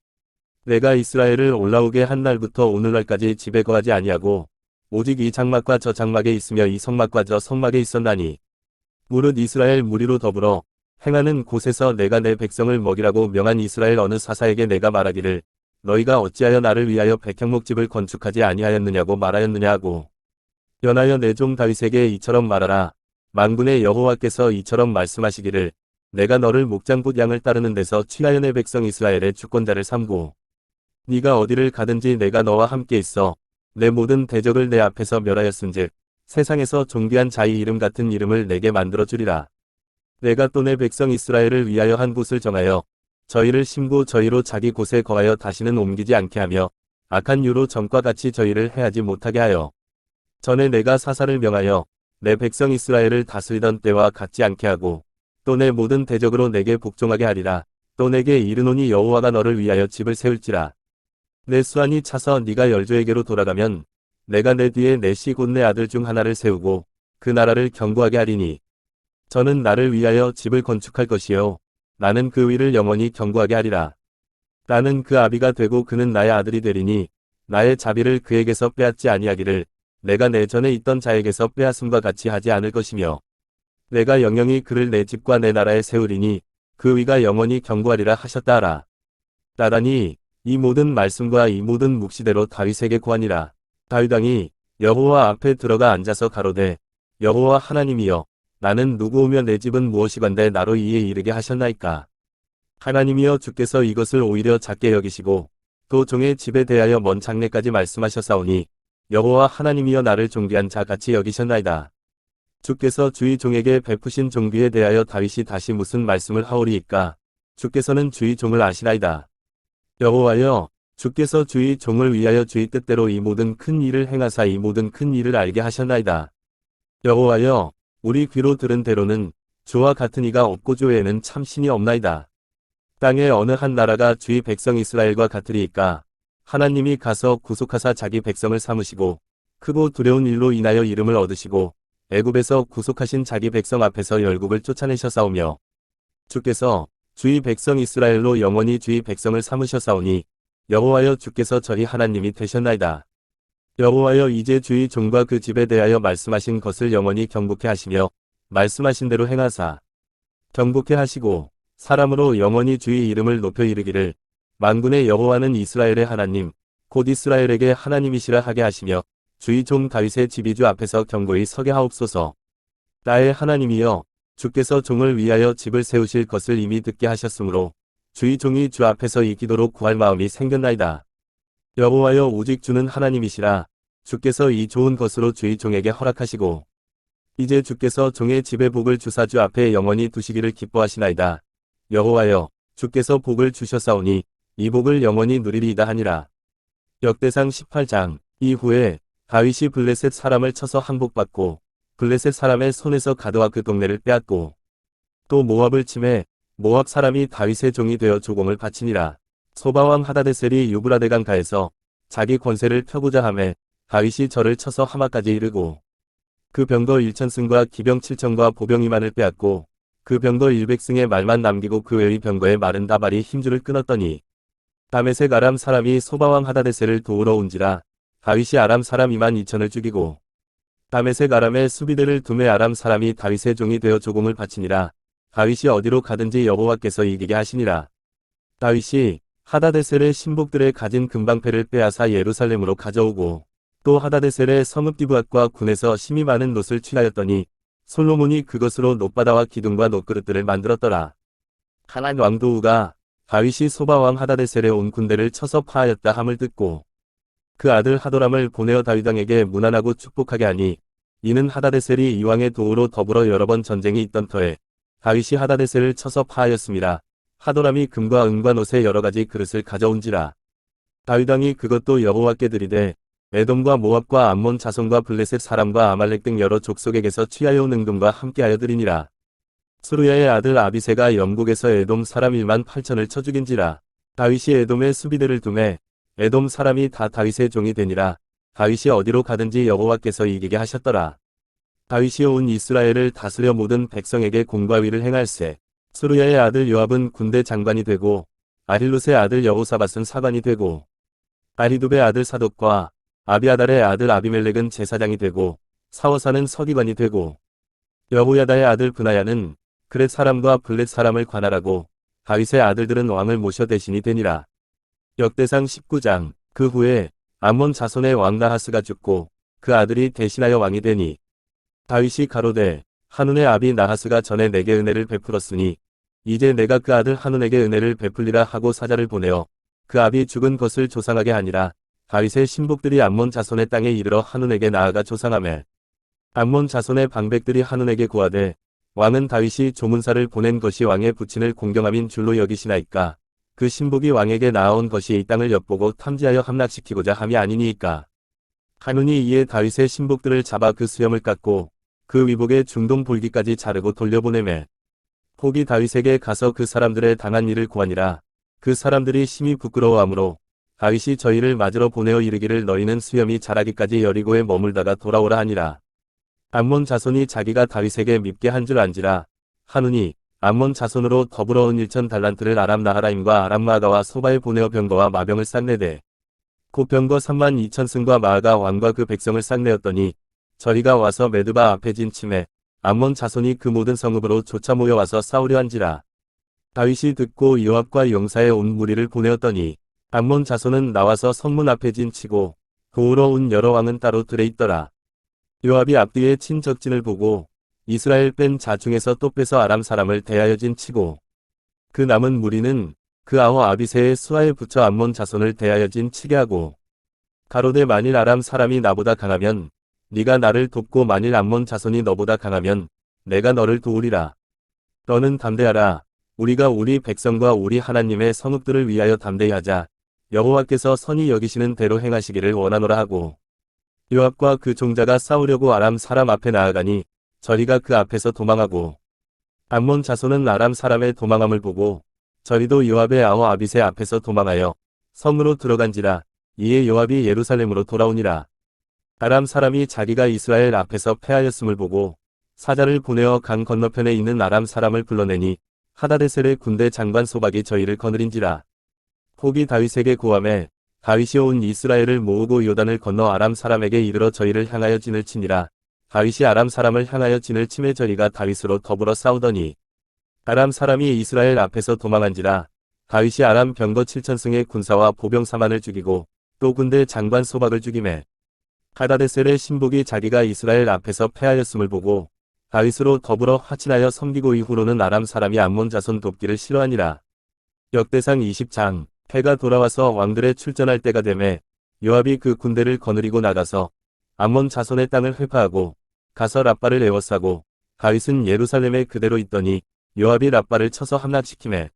내가 이스라엘을 올라오게 한 날부터 오늘날까지 집에 거하지 아니하고 오직 이 장막과 저 장막에 있으며 이 성막과 저 성막에 있었나니 무릇 이스라엘 무리로 더불어 행하는 곳에서 내가 내 백성을 먹이라고 명한 이스라엘 어느 사사에게 내가 말하기를 너희가 어찌하여 나를 위하여 백향목집을 건축하지 아니하였느냐고 말하였느냐 하고 연하여 내 종 다윗에게 이처럼 말하라. 만군의 여호와께서 이처럼 말씀하시기를 내가 너를 목장봇 양을 따르는 데서 취하여 내 백성 이스라엘의 주권자를 삼고 네가 어디를 가든지 내가 너와 함께 있어 내 모든 대적을 내 앞에서 멸하였은즉 세상에서 존귀한 자의 이름 같은 이름을 내게 만들어 주리라. 내가 또 내 백성 이스라엘을 위하여 한 곳을 정하여 저희를 심고 저희로 자기 곳에 거하여 다시는 옮기지 않게 하며 악한 유로 전과 같이 저희를 해하지 못하게 하여 전에 내가 사사를 명하여 내 백성 이스라엘을 다스리던 때와 같지 않게 하고 또 내 모든 대적으로 내게 복종하게 하리라. 또 내게 이르노니 여호와가 너를 위하여 집을 세울지라. 내 수완이 차서 네가 열조에게로 돌아가면 내가 내 뒤에 내 씨 곧 내 아들 중 하나를 세우고 그 나라를 견고하게 하리니 저는 나를 위하여 집을 건축할 것이요 나는 그 위를 영원히 견고하게 하리라. 나는 그 아비가 되고 그는 나의 아들이 되리니 나의 자비를 그에게서 빼앗지 아니하기를 내가 내 전에 있던 자에게서 빼앗음과 같이 하지 않을 것이며 내가 영영이 그를 내 집과 내 나라에 세우리니 그 위가 영원히 견고하리라 하셨다 하라. 나단이 이 모든 말씀과 이 모든 묵시대로 다윗에게 고하니라. 다윗 왕이 여호와 앞에 들어가 앉아서 가로되 여호와 하나님이여 나는 누구 오며 내 집은 무엇이건대 나로 이에 이르게 하셨나이까. 하나님이여 주께서 이것을 오히려 작게 여기시고 또 종의 집에 대하여 먼 장래까지 말씀하셨사오니 여호와 하나님이여 나를 존귀한 자같이 여기셨나이다. 주께서 주의 종에게 베푸신 종귀에 대하여 다윗이 다시 무슨 말씀을 하오리이까. 주께서는 주의 종을 아시나이다. 여호와여 주께서 주의 종을 위하여 주의 뜻대로 이 모든 큰 일을 행하사 이 모든 큰 일을 알게 하셨나이다. 여호와여 우리 귀로 들은 대로는 주와 같은 이가 없고 주 외에는 참 신이 없나이다. 땅의 어느 한 나라가 주의 백성 이스라엘과 같으리이까. 하나님이 가서 구속하사 자기 백성을 삼으시고 크고 두려운 일로 인하여 이름을 얻으시고 애굽에서 구속하신 자기 백성 앞에서 열국을 쫓아내셨사오며 주께서 주의 백성 이스라엘로 영원히 주의 백성을 삼으셨사오니 여호와여 주께서 저희 하나님이 되셨나이다. 여호와여 이제 주의 종과 그 집에 대하여 말씀하신 것을 영원히 경복해 하시며 말씀하신 대로 행하사 경복해 하시고 사람으로 영원히 주의 이름을 높여 이르기를 만군의 여호와는 이스라엘의 하나님 곧 이스라엘에게 하나님이시라 하게 하시며 주의 종 다윗의 집이주 앞에서 견고히 서게 하옵소서. 나의 하나님이여 주께서 종을 위하여 집을 세우실 것을 이미 듣게 하셨으므로 주의 종이 주 앞에서 이기도록 구할 마음이 생겼나이다. 여호와여 오직 주는 하나님이시라. 주께서 이 좋은 것으로 주의 종에게 허락하시고 이제 주께서 종의 집에 복을 주사 주 앞에 영원히 두시기를 기뻐하시나이다. 여호와여 주께서 복을 주셨사오니 이 복을 영원히 누리리이다 하니라. 역대상 18장 이후에 다윗이 블레셋 사람을 쳐서 항복받고 블레셋 사람의 손에서 가드와 그 동네를 빼앗고 또 모압을 침해 모압 사람이 다윗의 종이 되어 조공을 바치니라. 소바왕 하다데셀이 유브라데강 가에서 자기 권세를 펴고자 하매 다윗이 저를 쳐서 하마까지 이르고 그 병거 1,000승과 기병 7,000과 보병 2만을 빼앗고 그 병거 100승의 말만 남기고 그 외의 병거의 마른 다발이 힘줄을 끊었더니 다메섹 아람 사람이 소바왕 하다데셀을 도우러 온지라. 다윗이 아람 사람 22,000을 죽이고 다메섹 아람의 수비대를 두매 아람 사람이 다윗의 종이 되어 조공을 바치니라. 다윗이 어디로 가든지 여호와께서 이기게 하시니라. 다윗이 하다데셀의 신복들의 가진 금방패를 빼앗아 예루살렘으로 가져오고 또 하다데셀의 성읍 디브앗과 군에서 심히 많은 놋을 취하였더니 솔로몬이 그것으로 놋바다와 기둥과 놋그릇들을 만들었더라. 하난 왕 도후가 다윗이 소바왕 하다데셀의 온 군대를 쳐서 파하였다 함을 듣고 그 아들 하도람을 보내어 다윗 왕에게 문안하고 축복하게 하니 이는 하다데셀이 이왕의 도후로 더불어 여러 번 전쟁이 있던 터에 다윗이 하다데셀을 쳐서 파하였습니다. 하도람이 금과 은과 놋의 여러 가지 그릇을 가져온지라. 다윗 왕이 그것도 여호와께 드리되 에돔과 모압과 암몬 자손과 블레셋 사람과 아말렉 등 여러 족속에게서 취하여 온 응금과 함께하여 드리니라. 수르야의 아들 아비새가 영국에서 에돔 사람 18,000을 쳐 죽인지라. 다윗이 에돔의 수비대를 두매 에돔 사람이 다 다윗의 종이 되니라. 다윗이 어디로 가든지 여호와께서 이기게 하셨더라. 다윗이 온 이스라엘을 다스려 모든 백성에게 공과 위를 행할세. 수르야의 아들 요압은 군대 장관이 되고 아힐롯의 아들 여호사밧은 사관이 되고 아히두베의 아들 사독과 아비아달의 아들 아비멜렉은 제사장이 되고 사워사는 서기관이 되고 여호야다의 아들 브나야는 그렛 사람과 블렛 사람을 관할하고 다윗의 아들들은 왕을 모셔 대신이 되니라. 역대상 19장 그 후에 암몬 자손의 왕 나하스가 죽고 그 아들이 대신하여 왕이 되니 다윗이 가로되 한운의 아비 나하스가 전에 내게 은혜를 베풀었으니 이제 내가 그 아들 한운에게 은혜를 베풀리라 하고 사자를 보내어 그 아비 죽은 것을 조상하게 하니라. 다윗의 신복들이 암몬 자손의 땅에 이르러 한운에게 나아가 조상하매 암몬 자손의 방백들이 한운에게 고하되 왕은 다윗이 조문사를 보낸 것이 왕의 부친을 공경함인 줄로 여기시나이까. 그 신복이 왕에게 나아온 것이 이 땅을 엿보고 탐지하여 함락시키고자 함이 아니니이까. 하누니 이에 다윗의 신복들을 잡아 그 수염을 깎고 그 위복의 중동 볼기까지 자르고 돌려보내매 혹이 다윗에게 가서 그 사람들의 당한 일을 고하니라. 그 사람들이 심히 부끄러워하므로 다윗이 저희를 맞으러 보내어 이르기를 너희는 수염이 자라기까지 여리고에 머물다가 돌아오라 하니라. 암몬 자손이 자기가 다윗에게 밉게 한 줄 안지라. 하누니 암몬 자손으로 더불어 온 1,000달란트를 아람 나하라임과 아람 마아가와 소바에 보내어 병거와 마병을 싹내되 곧 병거 32,000승과 마아가 왕과 그 백성을 싹내었더니 저희가 와서 메드바 앞에 진침해 암몬 자손이 그 모든 성읍으로 쫓아 모여와서 싸우려 한지라. 다윗이 듣고 요압과 용사의 온 무리를 보내었더니 암몬 자손은 나와서 성문 앞에 진치고 도우러 온 여러 왕은 따로 들에 있더라. 요압이 앞뒤에 친 적진을 보고 이스라엘 뺀 자 중에서 또 빼서 아람 사람을 대하여 진치고 그 남은 무리는 그 아호 아비새의 수하에 붙여 암몬 자손을 대하여 진치게 하고 가로되 만일 아람 사람이 나보다 강하면 네가 나를 돕고 만일 암몬 자손이 너보다 강하면 내가 너를 도우리라. 너는 담대하라. 우리가 우리 백성과 우리 하나님의 성읍들을 위하여 담대히 하자. 여호와께서 선히 여기시는 대로 행하시기를 원하노라 하고 요압과 그 종자가 싸우려고 아람 사람 앞에 나아가니 저리가 그 앞에서 도망하고 암몬 자손은 아람 사람의 도망함을 보고 저리도 요압의 아호 아비새 앞에서 도망하여 성으로 들어간지라. 이에 요압이 예루살렘으로 돌아오니라. 아람 사람이 자기가 이스라엘 앞에서 패하였음을 보고 사자를 보내어 강 건너편에 있는 아람 사람을 불러내니 하다데셀의 군대 장관 소박이 저희를 거느린지라. 혹이 다윗에게 고함해 다윗이 온 이스라엘을 모으고 요단을 건너 아람 사람에게 이르러 저희를 향하여 진을 치니라. 다윗이 아람 사람을 향하여 진을 치매 저희가 다윗으로 더불어 싸우더니 아람 사람이 이스라엘 앞에서 도망한지라. 다윗이 아람 병거 7,000승의 군사와 보병 4만을 죽이고 또 군대 장관 소박을 죽이매 하다데셀의 신복이 자기가 이스라엘 앞에서 패하였음을 보고 다윗으로 더불어 화친하여 섬기고 이후로는 아람 사람이 암몬 자손 돕기를 싫어하니라. 역대상 20장. 해가 돌아와서 왕들의 출전할 때가 되매 요압이 그 군대를 거느리고 나가서 암몬 자손의 땅을 회파하고 가서 랍바를 에워싸고 다윗은 예루살렘에 그대로 있더니 요압이 랍바를 쳐서 함락시키매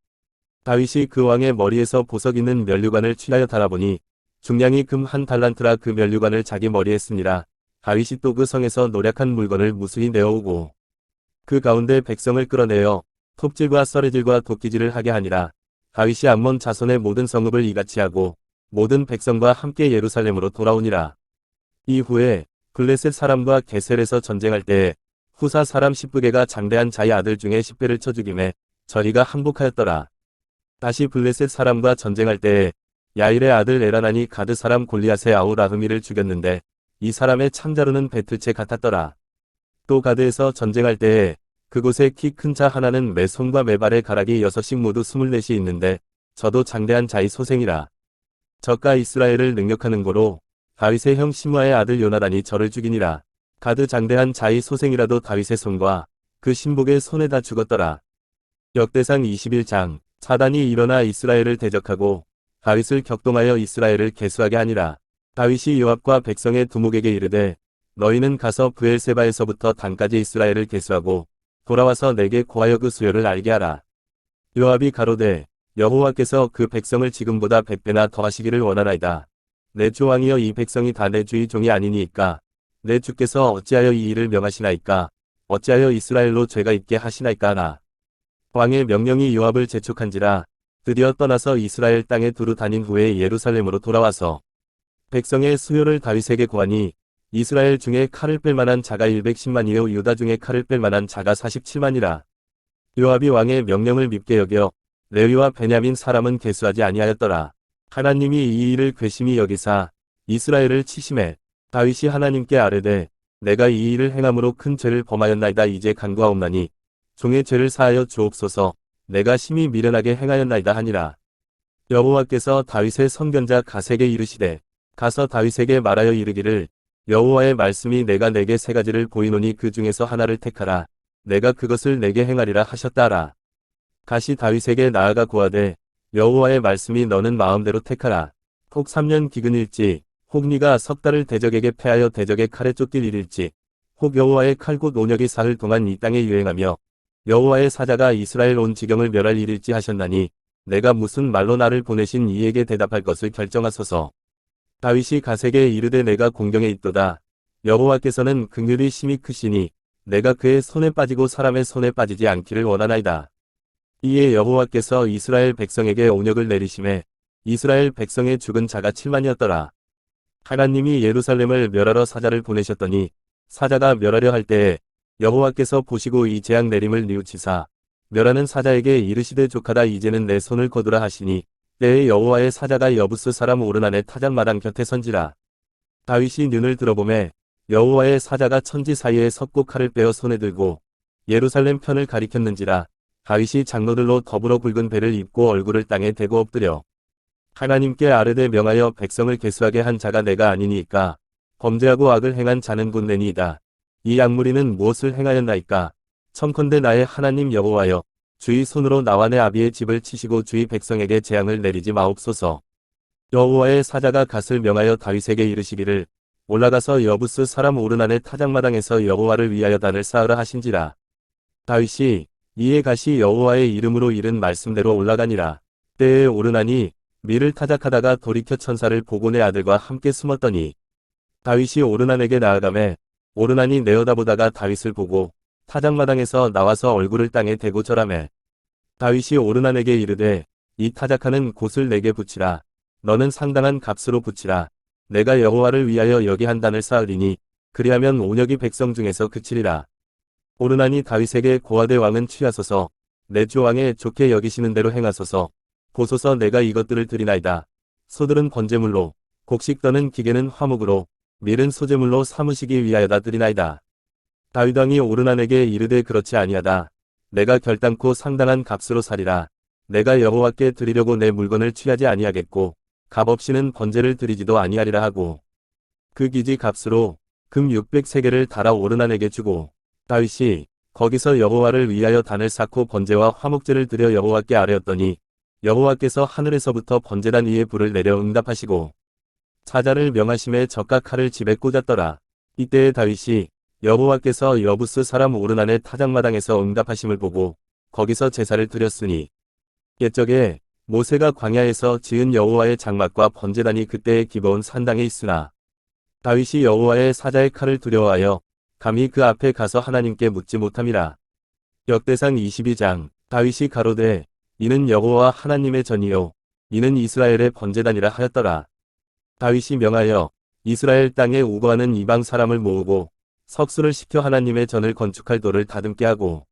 다윗이 그 왕의 머리에서 보석 있는 면류관을 취하여 달아보니 중량이 금 1달란트라 그 면류관을 자기 머리에 쓰니라. 다윗이 또 그 성에서 노략한 물건을 무수히 내어오고 그 가운데 백성을 끌어내어 톱질과 썰애질과 도끼질을 하게 하니라. 다윗이 암몬 자손의 모든 성읍을 이같이 하고 모든 백성과 함께 예루살렘으로 돌아오니라. 이후에 블레셋 사람과 게셀에서 전쟁할 때에 후사 사람 십부게가 장대한 자의 아들 중에 10배를 쳐 죽임에 저리가 항복하였더라. 다시 블레셋 사람과 전쟁할 때에 야일의 아들 에라난이 가드 사람 골리앗의 아우 라흐미를 죽였는데 이 사람의 창자루는 배틀채 같았더라. 또 가드에서 전쟁할 때에 그곳에 키 큰 자 하나는 매 손과 매 발의 가락이 6씩 모두 24이 있는데 저도 장대한 자의 소생이라. 저가 이스라엘을 능력하는 고로 다윗의 형 시므아의 아들 요나단이 저를 죽이니라. 가드 장대한 자의 소생이라도 다윗의 손과 그 신복의 손에다 죽었더라. 역대상 21장. 사단이 일어나 이스라엘을 대적하고 다윗을 격동하여 이스라엘을 계수하게 하니라. 다윗이 요압과 백성의 두목에게 이르되 너희는 가서 브엘세바에서부터 단까지 이스라엘을 계수하고 돌아와서 내게 고하여 그 수요를 알게 하라. 요압이 가로되 여호와께서 그 백성을 지금보다 100배나 더하시기를 원하나이다. 내 주 왕이여 이 백성이 다 내 주의 종이 아니니이까. 내 주께서 어찌하여 이 일을 명하시나이까. 어찌하여 이스라엘로 죄가 있게 하시나이까 하나. 왕의 명령이 요압을 재촉한지라. 드디어 떠나서 이스라엘 땅에 두루 다닌 후에 예루살렘으로 돌아와서 백성의 수요를 다윗에게 고하니 이스라엘 중에 칼을 뺄 만한 자가 110만이요 유다 중에 칼을 뺄 만한 자가 47만이라. 요압이 왕의 명령을 밉게 여겨 레위와 베냐민 사람은 계수하지 아니하였더라. 하나님이 이 일을 괘씸히 여기사 이스라엘을 치심해 다윗이 하나님께 아뢰되 내가 이 일을 행함으로 큰 죄를 범하였나이다. 이제 간구하옵나니 종의 죄를 사하여 주옵소서. 내가 심히 미련하게 행하였나이다 하니라. 여호와께서 다윗의 선견자 갓에게 이르시되 가서 다윗에게 말하여 이르기를 여호와의 말씀이 내가 내게 세 가지를 보이노니 그 중에서 하나를 택하라. 내가 그것을 내게 행하리라 하셨다 하라. 갓이 다윗에게 나아가 고하되 여호와의 말씀이 너는 마음대로 택하라. 혹 3년 기근일지 혹 네가 석 달을 대적에게 패하여 대적의 칼에 쫓길 일일지 혹 여호와의 칼 곧 온역이 사흘 동안 이 땅에 유행하며 여호와의 사자가 이스라엘 온 지경을 멸할 일일지 하셨나니 내가 무슨 말로 나를 보내신 이에게 대답할 것을 결정하소서. 다윗이 갓에게 이르되 내가 공경에 있도다. 여호와께서는 긍휼이 심히 크시니 내가 그의 손에 빠지고 사람의 손에 빠지지 않기를 원하나이다. 이에 여호와께서 이스라엘 백성에게 온역을 내리심에 이스라엘 백성의 죽은 자가 7만이었더라. 하나님이 예루살렘을 멸하러 사자를 보내셨더니 사자가 멸하려 할 때에 여호와께서 보시고 이 재앙 내림을 뉘우치사 멸하는 사자에게 이르시되 족하다 이제는 내 손을 거두라 하시니 때에 여호와의 사자가 여부스 사람 오르난의 타작마당 곁에 선지라. 다윗이 눈을 들어보매 여호와의 사자가 천지 사이에 섰고 칼을 빼어 손에 들고 예루살렘 편을 가리켰는지라. 다윗이 장로들로 더불어 굵은 배를 입고 얼굴을 땅에 대고 엎드려 하나님께 아뢰되 명하여 백성을 계수하게 한 자가 내가 아니니이까 범죄하고 악을 행한 자는 곧 내니이다. 이 악무리는 무엇을 행하였나이까. 청컨대 나의 하나님 여호와여 주의 손으로 나와 내 아비의 집을 치시고 주의 백성에게 재앙을 내리지 마옵소서. 여호와의 사자가 갓을 명하여 다윗에게 이르시기를 올라가서 여부스 사람 오르난의 타작마당에서 여호와를 위하여 단을 쌓으라 하신지라. 다윗이 이에 갓이 여호와의 이름으로 이른 말씀대로 올라가니라. 때에 오르난이 밀을 타작하다가 돌이켜 천사를 보고 내 아들과 함께 숨었더니 다윗이 오르난에게 나아가매 오르난이 내어다보다가 다윗을 보고 타작마당에서 나와서 얼굴을 땅에 대고 절하매 다윗이 오르난에게 이르되 이 타작하는 곳을 내게 붙이라. 너는 상당한 값으로 붙이라. 내가 여호와를 위하여 여기 한 단을 쌓으리니 그리하면 온역이 백성 중에서 그치리라. 오르난이 다윗에게 고아대 왕은 취하소서 내 주 왕의 좋게 여기시는 대로 행하소서. 보소서 내가 이것들을 드리나이다. 소들은 번제물로 곡식 떠는 기계는 화목으로 밀은 소제물로 삼으시기 위하여다 드리나이다. 다윗 왕이 오르난에게 이르되 그렇지 아니하다. 내가 결단코 상당한 값으로 사리라. 내가 여호와께 드리려고 내 물건을 취하지 아니하겠고 값 없이는 번제를 드리지도 아니하리라 하고 그 기지 값으로 금 600세겔을 달아 오르난에게 주고 다윗이 거기서 여호와를 위하여 단을 쌓고 번제와 화목제를 드려 여호와께 아뢰었더니 여호와께서 하늘에서부터 번제단 위에 불을 내려 응답하시고 사자를 명하심에 적과 칼을 집에 꽂았더라. 이때에 다윗이 여호와께서 여부스 사람 오르난의 타작마당에서 응답하심을 보고 거기서 제사를 드렸으니 옛적에 모세가 광야에서 지은 여호와의 장막과 번제단이 그때의 기브온 산당에 있으나 다윗이 여호와의 사자의 칼을 두려워하여 감히 그 앞에 가서 하나님께 묻지 못함이라. 역대상 22장. 다윗이 가로되 이는 여호와 하나님의 전이요 이는 이스라엘의 번제단이라 하였더라. 다윗이 명하여 이스라엘 땅에 우거하는 이방 사람을 모으고 석수를 시켜 하나님의 전을 건축할 돌을 다듬게 하고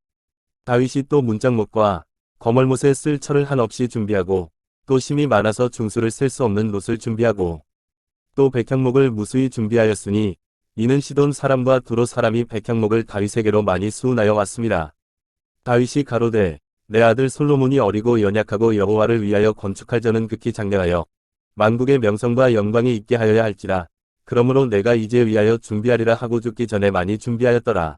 다윗이 또 문짝목과 거멀못에 쓸 철을 한없이 준비하고 또 심이 많아서 중수를 셀 수 없는 놋을 준비하고 또 백향목을 무수히 준비하였으니 이는 시돈 사람과 두로 사람이 백향목을 다윗에게로 많이 수운하여 왔습니다. 다윗이 가로되 내 아들 솔로몬이 어리고 연약하고 여호와를 위하여 건축할 전은 극히 장대하여 만국의 명성과 영광이 있게 하여야 할지라. 그러므로 내가 이제 위하여 준비하리라 하고 죽기 전에 많이 준비하였더라.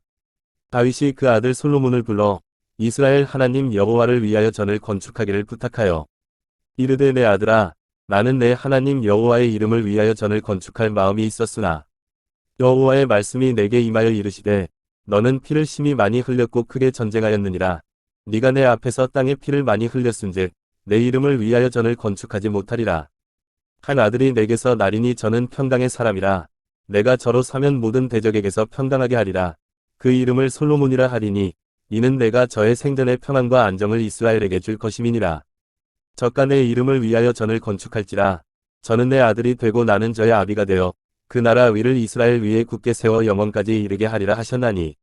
다윗이 그 아들 솔로몬을 불러 이스라엘 하나님 여호와를 위하여 전을 건축하기를 부탁하여 이르되 내 아들아 나는 내 하나님 여호와의 이름을 위하여 전을 건축할 마음이 있었으나 여호와의 말씀이 내게 임하여 이르시되 너는 피를 심히 많이 흘렸고 크게 전쟁하였느니라. 네가 내 앞에서 땅에 피를 많이 흘렸은즉 내 이름을 위하여 전을 건축하지 못하리라. 한 아들이 내게서 나리니 저는 평강의 사람이라. 내가 저로 사면 모든 대적에게서 평강하게 하리라. 그 이름을 솔로몬이라 하리니 이는 내가 저의 생전의 평안과 안정을 이스라엘에게 줄 것임이니라. 저가 내 이름을 위하여 전을 건축할지라. 저는 내 아들이 되고 나는 저의 아비가 되어 그 나라 위를 이스라엘 위에 굳게 세워 영원까지 이르게 하리라 하셨나니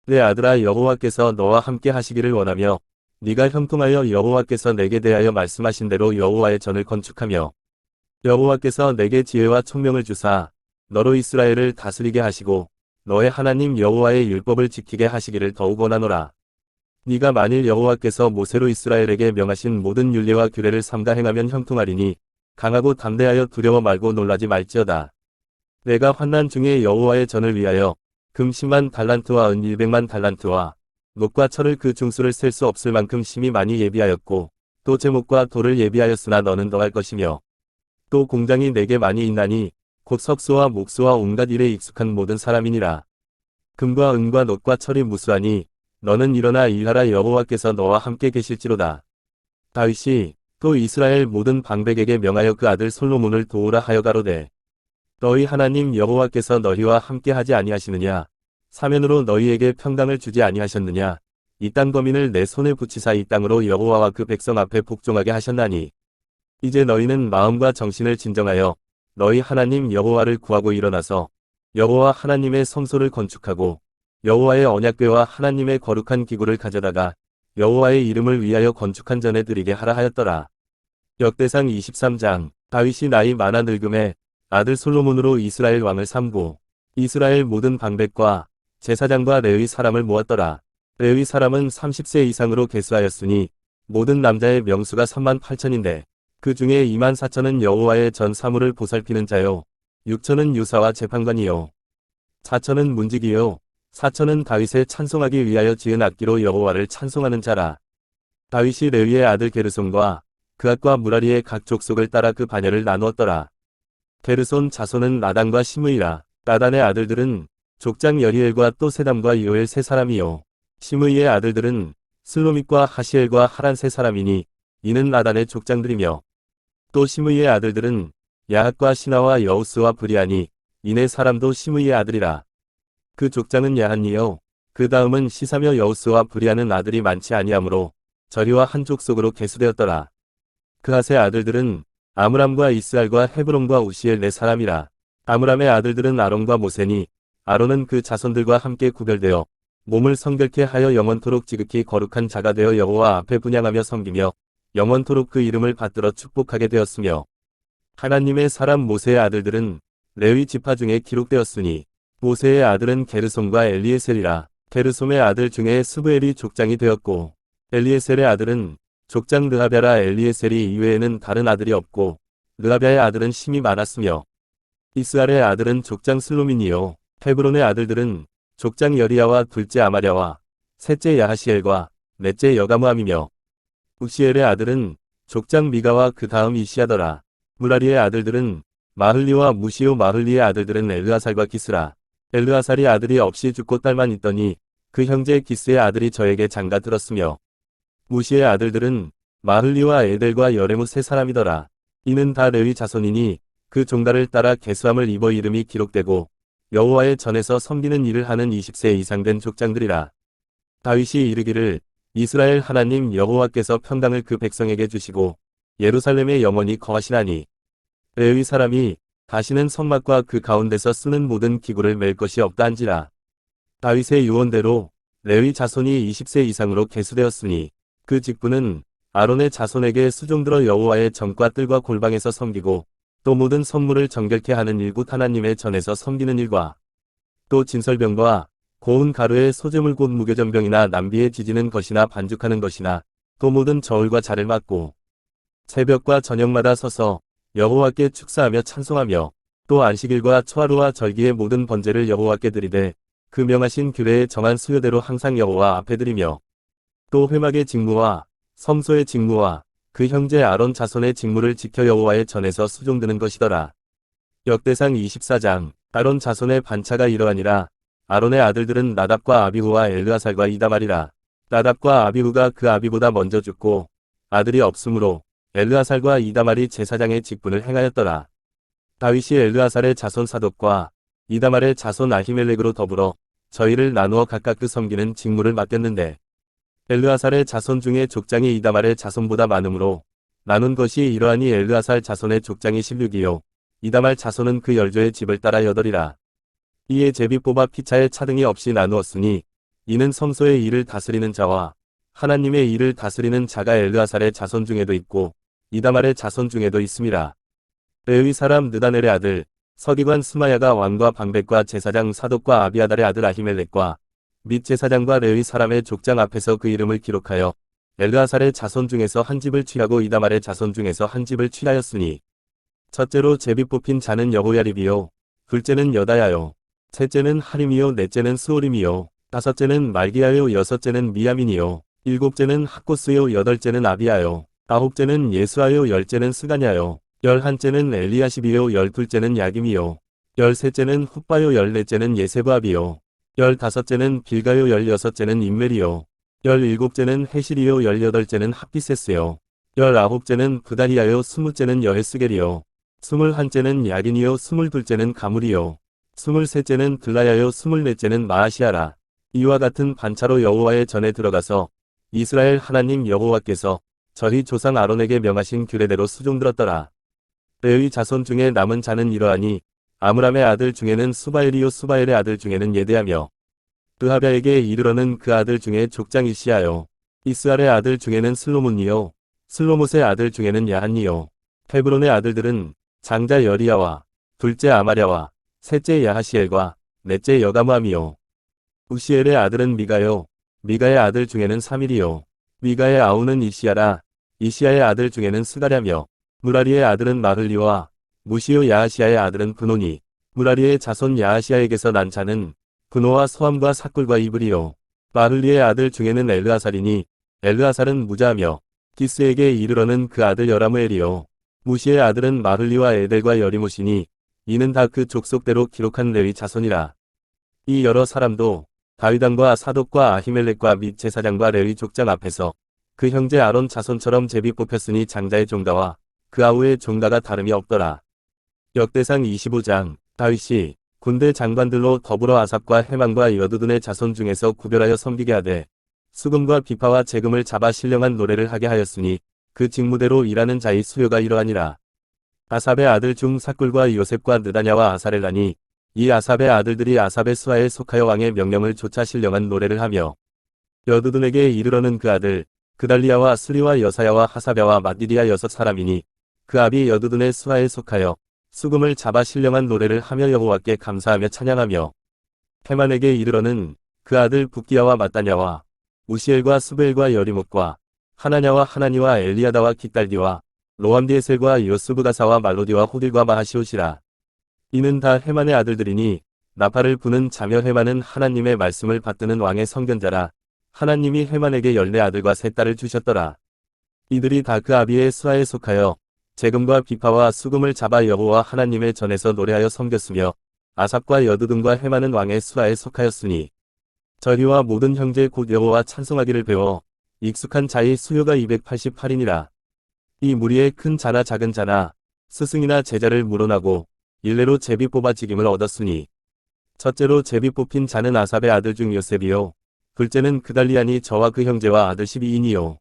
내 아들아 여호와께서 너와 함께 하시기를 원하며 네가 형통하여 여호와께서 내게 대하여 말씀하신 대로 여호와의 전을 건축하며 여호와께서 내게 지혜와 총명을 주사 너로 이스라엘을 다스리게 하시고 너의 하나님 여호와의 율법을 지키게 하시기를 더욱 원하노라. 네가 만일 여호와께서 모세로 이스라엘에게 명하신 모든 율례와 규례를 삼가 행하면 형통하리니 강하고 담대하여 두려워 말고 놀라지 말지어다. 내가 환난 중에 여호와의 전을 위하여 금 10만 달란트와 은 100만 달란트와 녹과 철을 그 중수를 셀 수 없을 만큼 심히 많이 예비하였고 또 제목과 돌을 예비하였으나 너는 더할 것이며 또 공장이 내게 많이 있나니 곧 석수와 목수와 온갖 일에 익숙한 모든 사람이니라. 금과 은과 놋과 철이 무수하니 너는 일어나 일하라 여호와께서 너와 함께 계실지로다. 다윗이 또 이스라엘 모든 방백에게 명하여 그 아들 솔로몬을 도우라 하여 가로되 너희 하나님 여호와께서 너희와 함께 하지 아니하시느냐? 사면으로 너희에게 평강을 주지 아니하셨느냐? 이 땅 거민을 내 손에 붙이사 이 땅으로 여호와와 그 백성 앞에 복종하게 하셨나니 이제 너희는 마음과 정신을 진정하여 너희 하나님 여호와를 구하고 일어나서 여호와 하나님의 성소를 건축하고 여호와의 언약궤와 하나님의 거룩한 기구를 가져다가 여호와의 이름을 위하여 건축한 전에 드리게 하라 하였더라. 역대상 23장. 다윗이 나이 많아 늙음에 아들 솔로몬으로 이스라엘 왕을 삼고 이스라엘 모든 방백과 제사장과 레위 사람을 모았더라. 레위 사람은 30세 이상으로 계수하였으니 모든 남자의 명수가 38,000인데 그 중에 24,000은 여호와의 전 사물을 보살피는 자요 6,000은 유사와 재판관이요 4,000은 문지기요 4,000은 다윗의 찬송하기 위하여 지은 악기로 여호와를 찬송하는 자라. 다윗이 레위의 아들 게르손과 그앗과 무라리의 각 족속을 따라 그 반열을 나누었더라. 게르손 자손은 나단과 시므이라. 나단의 아들들은 족장 여리엘과 또 세담과 요엘 세 사람이요. 시므이의 아들들은 슬로밋과 하시엘과 하란 세 사람이니 이는 나단의 족장들이며 또 시므이의 아들들은 야핫과 시나와 여우스와 브리아니 이네 사람도 시므이의 아들이라. 그 족장은 야한이요. 그 다음은 시사며 여우스와 브리아는 아들이 많지 아니하므로 저리와 한 족속으로 계수되었더라. 그앗의 아들들은 아므람과 이스알과 헤브론과 우시엘 네 사람이라. 아므람의 아들들은 아론과 모세니 아론은 그 자손들과 함께 구별되어 몸을 성결케 하여 영원토록 지극히 거룩한 자가 되어 여호와 앞에 분향하며 섬기며 영원토록 그 이름을 받들어 축복하게 되었으며 하나님의 사람 모세의 아들들은 레위 지파 중에 기록되었으니 모세의 아들은 게르솜과 엘리에셀이라. 게르솜의 아들 중에 스브엘이 족장이 되었고 엘리에셀의 아들은 족장 르하랴라. 엘리에셀이 이외에는 다른 아들이 없고 르하랴의 아들은 심이 많았으며 이스알의 아들은 족장 슬로민이요. 헤브론의 아들들은 족장 여리야와 둘째 아마랴와 셋째 야하시엘과 넷째 여가무함이며 우시엘의 아들은 족장 미가와 그 다음 이시야더라. 무라리의 아들들은 마흘리와 무시오. 마흘리의 아들들은 엘르아살과 기스라. 엘르아살이 아들이 없이 죽고 딸만 있더니 그 형제 기스의 아들이 저에게 장가 들었으며 무시의 아들들은 마흘리와 에델과 여레무 세 사람이더라. 이는 다 레위 자손이니 그 종가를 따라 계수함을 입어 이름이 기록되고 여호와의 전에서 섬기는 일을 하는 20세 이상 된 족장들이라. 다윗이 이르기를 이스라엘 하나님 여호와께서 평강을 그 백성에게 주시고 예루살렘에 영원히 거하시나니 레위 사람이 다시는 성막과 그 가운데서 쓰는 모든 기구를 맬 것이 없다 한지라. 다윗의 유언대로 레위 자손이 20세 이상으로 계수되었으니 그 직분은 아론의 자손에게 수종들어 여호와의 전과 뜰과 골방에서 섬기고 또 모든 성물을 정결케 하는 일 곧 하나님의 전에서 섬기는 일과 또 진설병과 고운 가루의 소재물 곧 무교전병이나 남비에 지지는 것이나 반죽하는 것이나 또 모든 저울과 자를 맡고 새벽과 저녁마다 서서 여호와께 축사하며 찬송하며 또 안식일과 초하루와 절기의 모든 번제를 여호와께 드리되 그 명하신 규례에 정한 수요대로 항상 여호와 앞에 드리며 또 회막의 직무와 성소의 직무와 그 형제 아론 자손의 직무를 지켜 여호와의 전에서 수종드는 것이더라. 역대상 24장. 아론 자손의 반차가 이러하니라. 아론의 아들들은 나답과 아비후와 엘르아살과 이다말이라. 나답과 아비후가 그 아비보다 먼저 죽고 아들이 없으므로 엘르아살과 이다말이 제사장의 직분을 행하였더라. 다윗이 엘르아살의 자손 사독과 이다말의 자손 아히멜렉으로 더불어 저희를 나누어 각각 그 섬기는 직무를 맡겼는데 엘르아살의 자손 중에 족장이 이다말의 자손보다 많으므로 나눈 것이 이러하니 엘르아살 자손의 족장이 16이요 이다말 자손은 그 열조의 집을 따라 8이라. 이에 제비 뽑아 피차에 차등이 없이 나누었으니 이는 성소의 일을 다스리는 자와 하나님의 일을 다스리는 자가 엘르아살의 자손 중에도 있고 이다말의 자손 중에도 있음이라. 레위 사람 느다넬의 아들 서기관 스마야가 왕과 방백과 제사장 사독과 아비아달의 아들 아히멜렉과 및 제사장과 레위 사람의 족장 앞에서 그 이름을 기록하여 엘르아살의 자손 중에서 한 집을 취하고 이다말의 자손 중에서 한 집을 취하였으니 첫째로 제비 뽑힌 자는 여호야립이요 둘째는 여다야요 셋째는 하림이요 넷째는 스오림이요 다섯째는 말기야요 여섯째는 미야민이요 일곱째는 학고스요 여덟째는 아비야요 아홉째는 예수아요 열째는 스가냐요 열한째는 엘리야십이요 열둘째는 야김이요 열셋째는 훗바요 열넷째는 예세브압이요 15째는 빌가요 16째는 임메리요 17째는 헤시리요 18째는 합비세스요 19째는 브다리아요 20째는 여헤스겔이요 21째는 야긴이요 22째는 가물이요 23째는 들라야요 24째는 마아시아라. 이와 같은 반차로 여호와의 전에 들어가서 이스라엘 하나님 여호와께서 저희 조상 아론에게 명하신 규례대로 수종들었더라. 레위 자손 중에 남은 자는 이러하니 아므람의 아들 중에는 수바엘이요 수바엘의 아들 중에는 예대하며 느하랴에게 이르러는 그 아들 중에 족장 이시야요 이스알의 아들 중에는 슬로몬이요 슬로못의 아들 중에는 야한이요 헤브론의 아들들은 장자 여리야와 둘째 아마랴와 셋째 야하시엘과 넷째 여가무함이요 우시엘의 아들은 미가요 미가의 아들 중에는 사밀이요 미가의 아우는 이시야라 이시야의 아들 중에는 스가랴며 무라리의 아들은 마흘리와 무시요 야하시야의 아들은 분노니 무라리의 자손 야하시야에게서 난 자는 분노와 소함과 사꿀과 이브리요 마흘리의 아들 중에는 엘르아살이니 엘르아살은 무자하며 기스에게 이르러는 그 아들 여라무엘이요 무시의 아들은 마흘리와 에델과 여리무시니 이는 다 그 족속대로 기록한 레위 자손이라. 이 여러 사람도 다윗왕과 사독과 아히멜렉과 및 제사장과 레위 족장 앞에서 그 형제 아론 자손처럼 제비 뽑혔으니 장자의 종가와 그 아우의 종가가 다름이 없더라. 역대상 25장 다윗이 군대 장관들로 더불어 아삽과 헤만과 여두둔의 자손 중에서 구별하여 섬기게 하되 수금과 비파와 재금을 잡아 신령한 노래를 하게 하였으니 그 직무대로 일하는 자의 수요가 이러하니라. 아삽의 아들 중 사꿀과 요셉과 느다냐와 아사렐라니 이 아삽의 아들들이 아삽의 수하에 속하여 왕의 명령을 좇아 신령한 노래를 하며 여두둔에게 이르러는 그 아들 그달리아와 스리와 여사야와 하사랴와 마디디아 6사람이니 그 아비 여두둔의 수하에 속하여 수금을 잡아 신령한 노래를 하며 여호와께 감사하며 찬양하며 헤만에게 이르러는 그 아들 붓기야와 마따냐와 우시엘과 스벨과 여리목과 하나냐와 하나니와 엘리야다와 깃달디와 로함디에셀과 요스브가사와 말로디와 호딜과 마하시옷이라. 이는 다 헤만의 아들들이니 나팔을 부는 자며 헤만은 하나님의 말씀을 받드는 왕의 선견자라. 하나님이 헤만에게 14아들과 3딸을 주셨더라. 이들이 다 그 아비의 수하에 속하여 재금과 비파와 수금을 잡아 여호와 하나님의 전에서 노래하여 섬겼으며 아삽과 여두둔과 헤만은 왕의 수하에 속하였으니 저희와 모든 형제 곧 여호와 찬송하기를 배워 익숙한 자의 수요가 288이니라. 이 무리에 큰 자나 작은 자나 스승이나 제자를 물어나고 일례로 제비 뽑아 직임을 얻었으니 첫째로 제비 뽑힌 자는 아삽의 아들 중 요셉이요 둘째는 그달리아니 저와 그 형제와 아들 12인이요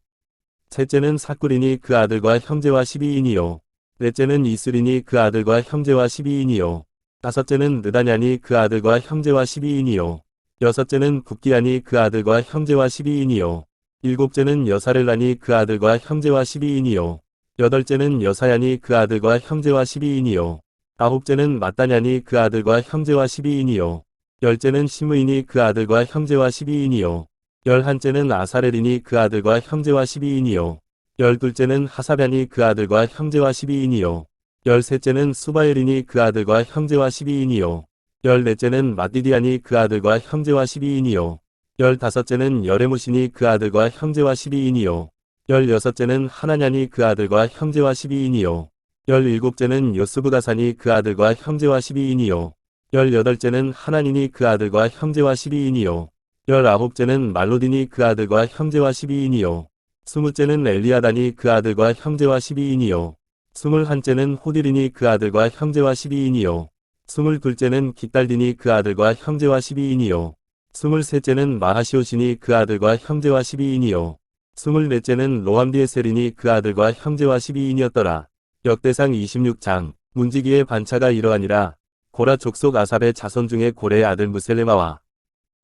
셋째는 사꿀이니 그 아들과 형제와 12인이요 넷째는 이슬이니 그 아들과 형제와 12인이요 다섯째는 느다냐니 그 아들과 형제와 12인이요 여섯째는 붓기야니 그 아들과 형제와 12인이요 일곱째는 여사렐라니 그 아들과 형제와 12인이요 여덟째는 여사야니 그 아들과 형제와 12인이요 아홉째는 마따냐니 그 아들과 형제와 12인이요 열째는 시므이니 그 아들과 형제와 12인이요 열한째는 아사렐이니 그 아들과 형제와 12인이요 열둘째는 하사랴니 그 아들과 형제와 12인이요 열셋째는 수바엘이니 그 아들과 형제와 12인이요 열넷째는 마디디아니 그 아들과 형제와 12인이요 열다섯째는 여레무시니 그 아들과 형제와 12인이요 열여섯째는 하나냐니 그 아들과 형제와 12인이요 열일곱째는 요스브가사니 그 아들과 형제와 12인이요 열여덟째는 하나니니 그 아들과 형제와 12인이요 열아홉째는 말로디니 그 아들과 형제와 12인이요 스무째는 엘리아다니 그 아들과 형제와 12인이요 스물한째는 호딜이니 그 아들과 형제와 12인이요 스물둘째는 깃달디니 그 아들과 형제와 12인이요 스물셋째는 마하시오시니 그 아들과 형제와 12인이요 스물넷째는 로함디에셀이니 그 아들과 형제와 12인이었더라. 역대상 26장 문지기의 반차가 이러하니라. 고라 족속 아삽의 자손 중에 고레의 아들 무셀레마와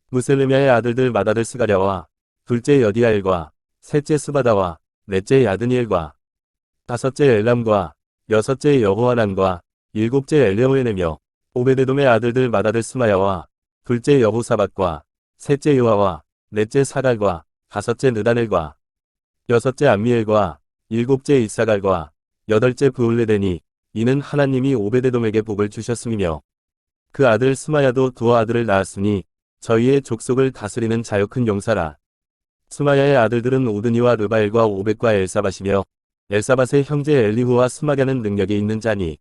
무셀레미아의 아들들 마다들 스가랴와 둘째 여디아엘과 셋째 스바다와 넷째 야드니엘과 다섯째 엘람과 여섯째 여호하난과 일곱째 엘레오에네며 오베데돔의 아들들 마다들 스마야와 둘째 여호사밧과 셋째 요아와 넷째 사갈과 다섯째 느다넬과 여섯째 암미엘과 일곱째 이사갈과 여덟째 브울레데니 이는 하나님이 오베데돔에게 복을 주셨음이며 그 아들 스마야도 두어 아들을 낳았으니 저희의 족속을 다스리는 자요 큰 용사라. 스마야의 아들들은 오드니와 르바엘과 오벳과 엘사밧이며 엘사밧의 형제 엘리후와 스마갸는 능력이 있는 자니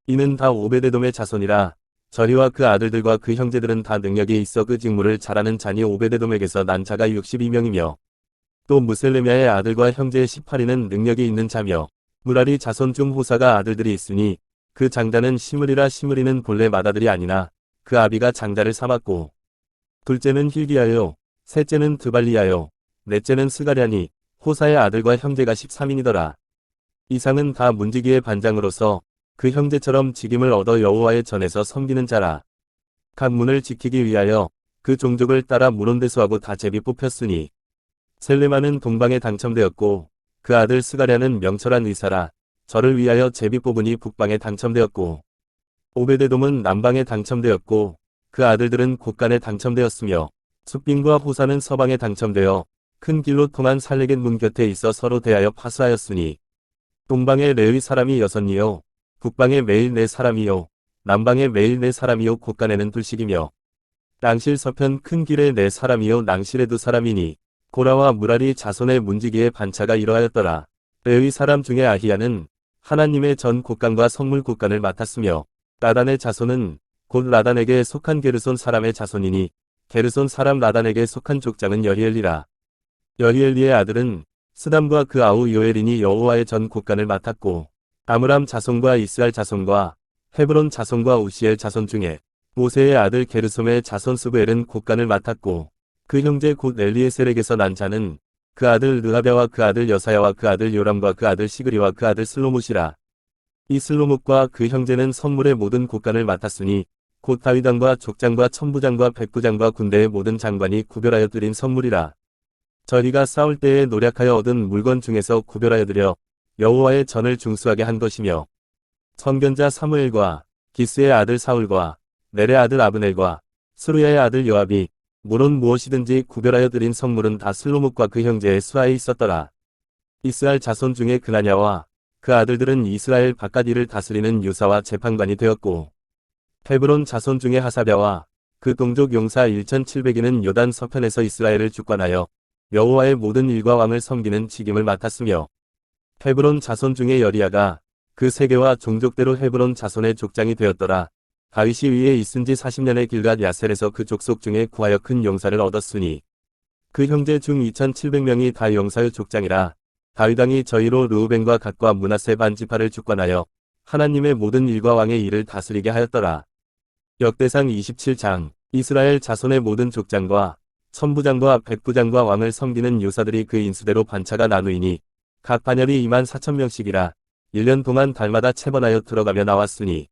이는 다 오베데돔의 자손이라. 저리와 그 아들들과 그 형제들은 다 능력이 있어 그 직무를 잘하는 자니 오베데돔에게서 난 자가 62명이며 또 무셀레미아의 아들과 형제의 18인은 능력이 있는 자며 무라리 자손 중 호사가 아들들이 있으니 그 장자는 시므리라. 시므리는 본래 맏아들이 아니나 그 아비가 장자를 삼았고 둘째는 힐기야요 셋째는 드발리야요 넷째는 스가랴니 호사의 아들과 형제가 13인이더라. 이상은 다 문지기의 반장으로서 그 형제처럼 직임을 얻어 여호와의 전에서 섬기는 자라. 각 문을 지키기 위하여 그 종족을 따라 문혼대수하고 다 제비 뽑혔으니 셀레마는 동방에 당첨되었고 그 아들 스가랴는 명철한 의사라. 저를 위하여 제비 뽑으니 북방에 당첨되었고 오베데돔은 남방에 당첨되었고 그 아들들은 곳간에 당첨되었으며 숫빙과 호사는 서방에 당첨되어 큰 길로 통한 살레겟 문 곁에 있어 서로 대하여 파수하였으니 동방에 레위 사람이 6이요 북방에 매일 4사람이요 남방에 매일 4사람이요 곳간에는 둘씩이며 낭실 서편 큰 길에 4사람이요 낭실에 2사람이니 고라와 무라리 자손의 문지기의 반차가 이러하였더라. 레위 사람 중에 아히야는 하나님의 전 곳간과 성물 곳간을 맡았으며 라단의 자손은 곧 라단에게 속한 게르손 사람의 자손이니 게르손 사람 라단에게 속한 족장은 여히엘리라. 여히엘리의 아들은 스담과 그 아우 요엘이니 여호와의 전 곳간을 맡았고 아므람 자손과 이스랄 자손과 헤브론 자손과 우시엘 자손 중에 모세의 아들 게르솜의 자손 스브엘은 곳간을 맡았고 그 형제 곧 엘리에셀에게서 난 자는 그 아들 르하베와 그 아들 여사야와 그 아들 요람과 그 아들 시그리와 그 아들 슬로못이라. 이 슬로못과 그 형제는 선물의 모든 곳간을 맡았으니 곧 다윗왕과 족장과 천부장과 백부장과 군대의 모든 장관이 구별하여 드린 선물이라. 저희가 싸울 때에 노력하여 얻은 물건 중에서 구별하여 드려 여호와의 전을 중수하게 한 것이며 선견자 사무엘과 기스의 아들 사울과 넬의 아들 아브넬과 스루야의 아들 요압이 물론 무엇이든지 구별하여 드린 선물은 다 슬로목과 그 형제의 수하에 있었더라. 이스라엘 자손 중에 그나냐와 그 아들들은 이스라엘 바깥 일을 다스리는 유사와 재판관이 되었고 헤브론 자손 중에 하사랴와 그 동족 용사 1700인은 요단 서편에서 이스라엘을 주관하여 여호와의 모든 일과 왕을 섬기는 직임을 맡았으며 헤브론 자손 중에 여리야가 그 세계와 종족대로 헤브론 자손의 족장이 되었더라. 다윗이 위에 있은 지 40년의 길갓 야셀에서 그 족속 중에 구하여 큰 용사를 얻었으니 그 형제 중 2700명이 다 용사의 족장이라. 다윗왕이 저희로 르우벤과 갓과 므낫세 반지파를 주관하여 하나님의 모든 일과 왕의 일을 다스리게 하였더라. 역대상 27장 이스라엘 자손의 모든 족장과 천부장과 백부장과 왕을 섬기는 유사들이 그 인수대로 반차가 나누이니 각 반열이 24,000명씩이라. 1년 동안 달마다 체번하여 들어가며 나왔으니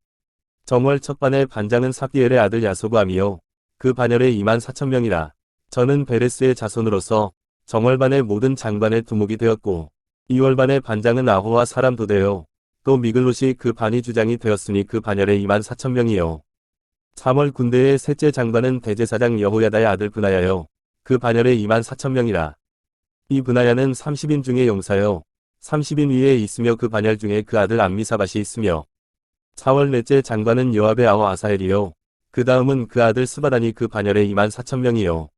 정월 첫 반의 반장은 삽디엘의 아들 야소부암이요 그 반열에 24,000명이라. 저는 베레스의 자손으로서 정월반의 모든 장관의 두목이 되었고 2월반의 반장은 아호와 사람 도대요 또 미글롯이 그 반이 주장이 되었으니 그 반열에 24,000명이요 3월 군대의 셋째 장관은 대제사장 여호야다의 아들 브나야요 그 반열에 24,000명이라. 이 브나야는 30인 중에 용사요 30인 위에 있으며 그 반열 중에 그 아들 암미사밭이 있으며 4월 넷째 장관은 요압의 아우 아사엘이요 그 다음은 그 아들 스바단이 그 반열에 24,000명이요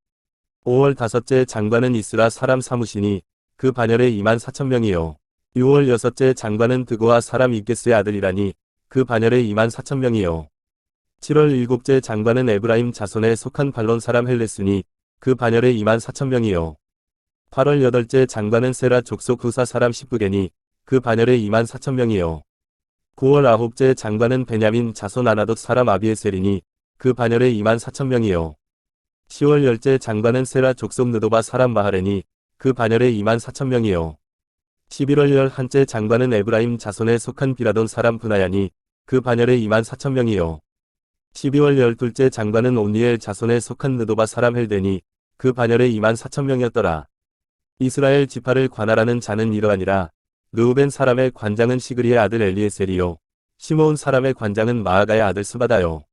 5월 다섯째 장관은 이스라 사람 사무시니 그 반열에 24,000명이요 6월 여섯째 장관은 드고아 사람 이게스의 아들이라니 그 반열에 24,000명이요 7월 일곱째 장관은 에브라임 자손에 속한 발론 사람 헬레스니 그 반열에 24,000명이요 8월 여덟째 장관은 세라 족속 후사 사람 19개니 그 반열에 24,000명이요 9월 아홉째 장관은 베냐민 자손 아나돗 사람 아비에셀이니 그 반열에 24,000명이요 10월 열째 장관은 세라 족속 느도바 사람 마하레니 그 반열에 24,000명이요 11월 11째 장관은 에브라임 자손에 속한 비라돈 사람 브나야니 그 반열에 24,000명이요 12월 12째 장관은 온니엘 자손에 속한 느도바 사람 헬데니 그 반열에 24,000명이었더라. 이스라엘 지파를 관할하는 자는 이러하니라. 르우벤 사람의 관장은 시그리의 아들 엘리에셀이요 시므온 사람의 관장은 마아가의 아들 스바다요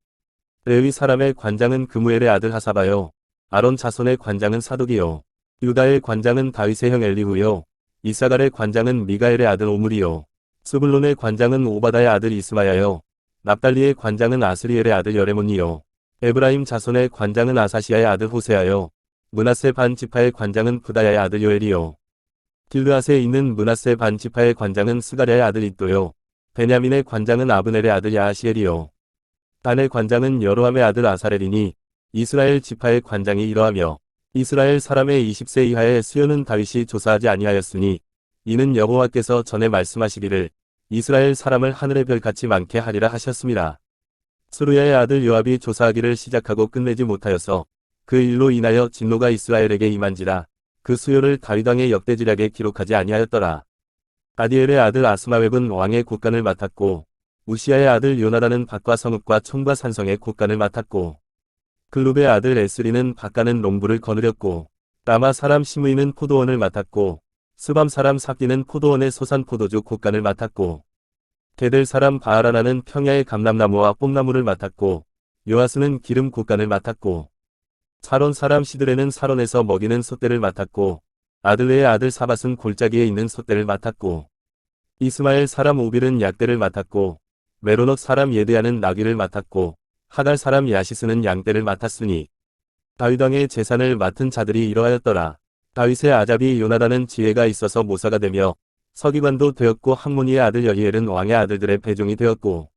레위 사람의 관장은 그무엘의 아들 하사바요 아론 자손의 관장은 사독이요 유다의 관장은 다윗의 형 엘리후요 이사갈의 관장은 미가엘의 아들 오므리요 스불론의 관장은 오바다의 아들 이스마야요 납달리의 관장은 아스리엘의 아들 여레몬이요 에브라임 자손의 관장은 아사시아의 아들 호세아요 므낫세 반 지파의 관장은 부다야의 아들 요엘이요 길르앗에 있는 므낫세 반 지파의 관장은 스가랴의 아들 id도요 베냐민의 관장은 아브넬의 아들 야하시엘이요 단의 관장은 여로함의 아들 아사렐이니 이스라엘 지파의 관장이 이러하며 이스라엘 사람의 20세 이하의 수요는 다윗이 조사하지 아니하였으니 이는 여호와께서 전에 말씀하시기를 이스라엘 사람을 하늘의 별같이 많게 하리라 하셨습니다. 스루야의 아들 요압이 조사하기를 시작하고 끝내지 못하여서 그 일로 인하여 진노가 이스라엘에게 임한지라 그 수요를 다윗 왕의 역대지략에 기록하지 아니하였더라. 아디엘의 아들 아스마웻은 왕의 곳간을 맡았고 우시아의 아들 요나단은 밭과 성읍과 촌과 산성의 곳간을 맡았고 글룹의 아들 에스리는 밭가는 농부를 거느렸고 라마 사람 시므이는 포도원을 맡았고 스밤 사람 삽디는 포도원의 소산 포도주 곳간을 맡았고 게델 사람 바하라나는 평야의 감람나무와 뽕나무를 맡았고 요아스는 기름 곳간을 맡았고 사론 사람 시드레는 사론에서 먹이는 솥대를 맡았고 아들레의 아들 사밧은 골짜기에 있는 솥대를 맡았고 이스마엘 사람 오빌은 약대를 맡았고 메로넛 사람 예드야는 나귀를 맡았고 하갈 사람 야시스는 양떼를 맡았으니 다윗 왕의 재산을 맡은 자들이 이러하였더라. 다윗의 아잡이 요나단은 지혜가 있어서 모사가 되며 서기관도 되었고 학모니의 아들 여히엘은 왕의 아들들의 배종이 되었고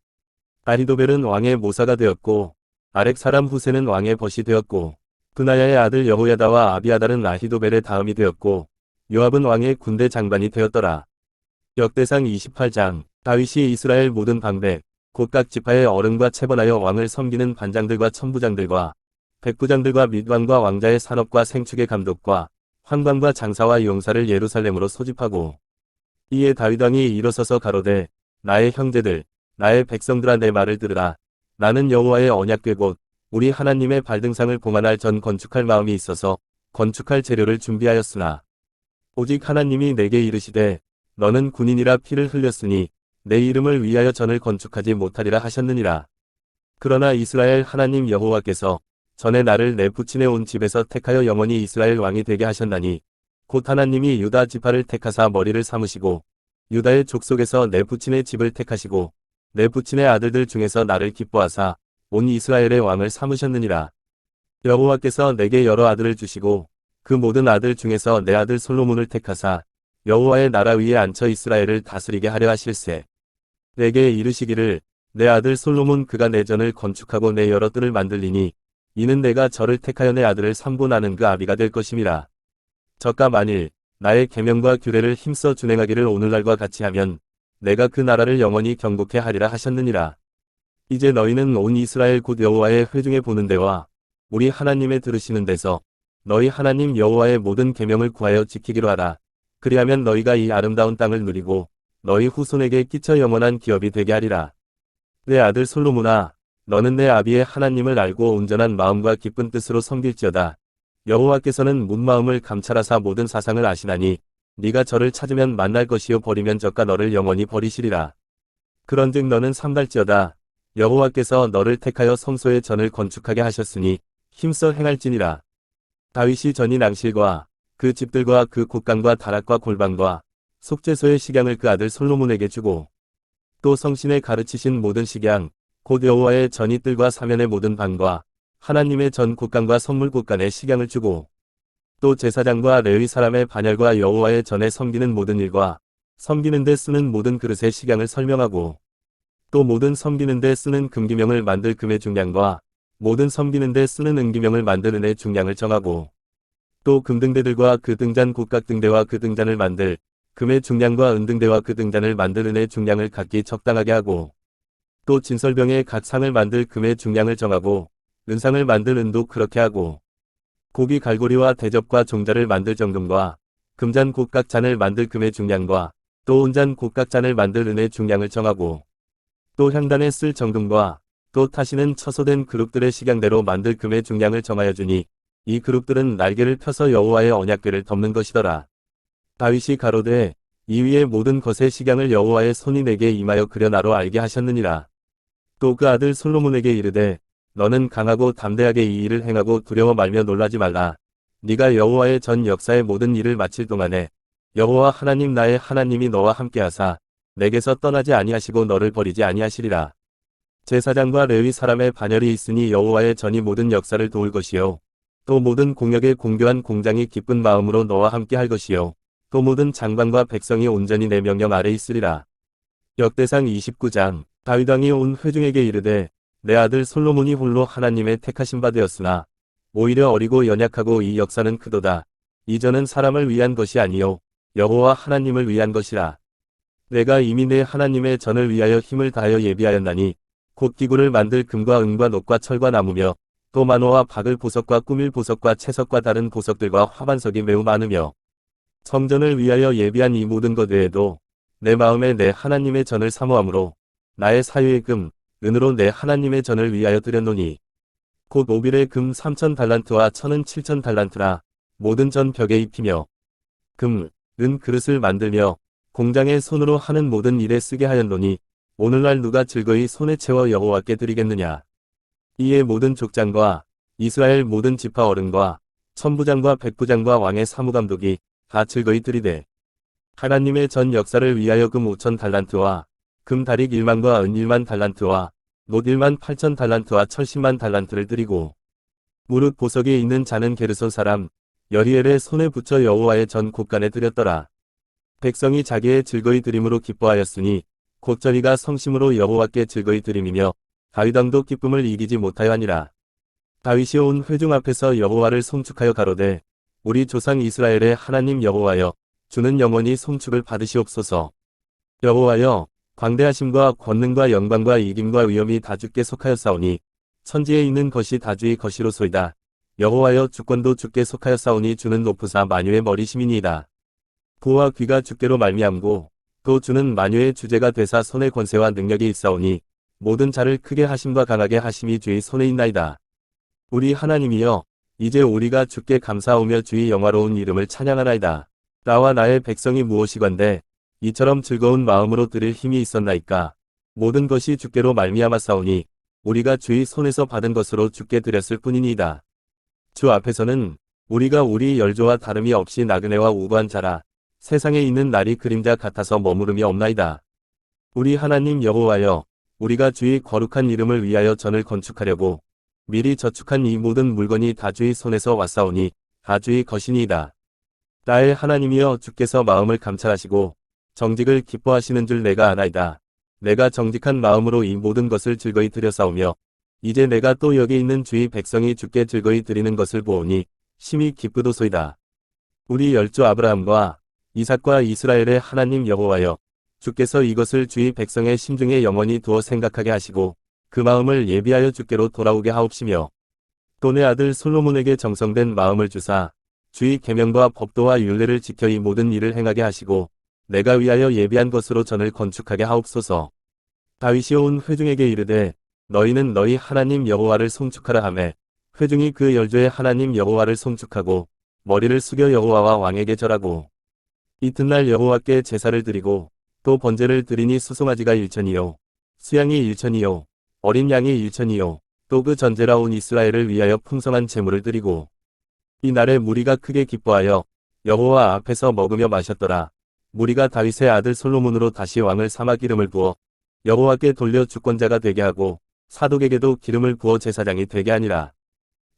아히도벨은 왕의 모사가 되었고 아렉 사람 후세는 왕의 벗이 되었고 브나야의 아들 여호야다와 아비아달은 아히도벨의 다음이 되었고 요압은 왕의 군대 장관이 되었더라. 역대상 28장 다윗이 이스라엘 모든 방백 곧 각 지파의 어른과 체번하여 왕을 섬기는 반장들과 천부장들과 백부장들과 및왕과 왕자의 산업과 생축의 감독과 황방과 장사와 용사를 예루살렘으로 소집하고 이에 다윗 왕이 일어서서 가로되 나의 형제들 나의 백성들아 내 말을 들으라. 나는 여호와의 언약궤 곧 우리 하나님의 발등상을 봉안할 전 건축할 마음이 있어서 건축할 재료를 준비하였으나 오직 하나님이 내게 이르시되 너는 군인이라 피를 흘렸으니 내 이름을 위하여 전을 건축하지 못하리라 하셨느니라. 그러나 이스라엘 하나님 여호와께서 전에 나를 내 부친의 온 집에서 택하여 영원히 이스라엘 왕이 되게 하셨나니 곧 하나님이 유다 지파를 택하사 머리를 삼으시고 유다의 족속에서 내 부친의 집을 택하시고 내 부친의 아들들 중에서 나를 기뻐하사 온 이스라엘의 왕을 삼으셨느니라. 여호와께서 내게 여러 아들을 주시고 그 모든 아들 중에서 내 아들 솔로몬을 택하사 여호와의 나라 위에 앉혀 이스라엘을 다스리게 하려 하실세. 내게 이르시기를 내 아들 솔로몬 그가 내 전을 건축하고 내 여러 뜰을 만들리니 이는 내가 저를 택하여 내 아들을 삼고 나는 그 아비가 될 것임이라. 저가 만일 나의 계명과 규례를 힘써 준행하기를 오늘날과 같이 하면 내가 그 나라를 영원히 경고케 하리라 하셨느니라. 이제 너희는 온 이스라엘 곧 여호와의 회중에 보는 데와 우리 하나님의 들으시는 데서 너희 하나님 여호와의 모든 계명을 구하여 지키기로 하라. 그리하면 너희가 이 아름다운 땅을 누리고 너희 후손에게 끼쳐 영원한 기업이 되게 하리라. 내 아들 솔로몬아, 너는 내 아비의 하나님을 알고 온전한 마음과 기쁜 뜻으로 섬길지어다. 여호와께서는 문 마음을 감찰하사 모든 사상을 아시나니 네가 저를 찾으면 만날 것이요 버리면 저가 너를 영원히 버리시리라. 그런즉 너는 삼갈지어다. 여호와께서 너를 택하여 성소의 전을 건축하게 하셨으니 힘써 행할지니라. 다윗이 전이 낭실과 그 집들과 그 곳간과 다락과 골방과 속죄소의 식양을 그 아들 솔로몬에게 주고 또 성신의 가르치신 모든 식양 곧 여호와의 전이 뜰과 사면의 모든 방과 하나님의 전 곳간과 선물 곳간의 식양을 주고 또 제사장과 레위 사람의 반열과 여호와의 전에 섬기는 모든 일과 섬기는 데 쓰는 모든 그릇의 식양을 설명하고 또 모든 섬기는 데 쓰는 금기명을 만들 금의 중량과 모든 섬기는 데 쓰는 은기명을 만들 은의 중량을 정하고 또 금등대들과 그 등잔 곡각 등대와 그 등잔을 만들 금의 중량과 은등대와 그 등잔을 만들 은의 중량을 각기 적당하게 하고 또 진설병의 각 상을 만들 금의 중량을 정하고 은상을 만들 은도 그렇게 하고 고기 갈고리와 대접과 종자를 만들 정금과 금잔 곡각 잔을 만들 금의 중량과 또 온잔 곡각 잔을 만들 은의 중량을 정하고 또 향단에 쓸 정금과 또 타시는 처소된 그룹들의 식양대로 만들 금의 중량을 정하여 주니 이 그룹들은 날개를 펴서 여호와의 언약궤를 덮는 것이더라. 다윗이 가로되 이 위의 모든 것의 식양을 여호와의 손이 내게 임하여 그려 나로 알게 하셨느니라. 또 그 아들 솔로몬에게 이르되 너는 강하고 담대하게 이 일을 행하고 두려워 말며 놀라지 말라. 네가 여호와의 전 역사의 모든 일을 마칠 동안에 여호와 하나님 나의 하나님이 너와 함께하사 내게서 떠나지 아니하시고 너를 버리지 아니하시리라. 제사장과 레위 사람의 반열이 있으니 여호와의 전이 모든 역사를 도울 것이요 또 모든 공역에 공교한 공장이 기쁜 마음으로 너와 함께 할 것이요 또 모든 장관과 백성이 온전히 내 명령 아래 있으리라. 역대상 29장 다윗 왕이 온 회중에게 이르되 내 아들 솔로몬이 홀로 하나님의 택하신 바 되었으나 오히려 어리고 연약하고 이 역사는 크도다. 이전은 사람을 위한 것이 아니요 여호와 하나님을 위한 것이라. 내가 이미 내 하나님의 전을 위하여 힘을 다하여 예비하였나니 곧 기구를 만들 금과 은과 녹과 철과 나무며 또 만호와 박을 보석과 꾸밀 보석과 채석과 다른 보석들과 화반석이 매우 많으며 성전을 위하여 예비한 이 모든 것 외에도 내 마음에 내 하나님의 전을 사모함으로 나의 사유의 금, 은으로 내 하나님의 전을 위하여 드렸노니 곧 오빌의 금 3,000달란트와 천은 7,000달란트라. 모든 전 벽에 입히며 금, 은 그릇을 만들며 공장에 손으로 하는 모든 일에 쓰게 하였노니 오늘날 누가 즐거이 손에 채워 여호와께 드리겠느냐. 이에 모든 족장과 이스라엘 모든 지파 어른과 천부장과 백부장과 왕의 사무감독이 다 즐거이 드리되 하나님의 전 역사를 위하여 금 5,000달란트와 금 다릭 1만과 은 1만 달란트와 놋 1만 8천 달란트와 철 10만 달란트를 드리고 무릇 보석에 있는 자는 게르손 사람 여리엘의 손에 붙여 여호와의 전 곳간에 드렸더라. 백성이 자기의 즐거이 드림으로 기뻐하였으니 곧 저희가 성심으로 여호와께 즐거이 드림이며 다윗 왕도 기쁨을 이기지 못하여 하니라. 다윗이 온 회중 앞에서 여호와를 송축하여 가로되 우리 조상 이스라엘의 하나님 여호와여 주는 영원히 송축을 받으시옵소서. 여호와여 광대하심과 권능과 영광과 이김과 위엄이 다 주께 속하였사오니 천지에 있는 것이 다 주의 것이로소이다. 여호와여 주권도 주께 속하였사오니 주는 높으사 만유의 머리심이니이다. 보와 귀가 주께로 말미암고 또 주는 만유의 주제가 되사 손의 권세와 능력이 있사오니 모든 자를 크게 하심과 강하게 하심이 주의 손에 있나이다. 우리 하나님이여 이제 우리가 주께 감사하오며 주의 영화로운 이름을 찬양하나이다. 나와 나의 백성이 무엇이건대 이처럼 즐거운 마음으로 드릴 힘이 있었나이까. 모든 것이 주께로 말미암았사오니 우리가 주의 손에서 받은 것으로 주께 드렸을 뿐이니이다. 주 앞에서는 우리가 우리 열조와 다름이 없이 나그네와 우고한 자라. 세상에 있는 날이 그림자 같아서 머무름이 없나이다. 우리 하나님 여호와여 우리가 주의 거룩한 이름을 위하여 전을 건축하려고 미리 저축한 이 모든 물건이 다 주의 손에서 왔사오니 다 주의 것이니이다. 나의 하나님이여 주께서 마음을 감찰하시고 정직을 기뻐하시는 줄 내가 아나이다. 내가 정직한 마음으로 이 모든 것을 즐거이 드렸사오며 이제 내가 또 여기 있는 주의 백성이 주께 즐거이 드리는 것을 보오니 심히 기쁘도소이다. 우리 열조 아브라함과 이삭과 이스라엘의 하나님 여호와여 주께서 이것을 주의 백성의 심중에 영원히 두어 생각하게 하시고 그 마음을 예비하여 주께로 돌아오게 하옵시며 또 내 아들 솔로몬에게 정성된 마음을 주사 주의 계명과 법도와 율례를 지켜 이 모든 일을 행하게 하시고 내가 위하여 예비한 것으로 전을 건축하게 하옵소서. 다윗이 온 회중에게 이르되 너희는 너희 하나님 여호와를 송축하라 하매 회중이 그 열조의 하나님 여호와를 송축하고 머리를 숙여 여호와와 왕에게 절하고 이튿날 여호와께 제사를 드리고 또 번제를 드리니 수송아지가 1천이요 수양이 1천이요 어린 양이 1천이요 또 그 전제라 온 이스라엘을 위하여 풍성한 제물을 드리고 이날에 무리가 크게 기뻐하여 여호와 앞에서 먹으며 마셨더라. 무리가 다윗의 아들 솔로몬으로 다시 왕을 삼아 기름을 부어 여호와께 돌려 주권자가 되게 하고 사독에게도 기름을 부어 제사장이 되게 하니라.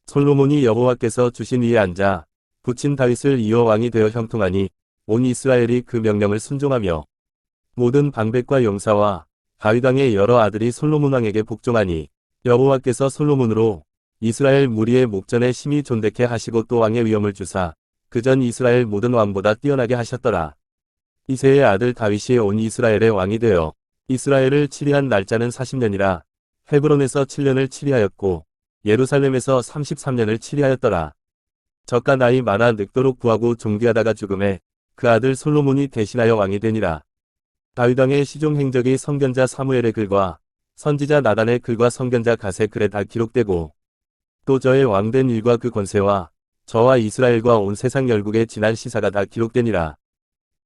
솔로몬이 여호와께서 주신 위에 앉아 붙인 다윗을 이어 왕이 되어 형통하니 온 이스라엘이 그 명령을 순종하며 모든 방백과 용사와 다윗 왕의 여러 아들이 솔로몬 왕에게 복종하니 여호와께서 솔로몬으로 이스라엘 무리의 목전에 심히 존대케 하시고 또 왕의 위엄을 주사 그전 이스라엘 모든 왕보다 뛰어나게 하셨더라. 이새의 아들 다윗이 온 이스라엘의 왕이 되어 이스라엘을 치리한 날짜는 40년이라 헤브론에서 7년을 치리하였고 예루살렘에서 33년을 치리하였더라. 저가 나이 많아 늙도록 구하고 존귀하다가 죽음에 그 아들 솔로몬이 대신하여 왕이 되니라. 다윗 왕의 시종 행적이 선견자 사무엘의 글과 선지자 나단의 글과 선견자 갓의 글에 다 기록되고 또 저의 왕된 일과 그 권세와 저와 이스라엘과 온 세상 열국의 지난 시사가 다 기록되니라.